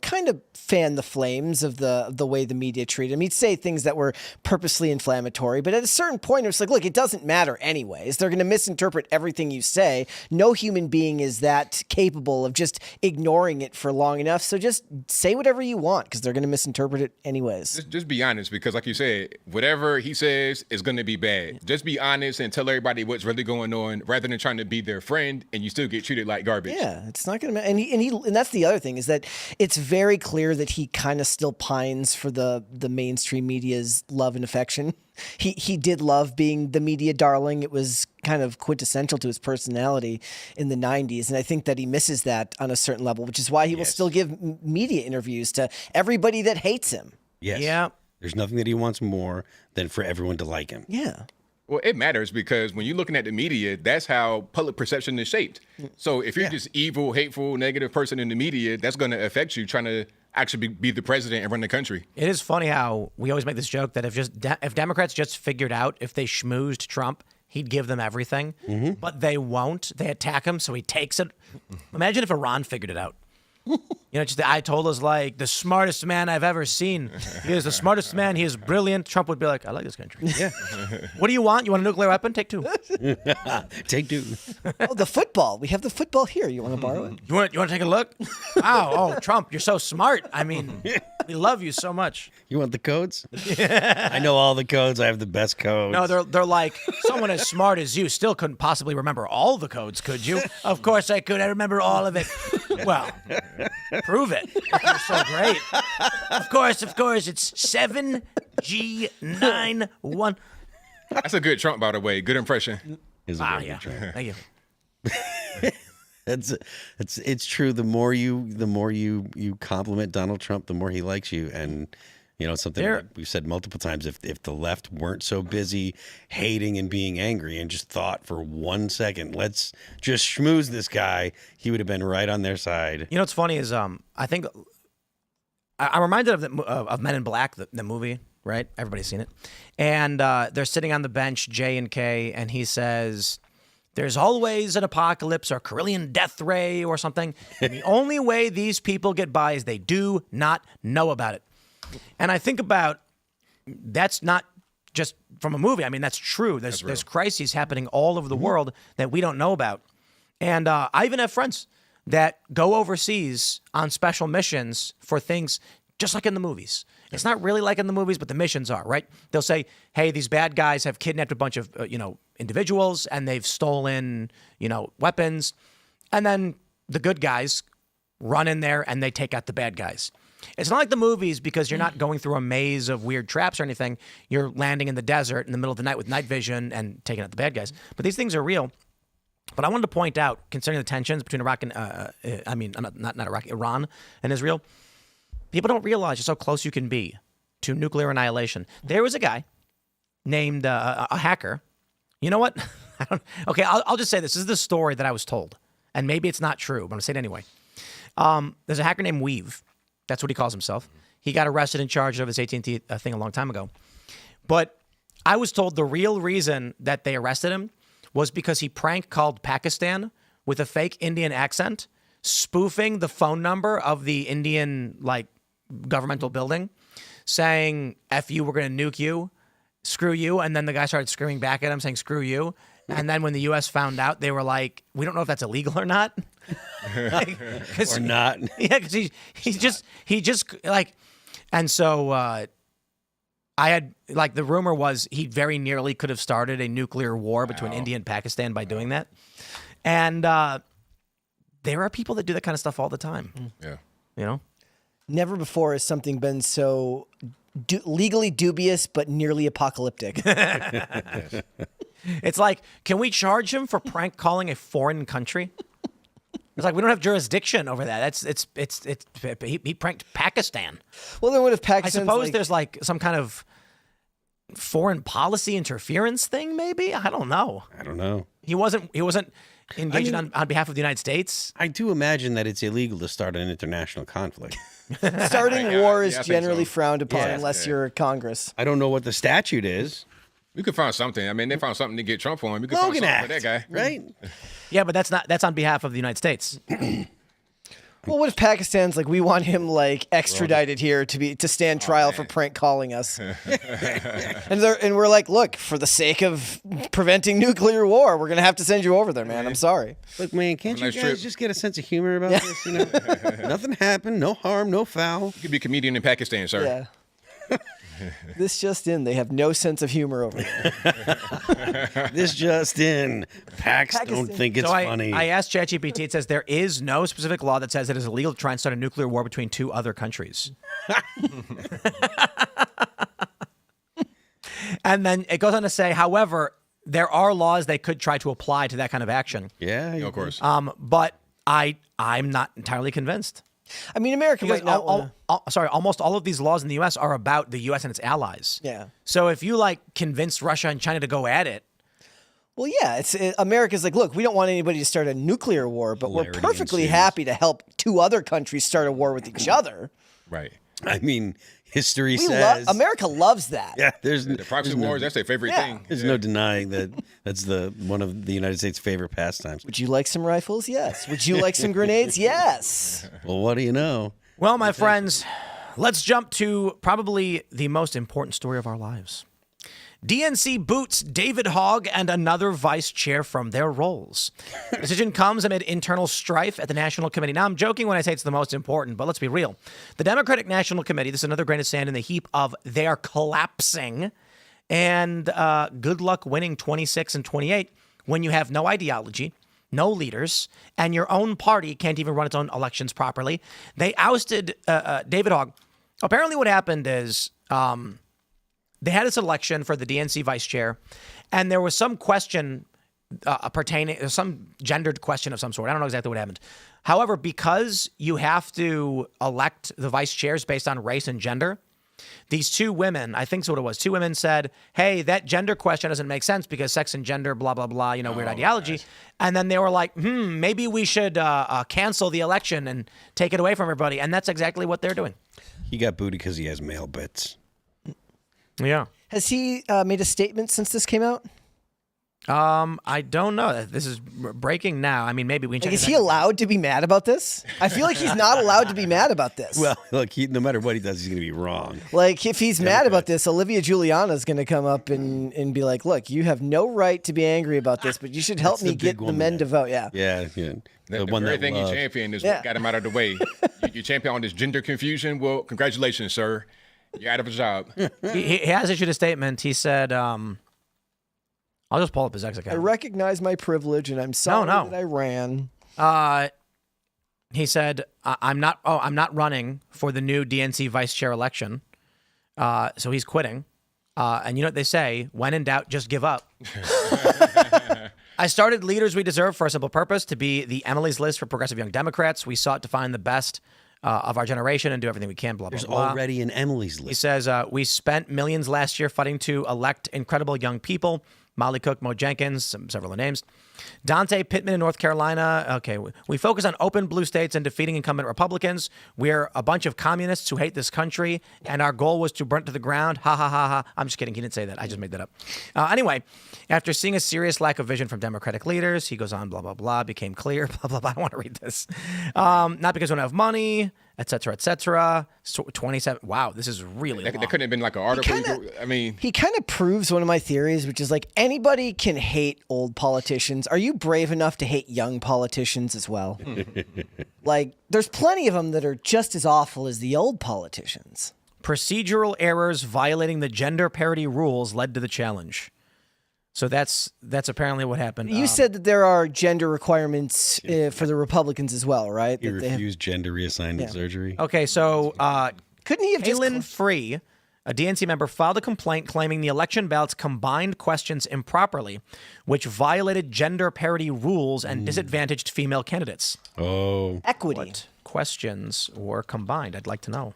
kind of fan the flames of the way the media treated him. He'd say things that were purposely inflammatory, but at a certain point, it's like, look, it doesn't matter anyways. They're going to misinterpret everything you say. No human being is that capable of just ignoring it for long enough. So just say whatever you want because they're going to misinterpret it anyways. Just be honest, because like you said, whatever he says is going to be bad. Just be honest and tell everybody what's really going on rather than trying to be their friend and you still get treated like garbage. Yeah, it's not going to matter. And that's the other thing is that it's very clear that he kind of still pines for the mainstream media's love and affection. He did love being the media darling. It was kind of quintessential to his personality in the 90s. And I think that he misses that on a certain level, which is why he will still give media interviews to everybody that hates him. Yes. Yeah. There's nothing that he wants more than for everyone to like him. Yeah. Well, it matters because when you're looking at the media, that's how public perception is shaped. So if you're just evil, hateful, negative person in the media, that's going to affect you trying to actually be the president and run the country. It is funny how we always make this joke that if Democrats just figured out if they schmoozed Trump, he'd give them everything, but they won't. They attack him, so he takes it. Imagine if Iran figured it out. Just the Ayatollah's like the smartest man I've ever seen. He is the smartest man. He is brilliant. Trump would be like, I like this country. Yeah. What do you want? You want a nuclear weapon? Take two. Take two. Oh, the football. We have the football here. You want to borrow it? You want to take a look? Wow. Oh, Trump, you're so smart. I mean, we love you so much. You want the codes? I know all the codes. I have the best codes. No, they're like, someone as smart as you still couldn't possibly remember all the codes, could you? Of course I could. I remember all of it. Well, prove it. If you're so great. Of course. It's 7G91. That's a good Trump, by the way. Good impression. Wow, yeah. Thank you. It's true. The more you compliment Donald Trump, the more he likes you. And something that we've said multiple times. If the left weren't so busy hating and being angry and just thought for 1 second, let's just schmooze this guy, he would have been right on their side. You know what's funny is I think I'm reminded of Men in Black, the movie, right? Everybody's seen it, and they're sitting on the bench, J and K, and he says, "There's always an apocalypse or Carillion death ray or something, and the only way these people get by is they do not know about it." And I think about that's not just from a movie. I mean, that's true. There's crises happening all over the world that we don't know about. And I even have friends that go overseas on special missions for things just like in the movies. It's not really like in the movies, but the missions are, right? They'll say, hey, these bad guys have kidnapped a bunch of, individuals and they've stolen, weapons. And then the good guys run in there and they take out the bad guys. It's not like the movies because you're not going through a maze of weird traps or anything. You're landing in the desert in the middle of the night with night vision and taking out the bad guys. But these things are real. But I wanted to point out, concerning the tensions between Iraq and, not Iraq, Iran and Israel, people don't realize just how close you can be to nuclear annihilation. There was a guy named a hacker. You know what? Okay, I'll just say this. This is the story that I was told. And maybe it's not true, but I'm going to say it anyway. There's a hacker named Weave. That's what he calls himself. He got arrested and charged of his AT&T thing a long time ago. But I was told the real reason that they arrested him was because he prank called Pakistan with a fake Indian accent, spoofing the phone number of the Indian, governmental building, saying, F you, we're going to nuke you, screw you. And then the guy started screaming back at him saying, screw you. And then when the U.S. found out, they were like, we don't know if that's illegal or not. Or not. Yeah, because he just and so I had, the rumor was he very nearly could have started a nuclear war between India and Pakistan by doing that. And there are people that do that kind of stuff all the time. Yeah. You know? Never before has something been so legally dubious but nearly apocalyptic. It's like, can we charge him for prank calling a foreign country? It's like, we don't have jurisdiction over that. He pranked Pakistan. Well, then what if I Pakistan? suppose there's some kind of foreign policy interference thing, maybe? I don't know. He wasn't engaging on behalf of the United States. I do imagine that it's illegal to start an international conflict. Starting war is I think generally so. frowned upon Yeah. unless you're Congress. I don't know what the statute is. We could find something. I mean, they found something to get Trump on. We could Logan find Act, something for that guy. right? Yeah, but that's on behalf of the United States. Well, what if Pakistan's like, we want him extradited here to stand trial for prank calling us, and we're like, look, for the sake of preventing nuclear war, we're gonna have to send you over there, man. I'm sorry. Look, man, can't you Nice guys trip. just get a sense of humor about this? You know, nothing happened, no harm, no foul. You could be a comedian in Pakistan, sir. Yeah. This just in, they have no sense of humor over there. This just in, Pax don't Pakistan. think it's So funny. I asked ChatGPT. It says there is no specific law that says it is illegal to try and start a nuclear war between two other countries. And then it goes on to say, however, there are laws they could try to apply to that kind of action. yeah, Of course. But I'm not entirely convinced. I mean, America Because might not wanna- almost all of these laws in the U.S. are about the U.S. and its allies. Yeah. So if you convince Russia and China to go at it, Well, yeah, America's like, look, we don't want anybody to start a nuclear war, but we're Hilarity perfectly ensues. happy to help two other countries start a war with each other. Right. I mean, history says America loves that. Yeah, there's The proxy wars, that's their favorite Yeah. thing. There's no denying that that's one of the United States' favorite pastimes. Would you like some rifles? Yes. Would you like some grenades? Yes. Well, what do you know? well, my friends, let's jump to probably the most important story of our lives. DNC boots David Hogg and another vice chair from their roles. The decision comes amid internal strife at the National Committee. Now, I'm joking when I say it's the most important, but let's be real. The Democratic National Committee, this is another grain of sand in the heap of they're collapsing, and good luck winning 26 and 28 when you have no ideology, no leaders, and your own party can't even run its own elections properly. They ousted David Hogg. Apparently what happened is they had this election for the DNC vice chair, and there was some question pertaining, some gendered question of some sort. I don't know exactly what happened. However, because you have to elect the vice chairs based on race and gender, these two women, I think that's what it was, two women said, hey, that gender question doesn't make sense because sex and gender, blah, blah, blah, weird ideology. Gosh. And then they were like, maybe we should cancel the election and take it away from everybody. And that's exactly what they're doing. He got booted because he has male bits. Yeah. Has he made a statement since this came out? I don't know. This is breaking now. I mean, maybe we can check Is it he out. allowed to be mad about this? I feel like he's not allowed to be mad about this. Well, look, no matter what he does, he's going to be wrong. Like, if he's mad about this, Olivia Giuliana's going to come up and be like, look, you have no right to be angry about this, but you should help That's me the get big the one men there. to vote. Yeah. Yeah. The one very that thing you loved. champion is Yeah. what got him out of the way. you champion on this gender confusion. Well, congratulations, sir. You're out of a job. He has issued a statement. He said, I'll just pull up his ex I account. recognize my privilege, and I'm sorry No. that I ran. He said, I'm not running for the new DNC vice chair election. So he's quitting. And you know what they say? When in doubt, just give up. I started Leaders We Deserve for a simple purpose, to be the Emily's List for progressive young Democrats. We sought to find the best of our generation and do everything we can, blah, blah, There's blah. already an Emily's List. He says, we spent millions last year fighting to elect incredible young people. Molly Cook, Mo Jenkins, several names. Dante Pittman in North Carolina. Okay, we focus on open blue states and defeating incumbent Republicans. We're a bunch of communists who hate this country, and our goal was to burn it to the ground. Ha, ha, ha, ha. I'm just kidding. He didn't say that. I just made that up. Anyway, after seeing a serious lack of vision from Democratic leaders, he goes on, blah, blah, blah, became clear, blah, blah, blah. I don't want to read this. Not because we don't have money, et cetera, et cetera. So 27. Wow, this is really long. That couldn't have been like an article. He kind of proves one of my theories, which is like anybody can hate old politicians. Are you brave enough to hate young politicians as well? Like, there's plenty of them that are just as awful as the old politicians. Procedural errors violating the gender parity rules led to the challenge. So that's apparently what happened. You said that there are gender requirements for the Republicans as well, right? He That they have- refused gender reassignment surgery. Okay, so Couldn't he have Kaylin Free, a DNC member, filed a complaint claiming the election ballots combined questions improperly, which violated gender parity rules and disadvantaged female candidates. Oh. equity? What questions were combined? I'd like to know.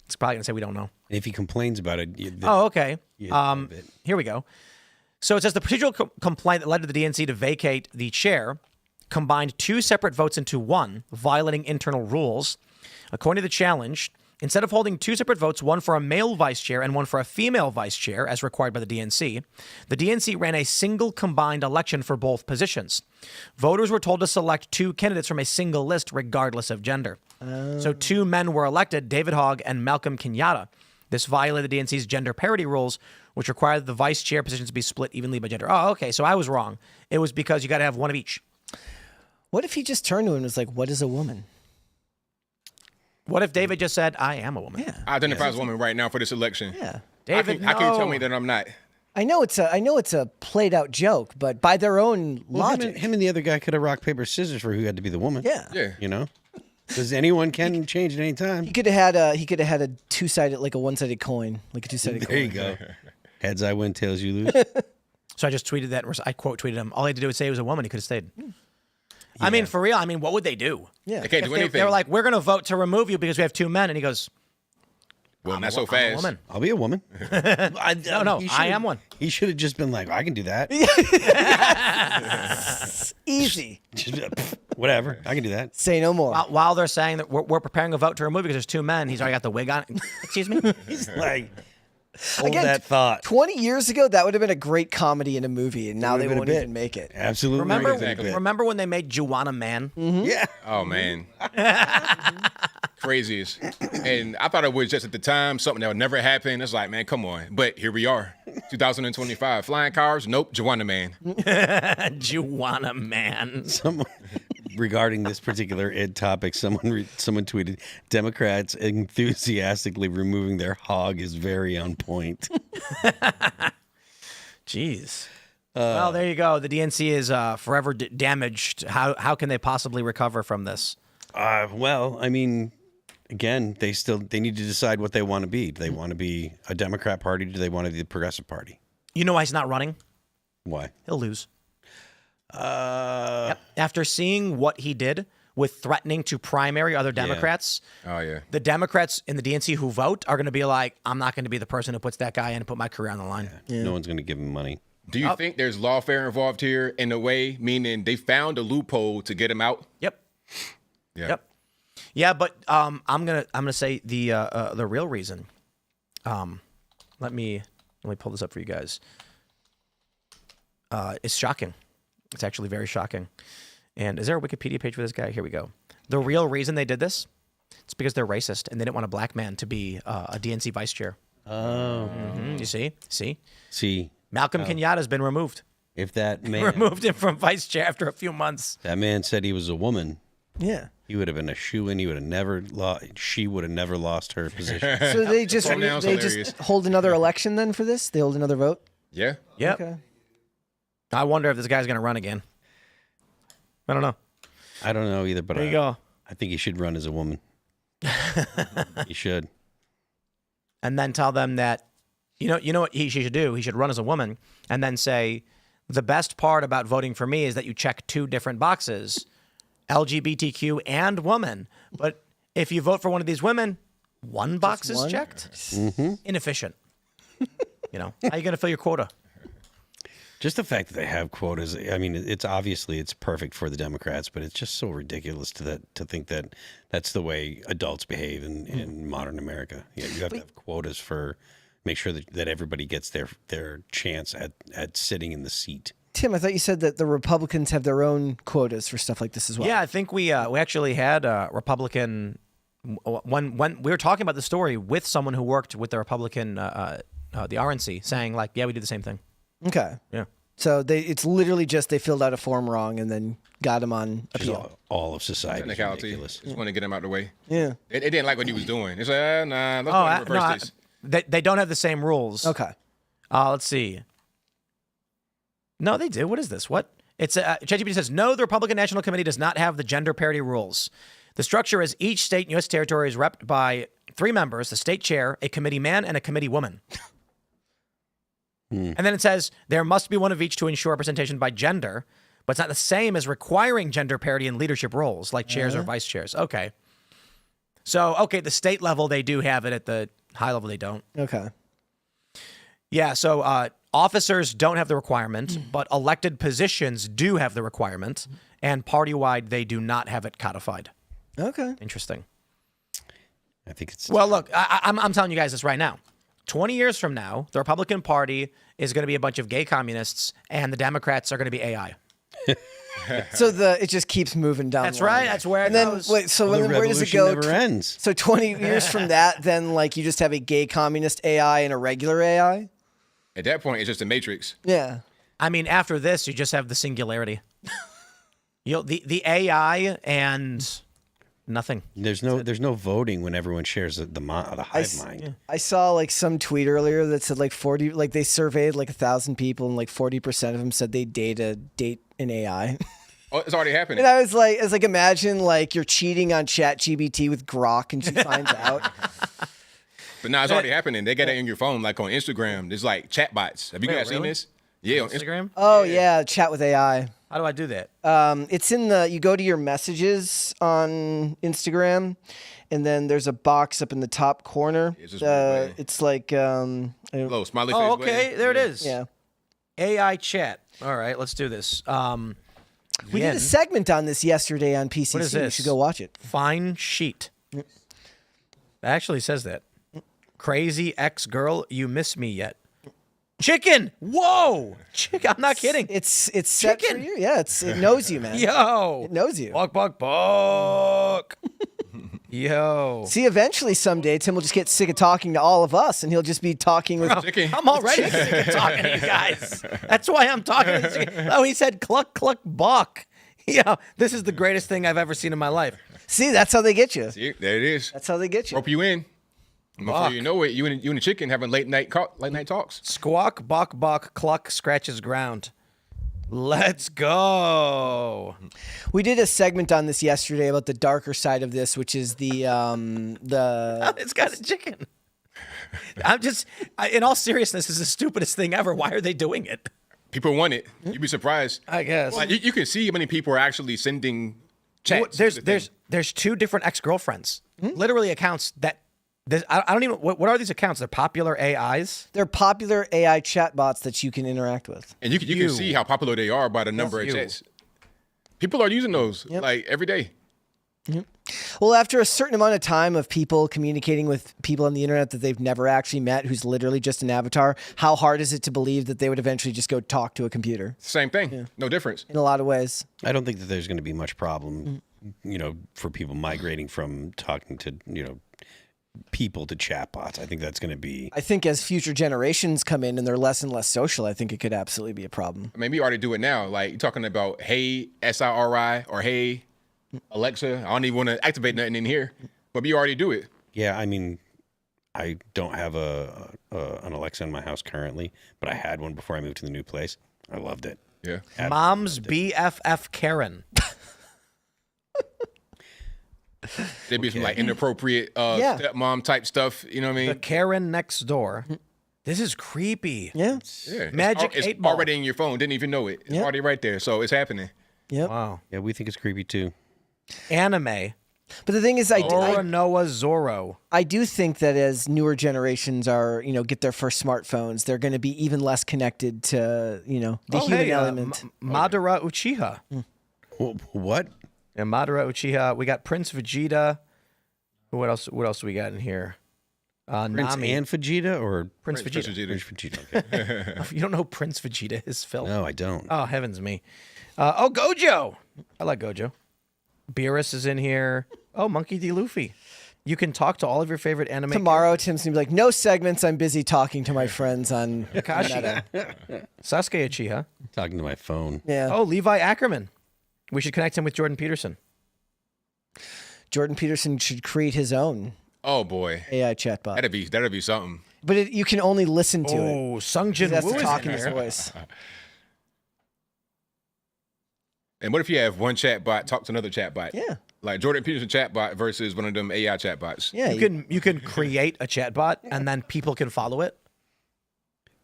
It's probably going to say we don't know. If he complains about it, Okay. Here we go. So it says the procedural complaint that led to the DNC to vacate the chair combined two separate votes into one, violating internal rules. According to the challenge, instead of holding two separate votes, one for a male vice chair and one for a female vice chair, as required by the DNC ran a single combined election for both positions. Voters were told to select two candidates from a single list, regardless of gender. So two men were elected, David Hogg and Malcolm Kenyatta. This violated the DNC's gender parity rules, which required the vice chair positions to be split evenly by gender. Oh, okay, so I was wrong. It was because you got to have one of each. What if he just turned to him and was like, "What is a woman?" What if David just said, "I am a woman"? Yeah. I identify as a woman right now for this election. Yeah. David, How can you tell no. me that I'm not? I know it's a played out joke, but by their own logic. him and the other guy could have rock, paper, scissors for who had to be the woman. Yeah. Yeah. You know? Because anyone can change at any time. He could have had a two-sided, like a one-sided coin, like a two-sided coin. There you go. Heads I win, tails you lose. So I just tweeted that. I quote tweeted him. All he had to do was say he was a woman. He could have stayed. I mean, for real. I mean, what would they do? Yeah. They can't do If anything. they were like, "We're going to vote to remove you because we have two men," and he goes, well, not so I'm a fast. woman. I'll be a woman. No, He I should've- am one. He should have just been like, I can do that. Easy. Whatever. I can do that. Say no more. While they're saying that we're preparing a vote to remove you because there's two men, he's already got the wig on. Excuse me? He's like, hold Again, that thought. 20 years ago, that would have been a great comedy in a movie, and now would've they been a won't bit. even make it. Absolutely. Remember, Exactly. remember when they made Juwanna Man? Yeah. Oh man, craziest. And I thought it was just at the time something that would never happen. It's like, man, come on. But here we are, 2025. Flying cars? Nope. Joanna Man. Juwanna Man. Someone regarding this particular topic, someone tweeted, Democrats enthusiastically removing their hog is very on point. Jeez. Well, there you go. The DNC is forever damaged. How can they possibly recover from this? Well, I mean, again, they need to decide what they want to be. Do they want to be a Democrat party? Do they want to be the Progressive Party? You know why he's not running? Why? He'll lose. Yep. After seeing what he did with threatening to primary other Democrats, Oh yeah. the Democrats in the DNC who vote are going to be like, I'm not going to be the person who puts that guy in and put my career on the line. No one's going to give him money. Do you think there's lawfare involved here in a way, meaning they found a loophole to get him out? Yep. Yeah. Yep. Yeah, but I'm gonna say the real reason. Let me pull this up for you guys. It's shocking. It's actually very shocking. And is there a Wikipedia page for this guy? Here we go. The real reason they did this, it's because they're racist and they didn't want a black man to be a DNC vice chair. Oh. You see? See, Malcolm Kenyatta has been removed. if that man Removed him from vice chair after a few months. that man said he was a woman, Yeah. he would have been a shoo-in. He would have never she would have never lost her position. So they just Pronouns hilarious. hold another election then for this? They hold another vote? Yeah. Yep. Okay. I wonder if this guy's going to run again. I don't know. I don't know either, but There you go. I think he should run as a woman. He should. And then tell them that, you know what he should do? He should run as a woman and then say, the best part about voting for me is that you check 2 different boxes, LGBTQ and woman. But if you vote for one of these women, 1 box is checked? Inefficient. How are you going to fill your quota? Just the fact that they have quotas. I mean, it's obviously it's perfect for the Democrats, but it's just so ridiculous to think that that's the way adults behave in modern America. You have to have quotas for make sure that everybody gets their chance at sitting in the seat. Tim, I thought you said that the Republicans have their own quotas for stuff like this as well. Yeah, I think we actually had a Republican when we were talking about the story with someone who worked with the Republican the RNC, saying like, yeah, we did the same thing. Okay. Yeah. So it's literally just they filled out a form wrong and then got him on appeal. All of society. Technicality. Just want to get him out the way. Yeah. They didn't like what he was doing. It's like, nah, let's reverse this. They don't have the same rules. Okay. Let's see. No, they do. What is this? What? It's ChatGPT says, no, the Republican National Committee does not have the gender parity rules. The structure is each state and U.S. territory is repped by 3 members, the state chair, a committee man, and a committee woman. And then it says there must be one of each to ensure representation by gender, but it's not the same as requiring gender parity in leadership roles like chairs or vice chairs. Okay. So, the state level, they do have it. At the high level, they don't. Okay. Yeah, so officers don't have the requirement, but elected positions do have the requirement, and party-wide, they do not have it codified. Okay. Interesting. I think it's... Well, look, I'm telling you guys this right now. 20 years from now, the Republican Party is going to be a bunch of gay communists, and the Democrats are going to be AI. So it just keeps moving down. That's right. That's where it goes. Wait, so the where does it revolution go? never ends. So 20 years from that, then like you just have a gay communist AI and a regular AI? At that point, it's just a matrix. Yeah. I mean, after this, you just have the singularity. The AI and nothing. There's no voting when everyone shares the hive mind. Yeah. I saw like some tweet earlier that said like 40, like they surveyed like 1,000 people and like 40% of them said they date an AI. Oh, it's already happening. And I was like, imagine like you're cheating on ChatGPT with Grok and she finds out. But now it's already happening. They got it in your phone, like on Instagram. There's like chat bots. Have you guys seen this? Yeah, on Instagram. Oh yeah, chat with AI. How do I do that? It's in you go to your messages on Instagram, and then there's a box up in the top corner. It's like little smiley face. Oh, okay, there it is. Yeah. AI chat. All right, let's do this. We did a segment on this yesterday on PCC. What is You this? should go watch it. Fine sheet. It actually says that. Crazy ex-girl, you miss me yet? Chicken! Whoa! Chicken! I'm not kidding. It's set for you. Yeah, it knows you, man. Yo! It knows you. Buck, buck, buck. Yo. See, eventually someday Tim will just get sick of talking to all of us, and he'll just be talking with. Chicken. I'm already sick of talking to you guys. That's why I'm talking to this chicken. Oh, he said cluck, cluck, buck. Yeah, this is the greatest thing I've ever seen in my life. See, that's how they get you. See, there it is. That's how they get you. Rope you in. Before you know it, you and the chicken having late night talks. Squawk, buck, buck, cluck, scratches ground. Let's go. We did a segment on this yesterday about the darker side of this, which is the It's got a chicken. In all seriousness, this is the stupidest thing ever. Why are they doing it? People want it. You'd be surprised. I guess. Like, you can see how many people are actually sending chats. There's 2 different ex-girlfriends. Literally accounts that. I don't even. What are these accounts? They're popular AIs. They're popular AI chatbots that you can interact with. And you can see how popular they are by the number of chats. People are using those like every day. Well, after a certain amount of time of people communicating with people on the internet that they've never actually met, who's literally just an avatar, how hard is it to believe that they would eventually just go talk to a computer? Same thing. No difference. In a lot of ways. I don't think that there's going to be much problem, for people migrating from talking to, people to chatbots. I think that's going to be. I think as future generations come in and they're less and less social, I think it could absolutely be a problem. I mean, we already do it now. Like, you're talking about, hey, SIRI, or hey, Alexa. I don't even want to activate nothing in here, but we already do it. Yeah, I mean, I don't have an Alexa in my house currently, but I had one before I moved to the new place. I loved it. Yeah. Mom's BFF Karen. There'd be some like inappropriate stepmom type stuff. You know what I mean? The Karen next door. This is creepy. Yeah. Yeah. Magic it's 8 Ball. already in your phone. Didn't even know it. It's already right there. So it's happening. Yep. Wow. Yeah, we think it's creepy too. Anime. But the thing is, Dora Noah Zorro. I do think that as newer generations are, get their first smartphones, they're going to be even less connected to, the human element. Madara Uchiha. What? Yeah, Madara Uchiha. We got Prince Vegeta. What else do we got in here? Prince Nami. and Vegeta or Prince Vegeta. Prince Vegeta. Okay. You don't know who Prince Vegeta is, Phil? No, I don't. Oh, heavens me. Gojo. I like Gojo. Beerus is in here. Oh, Monkey D. Luffy. You can talk to all of your favorite anime. Tomorrow, Tim's going to be like, no segments. I'm busy talking to my friends on Kakashi. Sasuke Uchiha. Talking to my phone. Yeah. Oh, Levi Ackerman. We should connect him with Jordan Peterson. Jordan Peterson should create his own Oh boy, AI chatbot. that'd be something. But you can only listen to it. Oh, Sung Jin That's Woo to is talk in in his here. voice. And what if you have one chatbot talk to another chatbot? Yeah. Like Jordan Peterson chatbot versus one of them AI chatbots. Yeah. You can create a chatbot and then people can follow it.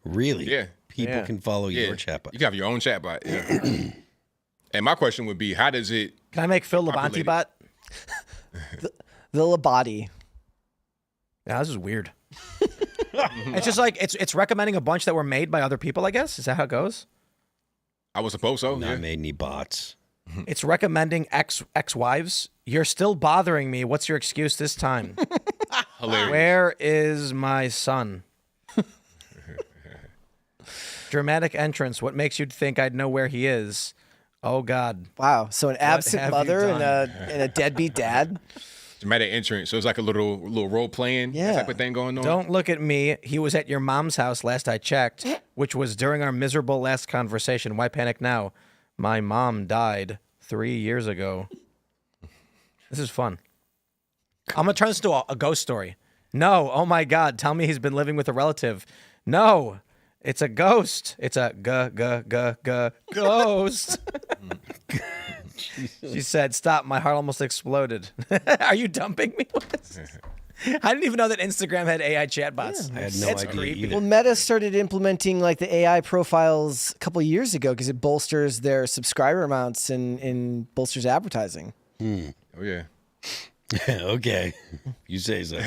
Really? Yeah. People can follow your chatbot. You can have your own chatbot. Yeah. And my question would be, how does it? Can I make Phil Labonte Populated. bot? The Labati. Yeah, this is weird. It's just like it's recommending a bunch that were made by other people, I guess. Is that how it goes? I would suppose so. Not Yeah. made any bots. It's recommending ex-wives. You're still bothering me. What's your excuse this time? Hilarious. Where is my son? Dramatic entrance. What makes you think I'd know where he is? Oh God. Wow. So an absent have you mother and done? a deadbeat dad. Dramatic entrance. So it's like a little role playing type of thing going on. Don't look at me. He was at your mom's house last I checked, which was during our miserable last conversation. Why panic now? My mom died 3 years ago. This is fun. I'm going to turn this into a ghost story. No. Oh my God. Tell me he's been living with a relative. No. It's a ghost. It's a ghost. She said, stop. My heart almost exploded. Are you dumping me? I didn't even know that Instagram had AI chatbots. I had no It's idea creepy. either. Well, Meta started implementing like the AI profiles a couple of years ago because it bolsters their subscriber amounts and bolsters advertising. Oh yeah. Okay. You say so.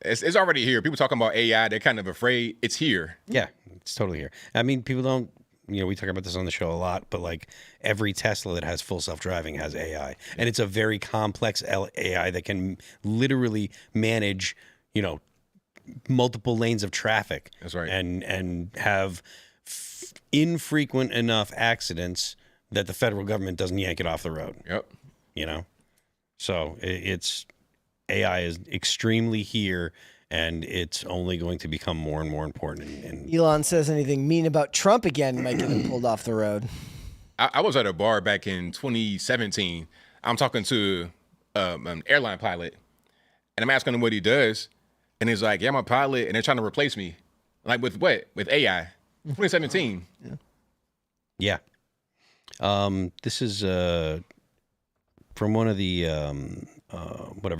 It's already here. People talking about AI, they're kind of afraid. It's here. Yeah, it's totally here. I mean, people don't, we talk about this on the show a lot, but like every Tesla that has full self-driving has AI. And it's a very complex AI that can literally manage, multiple lanes of traffic. That's right. And have infrequent enough accidents that the federal government doesn't yank it off the road. Yep. So it's AI is extremely here, and it's only going to become more and more important. And Elon says anything mean about Trump again might get him pulled off the road. I was at a bar back in 2017. I'm talking to an airline pilot, and I'm asking him what he does, and he's like, "Yeah, I'm a pilot," and they're trying to replace me. Like with what? With AI. 2017. Yeah. This is from one of the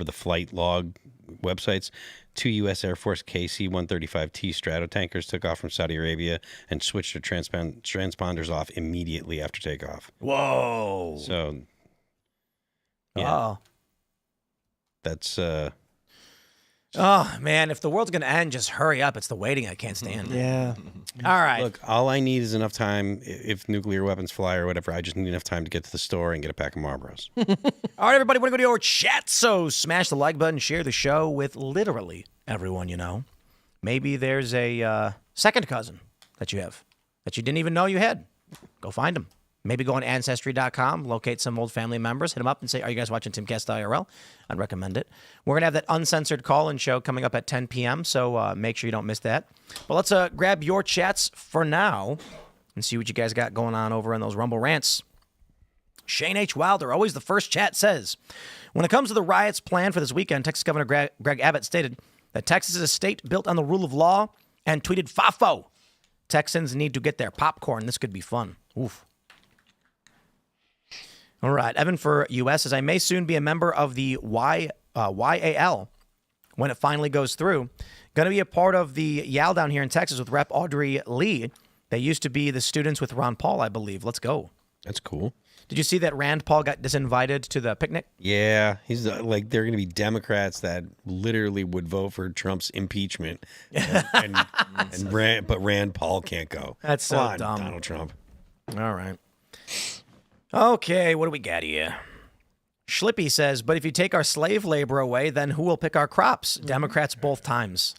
the flight log websites. 2 U.S. Air Force KC-135T Stratotankers took off from Saudi Arabia and switched their transponders off immediately after takeoff. Whoa. So, yeah, that's Oh, man, if the world's going to end, just hurry up. It's the waiting I can't stand. Yeah. All right. Look, all I need is enough time. If nuclear weapons fly or whatever, I just need enough time to get to the store and get a pack of Marlboros. All right, everybody, want to go to our chat? So smash the like button, share the show with literally everyone you know. Maybe there's a second cousin that you have that you didn't even know you had. Go find them. Maybe go on Ancestry.com, locate some old family members, hit them up and say, are you guys watching Timcast IRL? I'd recommend it. We're going to have that uncensored call-in show coming up at 10 p.m., so make sure you don't miss that. But let's grab your chats for now and see what you guys got going on over in those Rumble rants. Shane H. Wilder, always the first chat, says, when it comes to the riots planned for this weekend, Texas Governor Greg Abbott stated that Texas is a state built on the rule of law and tweeted, "Fafo. Texans need to get their popcorn. This could be fun." Oof. All right. Evan for US says, I may soon be a member of the YAL when it finally goes through. Going to be a part of the YAL down here in Texas with Rep. Audrey Lee. They used to be the students with Ron Paul, I believe. Let's go. That's cool. Did you see that Rand Paul got disinvited to the picnic? Yeah, he's like, there are going to be Democrats that literally would vote for Trump's impeachment, but Rand Paul can't go. That's so Come on, dumb. Donald Trump. All right. Okay, what do we got here? Schlippy says, but if you take our slave labor away, then who will pick our crops? Democrats both times.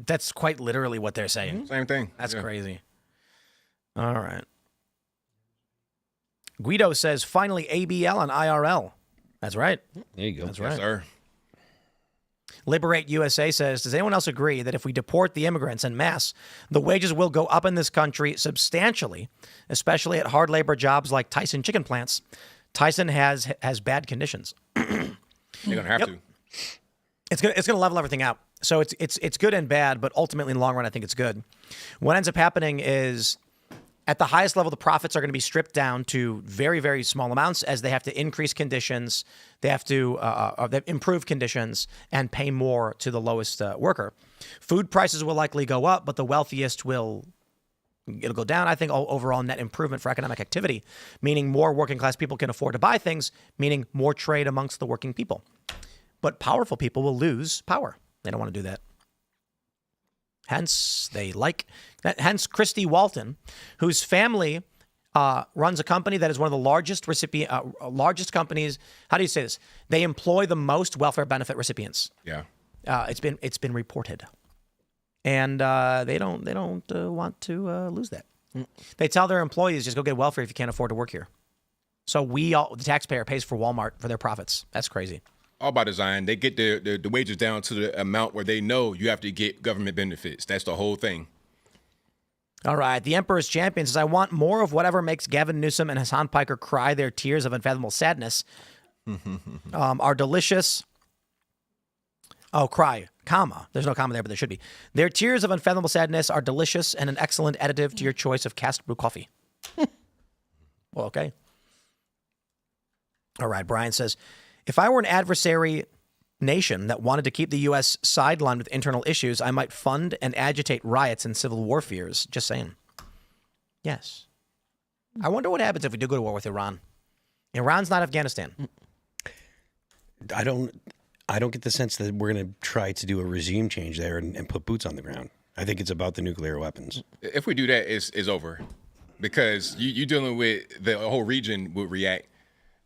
That's quite literally what they're saying. Same thing. That's crazy. All right. Guido says, finally ABL and IRL. That's right. There you go. That's right. Yes, sir. Liberate USA says, does anyone else agree that if we deport the immigrants en masse, the wages will go up in this country substantially, especially at hard labor jobs like Tyson chicken plants? Tyson has bad conditions. They're gonna have to. It's gonna level everything out. So it's good and bad, but ultimately in the long run, I think it's good. What ends up happening is at the highest level, the profits are going to be stripped down to very, very small amounts as they have to increase conditions. They have to improve conditions and pay more to the lowest worker. Food prices will likely go up, but the wealthiest it'll go down. I think overall net improvement for economic activity, meaning more working class people can afford to buy things, meaning more trade amongst the working people. But powerful people will lose power. They don't want to do that. Hence, Christy Walton, whose family runs a company that is one of the largest companies. How do you say this? They employ the most welfare benefit recipients. Yeah. It's been reported, and they don't want to lose that. They tell their employees, just go get welfare if you can't afford to work here. So the taxpayer pays for Walmart for their profits. That's crazy. All by design. They get the wages down to the amount where they know you have to get government benefits. That's the whole thing. All right. The Emperor's Champion says, I want more of whatever makes Gavin Newsom and Hassan Piker cry their tears of unfathomable sadness. Are delicious. Oh, cry, comma. There's no comma there, but there should be. Their tears of unfathomable sadness are delicious and an excellent additive to your choice of cast brew coffee. Well, okay. All right. Brian says, if I were an adversary nation that wanted to keep the U.S. sidelined with internal issues, I might fund and agitate riots and civil war fears. Just saying. Yes. I wonder what happens if we do go to war with Iran. Iran's not Afghanistan. I don't get the sense that we're going to try to do a regime change there and put boots on the ground. I think it's about the nuclear weapons. If we do that, it's over. Because you're dealing with the whole region would react.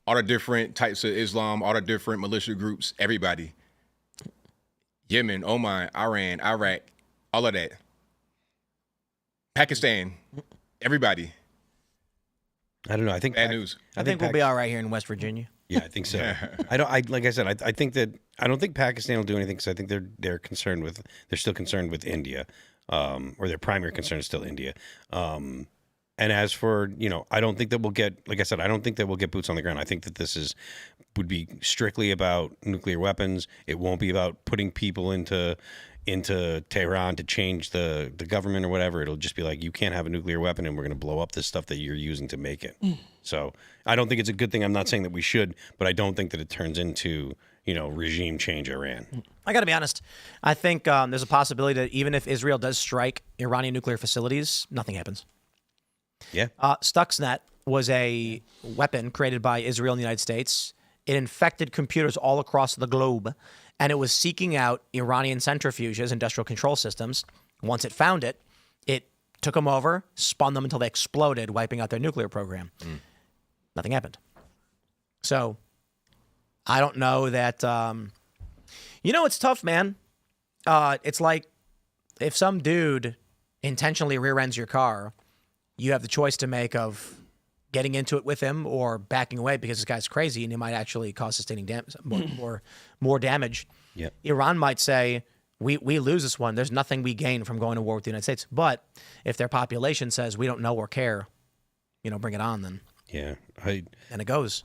All the different types of Islam, all the different militia groups, everybody. Yemen, Oman, Iran, Iraq, all of that. Pakistan, everybody. I don't know. I think bad news. I think we'll be all right here in West Virginia. Yeah, I think so. Like I said, I think that I don't think Pakistan will do anything because I think they're still concerned with India, or their primary concern is still India. And as for, I don't think that we'll get, like I said, I don't think that we'll get boots on the ground. I think that would be strictly about nuclear weapons. It won't be about putting people into Tehran to change the government or whatever. It'll just be like, you can't have a nuclear weapon and we're going to blow up this stuff that you're using to make it. So I don't think it's a good thing. I'm not saying that we should, but I don't think that it turns into, regime change Iran. I got to be honest. I think there's a possibility that even if Israel does strike Iranian nuclear facilities, nothing happens. Yeah. Stuxnet was a weapon created by Israel and the United States. It infected computers all across the globe, and it was seeking out Iranian centrifuges, industrial control systems. Once it found it, it took them over, spun them until they exploded, wiping out their nuclear program. Nothing happened. So I don't know that, it's tough, man. It's like if some dude intentionally rear ends your car, you have the choice to make of getting into it with him or backing away because this guy's crazy and he might actually cause sustaining damage, more damage. Yeah. Iran might say, we lose this one. There's nothing we gain from going to war with the United States. But if their population says we don't know or care, bring it on then. Yeah. And it goes.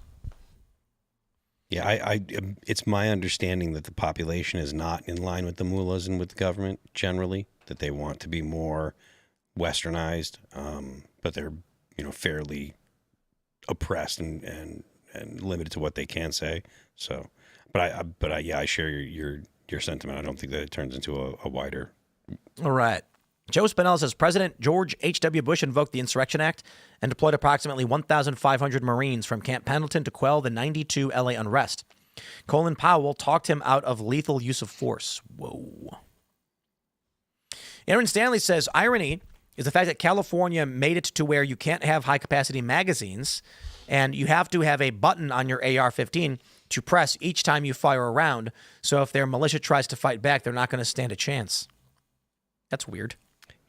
Yeah, it's my understanding that the population is not in line with the mullahs and with the government generally, that they want to be more westernized, but they're fairly oppressed and and limited to what they can say. So, but yeah, I share your sentiment. I don't think that it turns into a wider. All right. Joe Spinell says President George H.W. Bush invoked the Insurrection Act and deployed approximately 1,500 Marines from Camp Pendleton to quell the 92 LA unrest. Colin Powell talked him out of lethal use of force. Whoa. Aaron Stanley says irony is the fact that California made it to where you can't have high-capacity magazines and you have to have a button on your AR-15 to press each time you fire a round. So if their militia tries to fight back, they're not going to stand a chance. That's weird.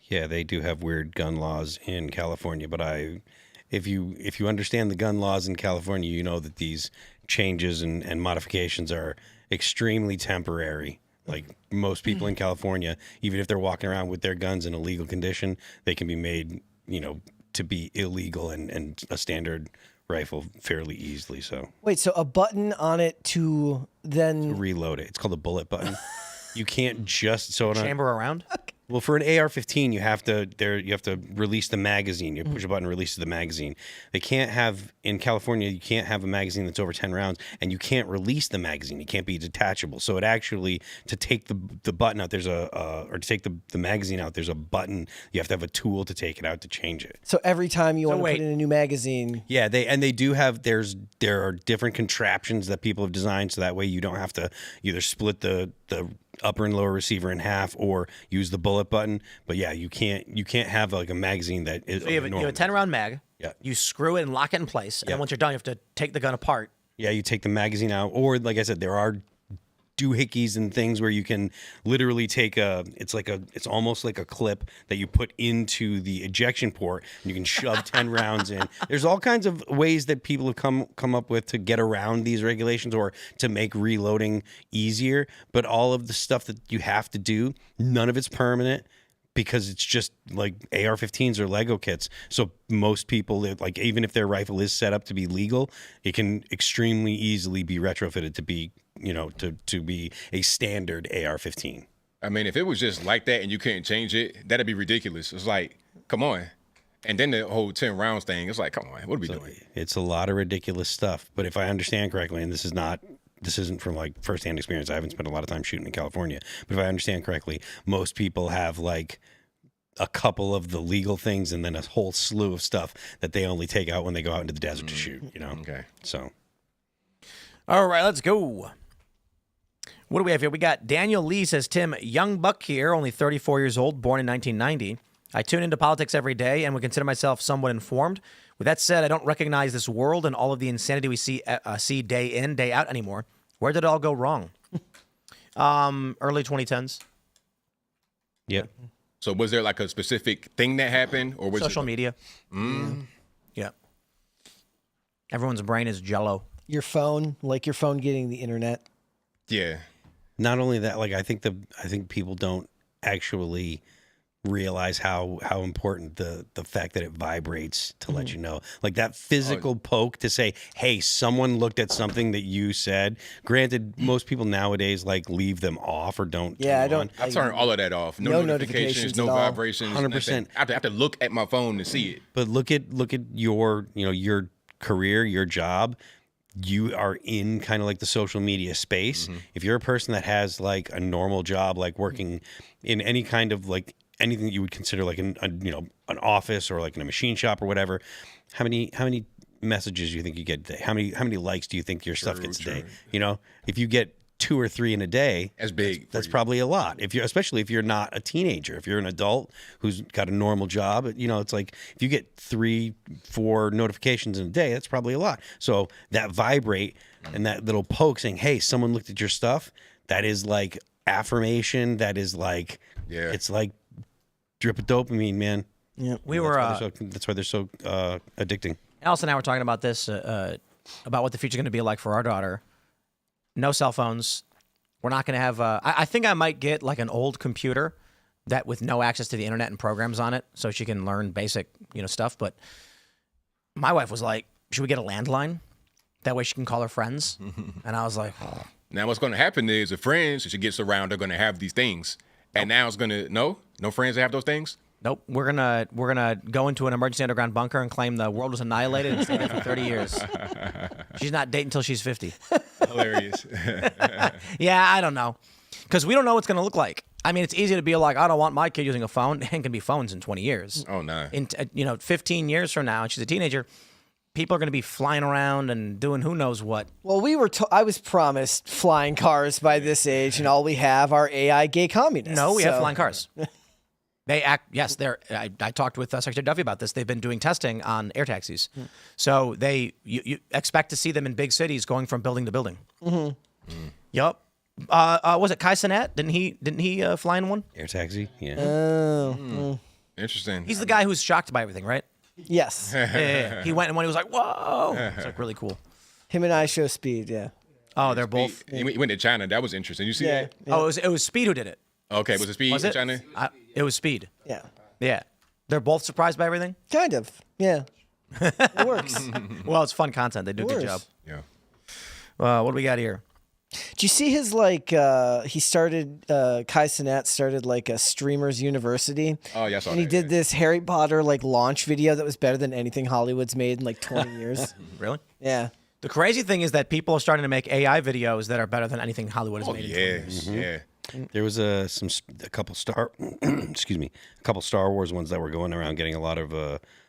Yeah, they do have weird gun laws in California, but if you understand the gun laws in California, you know that these changes and modifications are extremely temporary. Like most people in California, even if they're walking around with their guns in a legal condition, they can be made, to be illegal and a standard rifle fairly easily. So Wait, so a button on it to then reload it. It's called a bullet button. You can't just Chamber around? Well, for an AR-15, you have to release the magazine. You push a button, releases the magazine. They can't have in California. You can't have a magazine that's over 10 rounds, and you can't release the magazine. It can't be detachable. So it actually to take the button out, there's or to take the magazine out, there's a button. You have to have a tool to take it out to change it. So every time you want to put in a new magazine, yeah, they do have there are different contraptions that people have designed so that way you don't have to either split the upper and lower receiver in half or use the bullet button. But yeah, you can't have like a magazine that is. So you have a 10-round mag. Yeah. You screw it and lock it in place, and then once you're done, you have to take the gun apart. Yeah, you take the magazine out, or like I said, there are doohickeys and things where you can literally take it's almost like a clip that you put into the ejection port and you can shove 10 rounds in. There's all kinds of ways that people have come up with to get around these regulations or to make reloading easier, but all of the stuff that you have to do, none of it's permanent because it's just like AR-15s or Lego kits. So most people, like even if their rifle is set up to be legal, it can extremely easily be retrofitted to be to be a standard AR-15. I mean, if it was just like that and you couldn't change it, that'd be ridiculous. It's like, come on. And then the whole 10 rounds thing, it's like, come on, what are we doing? It's a lot of ridiculous stuff. But if I understand correctly, and this isn't from like firsthand experience, I haven't spent a lot of time shooting in California, but if I understand correctly, most people have like a couple of the legal things and then a whole slew of stuff that they only take out when they go out into the desert to shoot, Okay. So. All right, let's go. What do we have here? We got Daniel Lee says, Tim, young buck here, only 34 years old, born in 1990. I tune into politics every day and would consider myself somewhat informed. With that said, I don't recognize this world and all of the insanity we see day in, day out anymore. Where did it all go wrong? Early 2010s. Yep. So was there like a specific thing that happened, or was social media? Yeah. Everyone's brain is jello. Your phone getting the internet. Yeah. Not only that, like I think people don't actually realize how important the fact that it vibrates to let you know, like that physical poke to say, hey, someone looked at something that you said. Granted, most people nowadays like leave them off or don't. Yeah, I turn all of that off. No notifications, no vibrations. 100%. I have to look at my phone to see it. But look at your your career, your job. You are in kind of like the social media space. If you're a person that has like a normal job, like working in any kind of like anything that you would consider like an office or like in a machine shop or whatever, how many messages do you think you get a day? How many likes do you think your stuff gets a day? If you get 2 or 3 in a day, that's big. That's probably a lot. Especially if you're not a teenager, if you're an adult who's got a normal job, it's like if you get 3-4 notifications in a day, that's probably a lot. So that vibrate and that little poke saying, hey, someone looked at your stuff, that is like affirmation. That is like, it's like drip of dopamine, man. Yeah, that's why they're so addicting. Alice and I were talking about this, about what the future is going to be like for our daughter. No cell phones. We're not going to have. I think I might get like an old computer that with no access to the internet and programs on it, so she can learn basic, stuff. But my wife was like, "Should we get a landline? That way she can call her friends." And I was like, oh. Now what's going to happen is the friends, if she gets around, they're going to have these things, and now it's going to no friends that have those things. Nope. We're gonna go into an emergency underground bunker and claim the world was annihilated and stay there for 30 years. She's not dating until she's 50. Hilarious. Yeah, I don't know, because we don't know what's gonna look like. I mean, it's easy to be like, I don't want my kid using a phone. It can be phones in 20 years. Oh no. In 15 years from now, and she's a teenager, people are gonna be flying around and doing who knows what. Well, I was promised flying cars by this age, and all we have are AI gay communists. No, we have flying cars. They act. Yes, they're. I talked with Secretary Duffy about this. They've been doing testing on air taxis, so you expect to see them in big cities going from building to building. Yup. Was it Kai Cenat? Didn't he fly in one? Air taxi. Yeah. Interesting. He's the guy who's shocked by everything, right? Yes. Yeah. He went in one. He was like, "Whoa!" It's like really cool. Him and I show speed. Yeah. Oh, they're both. He went to China. That was interesting. You see that? Oh, it was Speed who did it. Okay, was it Speed Was in it? China? It was Speed. Yeah. Yeah. They're both surprised by everything. Kind of. Yeah. It works. Well, it's fun content. They do a good job. Yeah. What do we got here? Do you see his he started Kai Cenat started like a streamers university. Oh yeah, I saw And he that, did this Harry Potter like launch video that was better than anything Hollywood's made in like 20 years. Really? Yeah. The crazy thing is that people are starting to make AI videos that are better than anything Hollywood has Oh made. in 20 yeah, years. yeah. There was a couple Star Wars ones that were going around getting a lot of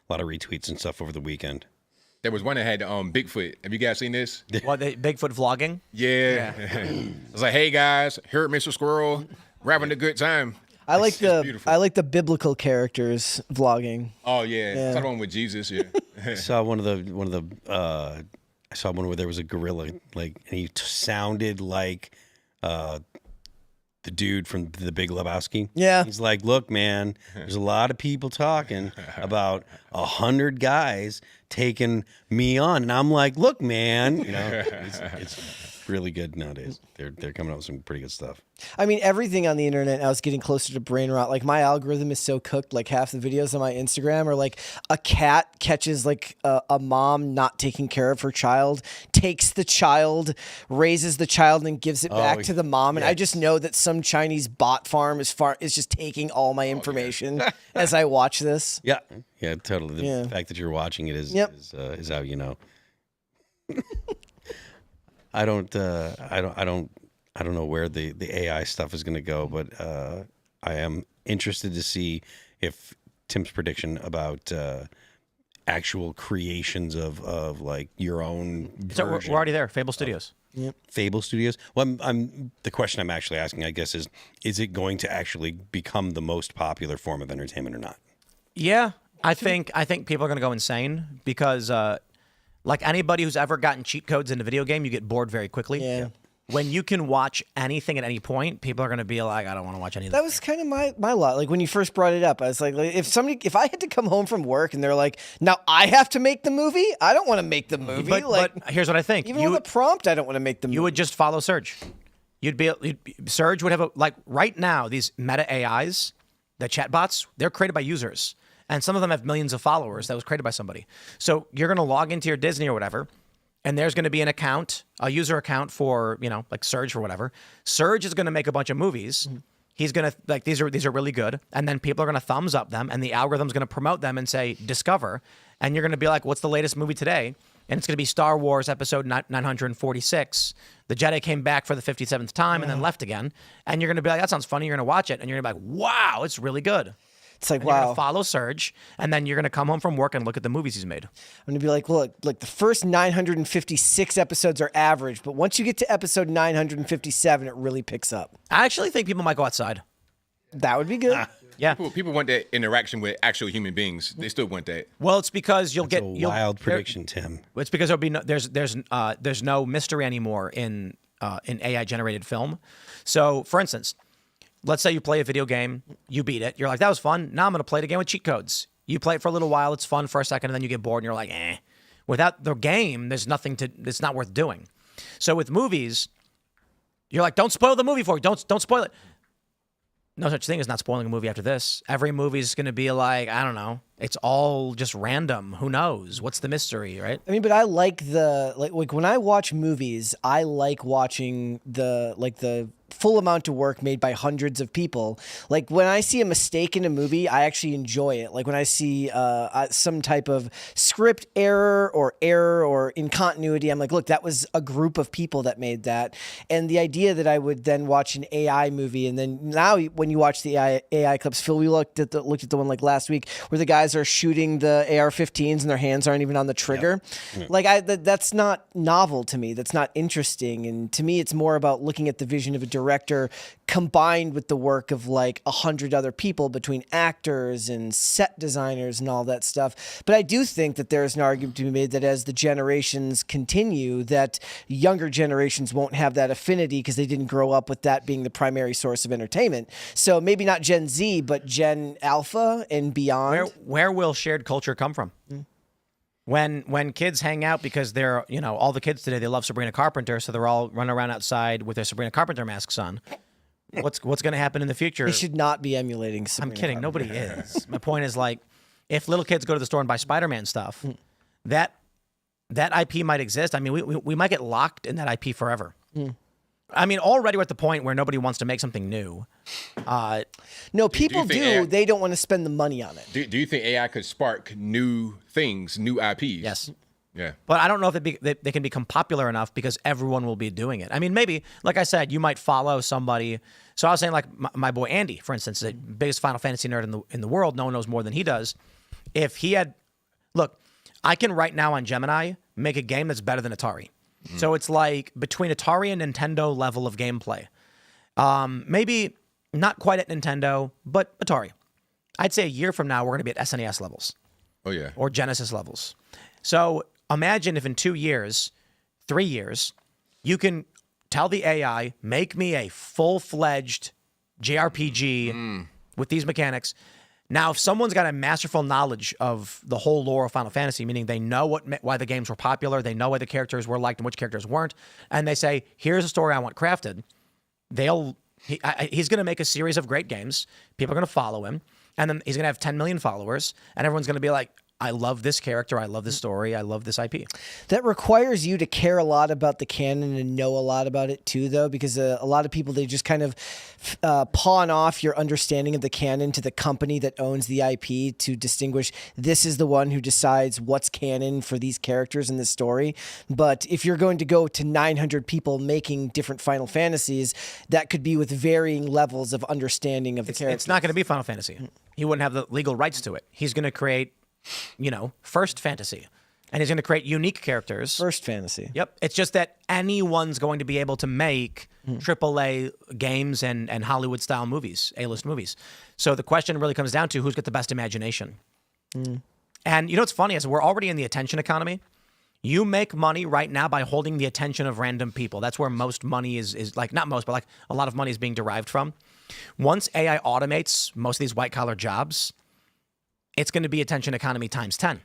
retweets and stuff over the weekend. There was one that had Bigfoot. Have you guys seen this? What, Bigfoot vlogging? Yeah. It was like, hey guys, here at Mr. Squirrel, we're having a good time. I like It's beautiful. I like the biblical characters vlogging. Oh yeah, Yeah. It's the one with Jesus. Yeah. I saw one of the I saw one where there was a gorilla, like, and he sounded like the dude from The Big Lebowski. Yeah. He's like, look, man, there's a lot of people talking about 100 guys taking me on, and I'm like, look, man, it's really good nowadays. They're coming out with some pretty good stuff. I mean, everything on the internet now is getting closer to brain rot. Like my algorithm is so cooked. Like half the videos on my Instagram are like a cat catches like a mom not taking care of her child, takes the child, raises the child, and then gives it back to the mom. And I just know that some Chinese bot farm is just taking all my information as I watch this. Yeah, totally. The fact that you're watching it is how you know. I don't know where the AI stuff is going to go, but I am interested to see if Tim's prediction about actual creations of like your own So we're version. already there. Fable Studios. Fable Studios. Well, the question I'm actually asking, I guess, is it going to actually become the most popular form of entertainment or not? Yeah, I think people are going to go insane because, like anybody who's ever gotten cheat codes in a video game, you get bored very quickly. Yeah. When you can watch anything at any point, people are going to be like, I don't want to watch anything. That was kind of my lot. Like when you first brought it up, I was like, if I had to come home from work and they're like, now I have to make the movie, I don't want to make the movie. But here's what I think. Even with a prompt, I don't want to make the movie. You would just follow Serge. Serge would have like right now, these meta AIs, the chatbots, they're created by users. And some of them have millions of followers that was created by somebody. So you're going to log into your Disney or whatever, and there's going to be an account, a user account for, like Serge or whatever. Serge is going to make a bunch of movies. He's going to, like, these are really good. And then people are going to thumbs up them, and the algorithm's going to promote them and say, discover. And you're going to be like, what's the latest movie today? And it's going to be Star Wars episode 946. The Jedi came back for the 57th time and then left again. And you're going to be like, that sounds funny. You're going to watch it. And you're going to be like, wow, it's really good. It's like, and you're wow. gonna follow Serge, and then you're going to come home from work and look at the movies he's made. I'm going to be like, look, the first 956 episodes are average, but once you get to episode 957, it really picks up. I actually think people might go outside. That would be good. Yeah. People want that interaction with actual human beings. They still want that. Well, it's because you'll That's get a wild prediction, Tim. It's because there'll be there's no mystery anymore in AI generated film. So, for instance, let's say you play a video game, you beat it, you're like, that was fun. Now I'm going to play the game with cheat codes. You play it for a little while, it's fun for a second, and then you get bored and you're like, eh. Without the game, it's not worth doing. So with movies, you're like, don't spoil the movie for you. Don't spoil it. No such thing as not spoiling a movie after this. Every movie is going to be like, I don't know. It's all just random. Who knows? What's the mystery, right? I mean, but I like like when I watch movies, I like watching the full amount of work made by hundreds of people. Like when I see a mistake in a movie, I actually enjoy it. Like when I see some type of script error or incontinuity, I'm like, look, that was a group of people that made that. And the idea that I would then watch an AI movie, and then now when you watch the AI clips, Phil, we looked at the one like last week where the guys are shooting the AR-15s and their hands aren't even on the trigger. Yep. Like that's not novel to me. That's not interesting. And to me, it's more about looking at the vision of a director combined with the work of like 100 other people between actors and set designers and all that stuff. But I do think that there's an argument to be made that as the generations continue, that younger generations won't have that affinity because they didn't grow up with that being the primary source of entertainment. So maybe not Gen Z, but Gen Alpha and beyond. Where will shared culture come from? When kids hang out because they're, all the kids today, they love Sabrina Carpenter, so they're all running around outside with their Sabrina Carpenter masks on. What's going to happen in the future? They should not be emulating Sabrina I'm kidding. Carpenter. Nobody is. My point is, like, if little kids go to the store and buy Spider-Man stuff, that IP might exist. I mean, we might get locked in that IP forever. I mean, already we're at the point where nobody wants to make something new. No, people do. They don't want to spend the money on it. Do you think AI could spark new things, new IPs? Yes. Yeah. But I don't know if they can become popular enough because everyone will be doing it. I mean, maybe, like I said, you might follow somebody. So I was saying, like, my boy Andy, for instance, the biggest Final Fantasy nerd in the world. No one knows more than he does. If he had... Look, I can right now on Gemini make a game that's better than Atari. So it's like between Atari and Nintendo level of gameplay. Maybe not quite at Nintendo, but Atari. I'd say a year from now, we're going to be at SNES levels. Oh, yeah. Or Genesis levels. So imagine if in 2 years, 3 years, you can tell the AI, make me a full-fledged JRPG with these mechanics. Now, if someone's got a masterful knowledge of the whole lore of Final Fantasy, meaning they know why the games were popular, they know why the characters were liked and which characters weren't, and they say, here's a story I want crafted, he's going to make a series of great games. People are going to follow him, and then he's going to have 10 million followers, and everyone's going to be like, I love this character, I love this story, I love this IP. That requires you to care a lot about the canon and know a lot about it too, though, because a lot of people, they just kind of pawn off your understanding of the canon to the company that owns the IP to distinguish this is the one who decides what's canon for these characters in the story. But if you're going to go to 900 people making different Final Fantasies, that could be with varying levels of understanding of the characters. It's not going to be Final Fantasy. He wouldn't have the legal rights to it. He's going to create First Fantasy. And he's going to create unique characters. First Fantasy. Yep. It's just that anyone's going to be able to make AAA games and Hollywood-style movies, A-list movies. So the question really comes down to who's got the best imagination. And what's funny is we're already in the attention economy. You make money right now by holding the attention of random people. That's where most money is like, not most, but like a lot of money is being derived from. Once AI automates most of these white-collar jobs, it's going to be attention economy times 10.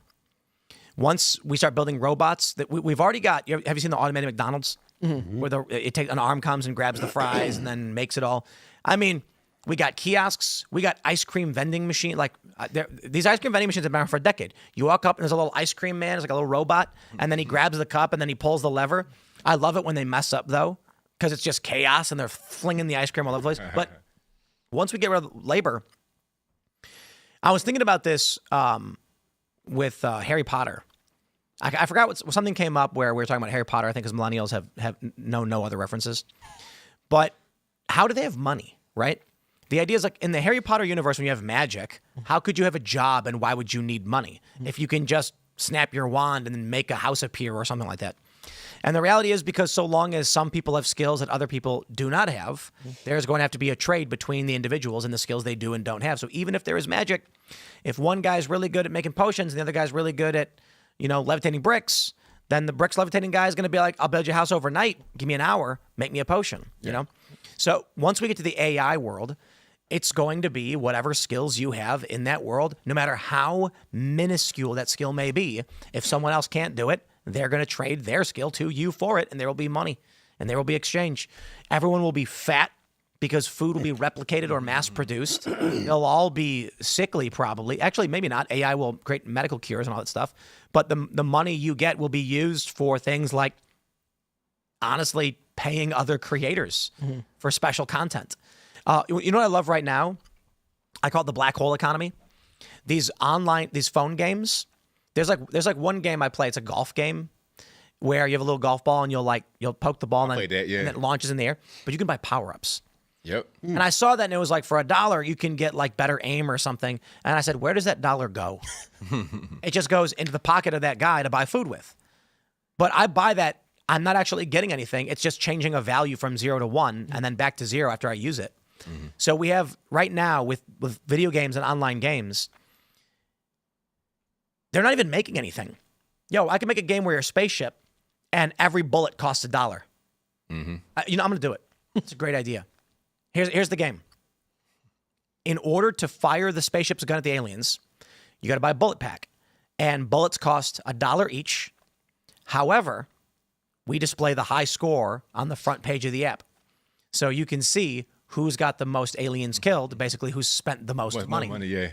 Once we start building robots, that we've already got. Have you seen the automated McDonald's where an arm comes and grabs the fries and then makes it all? I mean, we got kiosks, we got ice cream vending machine. Like these ice cream vending machines have been around for a decade. You walk up and there's a little ice cream man, it's like a little robot, and then he grabs the cup and then he pulls the lever. I love it when they mess up though, because it's just chaos and they're flinging the ice cream all over the place. But once we get rid of labor. I was thinking about this with Harry Potter. I forgot something came up where we were talking about Harry Potter. I think because millennials have no other references. But how do they have money, right? The idea is like in the Harry Potter universe, when you have magic, how could you have a job and why would you need money if you can just snap your wand and then make a house appear or something like that? And the reality is because so long as some people have skills that other people do not have, there's going to have to be a trade between the individuals and the skills they do and don't have. So even if there is magic, if one guy's really good at making potions and the other guy's really good at, levitating bricks, then the bricks levitating guy is going to be like, I'll build your house overnight. Give me an hour. Make me a potion, you know? So once we get to the AI world, it's going to be whatever skills you have in that world, no matter how minuscule that skill may be. If someone else can't do it, they're going to trade their skill to you for it, and there will be money, and there will be exchange. Everyone will be fat because food will be replicated or mass-produced. They'll all be sickly, probably. Actually, maybe not. AI will create medical cures and all that stuff. But the money you get will be used for things like, honestly, paying other creators for special content. You know what I love right now? I call it the black hole economy. These phone games. There's like one game I play. It's a golf game where you have a little golf ball and you'll poke the ball and then it launches in the air. But you can buy power-ups. Yep. And I saw that and it was like for $1 you can get like better aim or something. And I said, where does that dollar go? It just goes into the pocket of that guy to buy food with. But I buy that. I'm not actually getting anything. It's just changing a value from 0 to 1 and then back to 0 after I use it. So we have right now with video games and online games, they're not even making anything. Yo, I can make a game where you're a spaceship and every bullet costs $1. I'm going to do it. It's a great idea. Here's the game. In order to fire the spaceship's gun at the aliens, you got to buy a bullet pack. And bullets cost $1 each. However, we display the high score on the front page of the app. So you can see who's got the most aliens killed, basically who's spent the most money.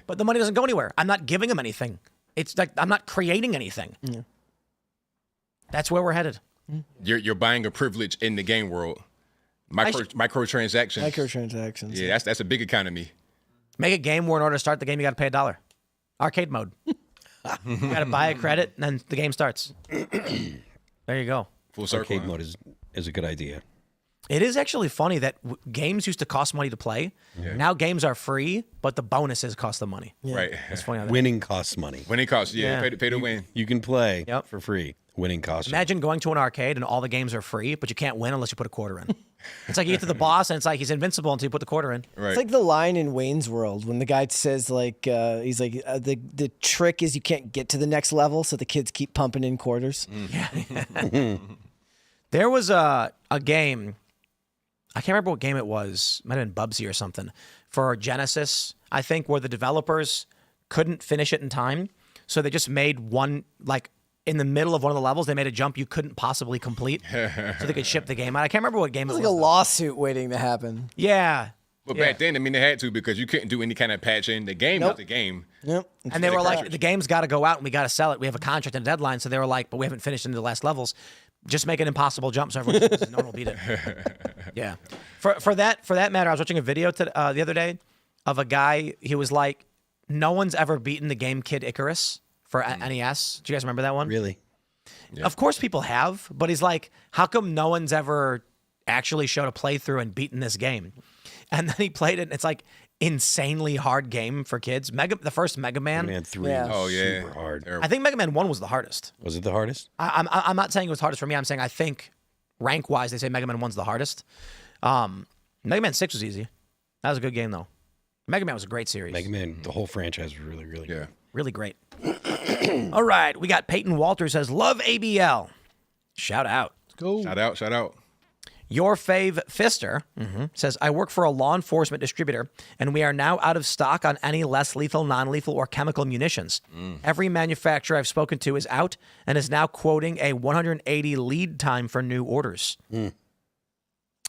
But the money doesn't go anywhere. I'm not giving them anything. It's like I'm not creating anything. Yeah. That's where we're headed. You're buying a privilege in the game world. Microtransactions. Microtransactions. Yeah, that's a big economy. Make a game where in order to start the game, you got to pay $1. Arcade mode. You got to buy a credit, and then the game starts. There you go. Full circle. Arcade mode is a good idea. It is actually funny that games used to cost money to play. Yeah. Now games are free, but the bonuses cost the money. Yeah. Right. That's funny. Winning costs money. Winning costs, pay to win. You can play for free. Winning costs. Imagine going to an arcade and all the games are free, but you can't win unless you put a quarter in. It's like you get to the boss and it's like he's invincible until you put the quarter in. Right. It's like the line in Wayne's World when the guy says he's like the trick is you can't get to the next level, so the kids keep pumping in quarters. Yeah. There was a game. I can't remember what game it was. It might have been Bubsy or something. For Genesis, I think, where the developers couldn't finish it in time. So they just made one, like, in the middle of one of the levels, they made a jump you couldn't possibly complete. So they could ship the game out. I can't remember what game it was. Like a lawsuit waiting to happen. Yeah. But back then, I mean, they had to because you couldn't do any kind of patching. The game was the game. Yep. And they were like, the game's got to go out and we got to sell it. We have a contract and a deadline. So they were like, but we haven't finished into the last levels. Just make an impossible jump so everyone no one will beat it. Yeah. For that matter, I was watching a video the other day of a guy. He was like, no one's ever beaten the game Kid Icarus for NES. Do you guys remember that one? Really? Yeah. Of course people have, but he's like, how come no one's ever actually showed a playthrough and beaten this game? And then he played it, and it's like insanely hard game for kids. The first Mega Man. Mega Man 3 was super hard. I think Mega Man 1 was the hardest. Was it the hardest? I'm not saying it was hardest for me. I'm saying I think rank-wise, they say Mega Man 1's the hardest. Mega Man 6 was easy. That was a good game, though. Mega Man was a great series. Mega Man, the whole franchise was really, really good. Really great. All right, we got Peyton Walter says, love ABL. Shout out. Let's go. Shout out. Your Fave Fister says, I work for a law enforcement distributor, and we are now out of stock on any less lethal, non-lethal, or chemical munitions. Every manufacturer I've spoken to is out and is now quoting a 180 lead time for new orders.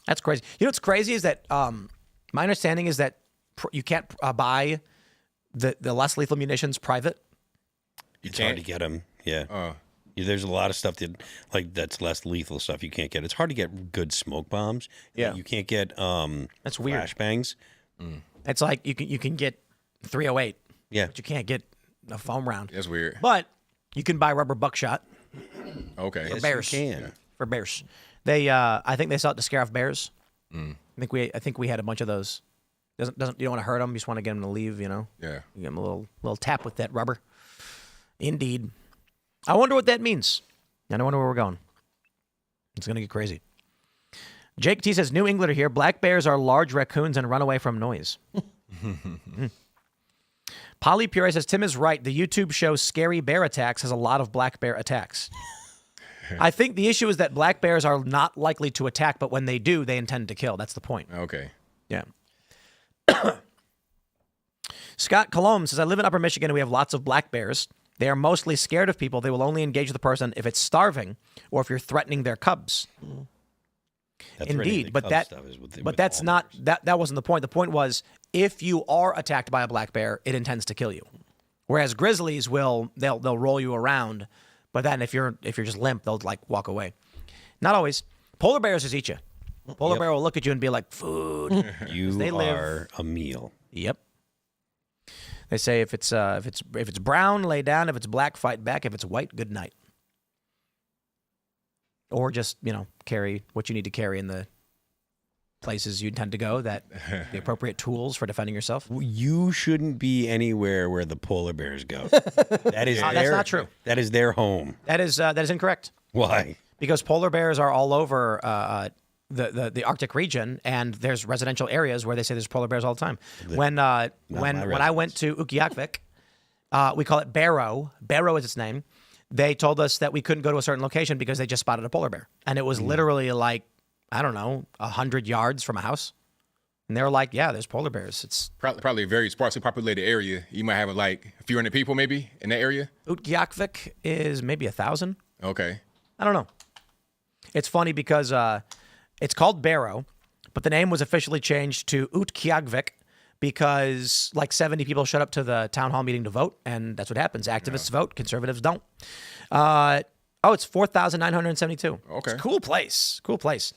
That's crazy. You know what's crazy is that my understanding is that you can't buy the less lethal munitions private. It's hard to get them. Yeah. There's a lot of stuff that's less lethal stuff you can't get. It's hard to get good smoke bombs. Yeah. You can't get that's weird. Flashbangs. It's like you can get 308. Yeah. But you can't get a foam round. That's weird. But you can buy rubber buckshot. Okay. For bears. You can. For bears. They I think they sell it to scare off bears. I think we had a bunch of those. You don't want to hurt them. You just want to get them to leave, you know? Yeah. You give them a little tap with that rubber. Indeed. I wonder what that means. And I wonder where we're going. It's going to get crazy. Jake T says, New Englander here. Black bears are large raccoons and run away from noise. Polly Pure says, Tim is right. The YouTube show Scary Bear Attacks has a lot of black bear attacks. I think the issue is that black bears are not likely to attack, but when they do, they intend to kill. That's the point. Okay. Yeah. Scott Colomb says, I live in Upper Michigan and we have lots of black bears. They are mostly scared of people. They will only engage the person if it's starving or if you're threatening their cubs. Indeed, but that's not that wasn't the point. The point was if you are attacked by a black bear, it intends to kill you. Whereas grizzlies they'll roll you around, but then if you're just limp, they'll like walk away. Not always. Polar bears just eat you. Polar bear will look at you and be like, food. You they are a meal. Yep. They say if it's brown, lay down. If it's black, fight back. If it's white, good night. Or just, carry what you need to carry in the places you intend to go, the appropriate tools for defending yourself. You shouldn't be anywhere where the polar bears go. That is that's not true. That is their home. That is incorrect. Why? Because polar bears are all over the Arctic region, and there's residential areas where they say there's polar bears all the time. When I went to Utqiagvik, we call it Barrow. Barrow is its name. They told us that we couldn't go to a certain location because they just spotted a polar bear, and it was literally like, I don't know, 100 yards from a house. And they were like, yeah, there's polar bears. It's probably a very sparsely populated area. You might have like a few hundred people maybe in that area. Utqiagvik is maybe 1,000. Okay. I don't know. It's funny because it's called Barrow, but the name was officially changed to Utqiagvik because like 70 people showed up to the town hall meeting to vote, and that's what happens. Activists vote, conservatives don't. It's 4,972. Okay. It's a cool place. Cool place.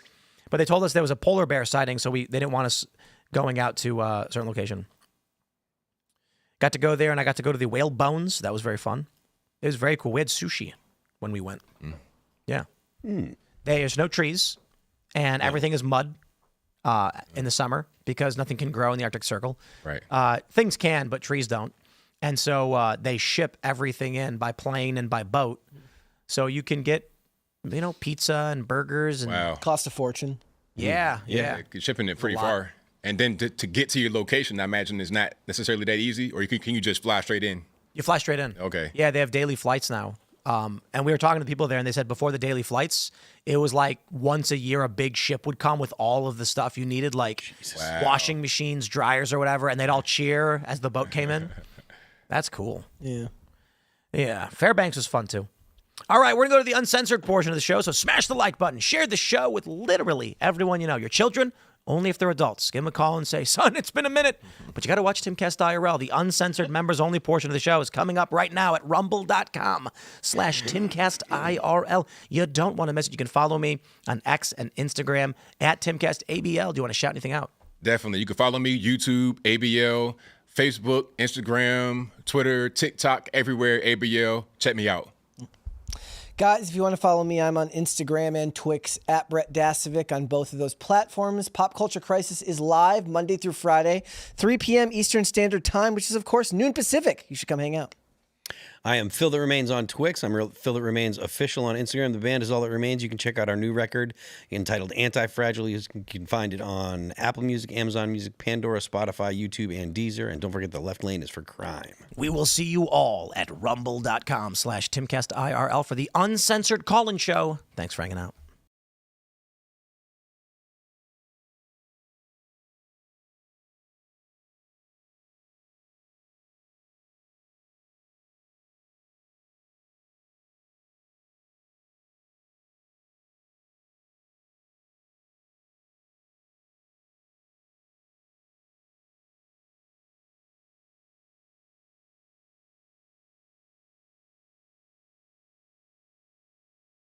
But they told us there was a polar bear sighting, so they didn't want us going out to a certain location. Got to go there, and I got to go to the whale bones. That was very fun. It was very cool. We had sushi when we went. Yeah. There's no trees, and everything is mud in the summer because nothing can grow in the Arctic Circle. Right. Things can, but trees don't. And so they ship everything in by plane and by boat. So you can get, pizza and burgers. And Cost a fortune. Yeah. Shipping it pretty far. And then to get to your location, I imagine is not necessarily that easy, or can you just fly straight in? You fly straight in. Okay. Yeah, they have daily flights now. And we were talking to people there, and they said before the daily flights, it was like once a year a big ship would come with all of the stuff you needed, like washing machines, dryers, or whatever, and they'd all cheer as the boat came in. That's cool. Yeah. Yeah. Fairbanks was fun, too. All right, we're going to go to the uncensored portion of the show, so smash the like button. Share the show with literally everyone you know. Your children, only if they're adults. Give them a call and say, son, it's been a minute. But you got to watch Timcast IRL. The uncensored members-only portion of the show is coming up right now at rumble.com/Timcast IRL. You don't want to miss it. You can follow me on X and Instagram at Timcast ABL. Do you want to shout anything out? Definitely. You can follow me, YouTube, ABL, Facebook, Instagram, Twitter, TikTok, everywhere, ABL. Check me out. Guys, if you want to follow me, I'm on Instagram and Twix at Brett Dasovic on both of those platforms. Pop Culture Crisis is live Monday through Friday, 3 p.m. Eastern Standard Time, which is, of course, noon Pacific. You should come hang out. I am Phil That Remains on Twix. I'm Phil That Remains official on Instagram. The band is All That Remains. You can check out our new record entitled Anti-Fragile. You can find it on Apple Music, Amazon Music, Pandora, Spotify, YouTube, and Deezer. And don't forget the left lane is for crime. We will see you all at rumble.com/Timcast IRL for the uncensored call-in show. Thanks for hanging out.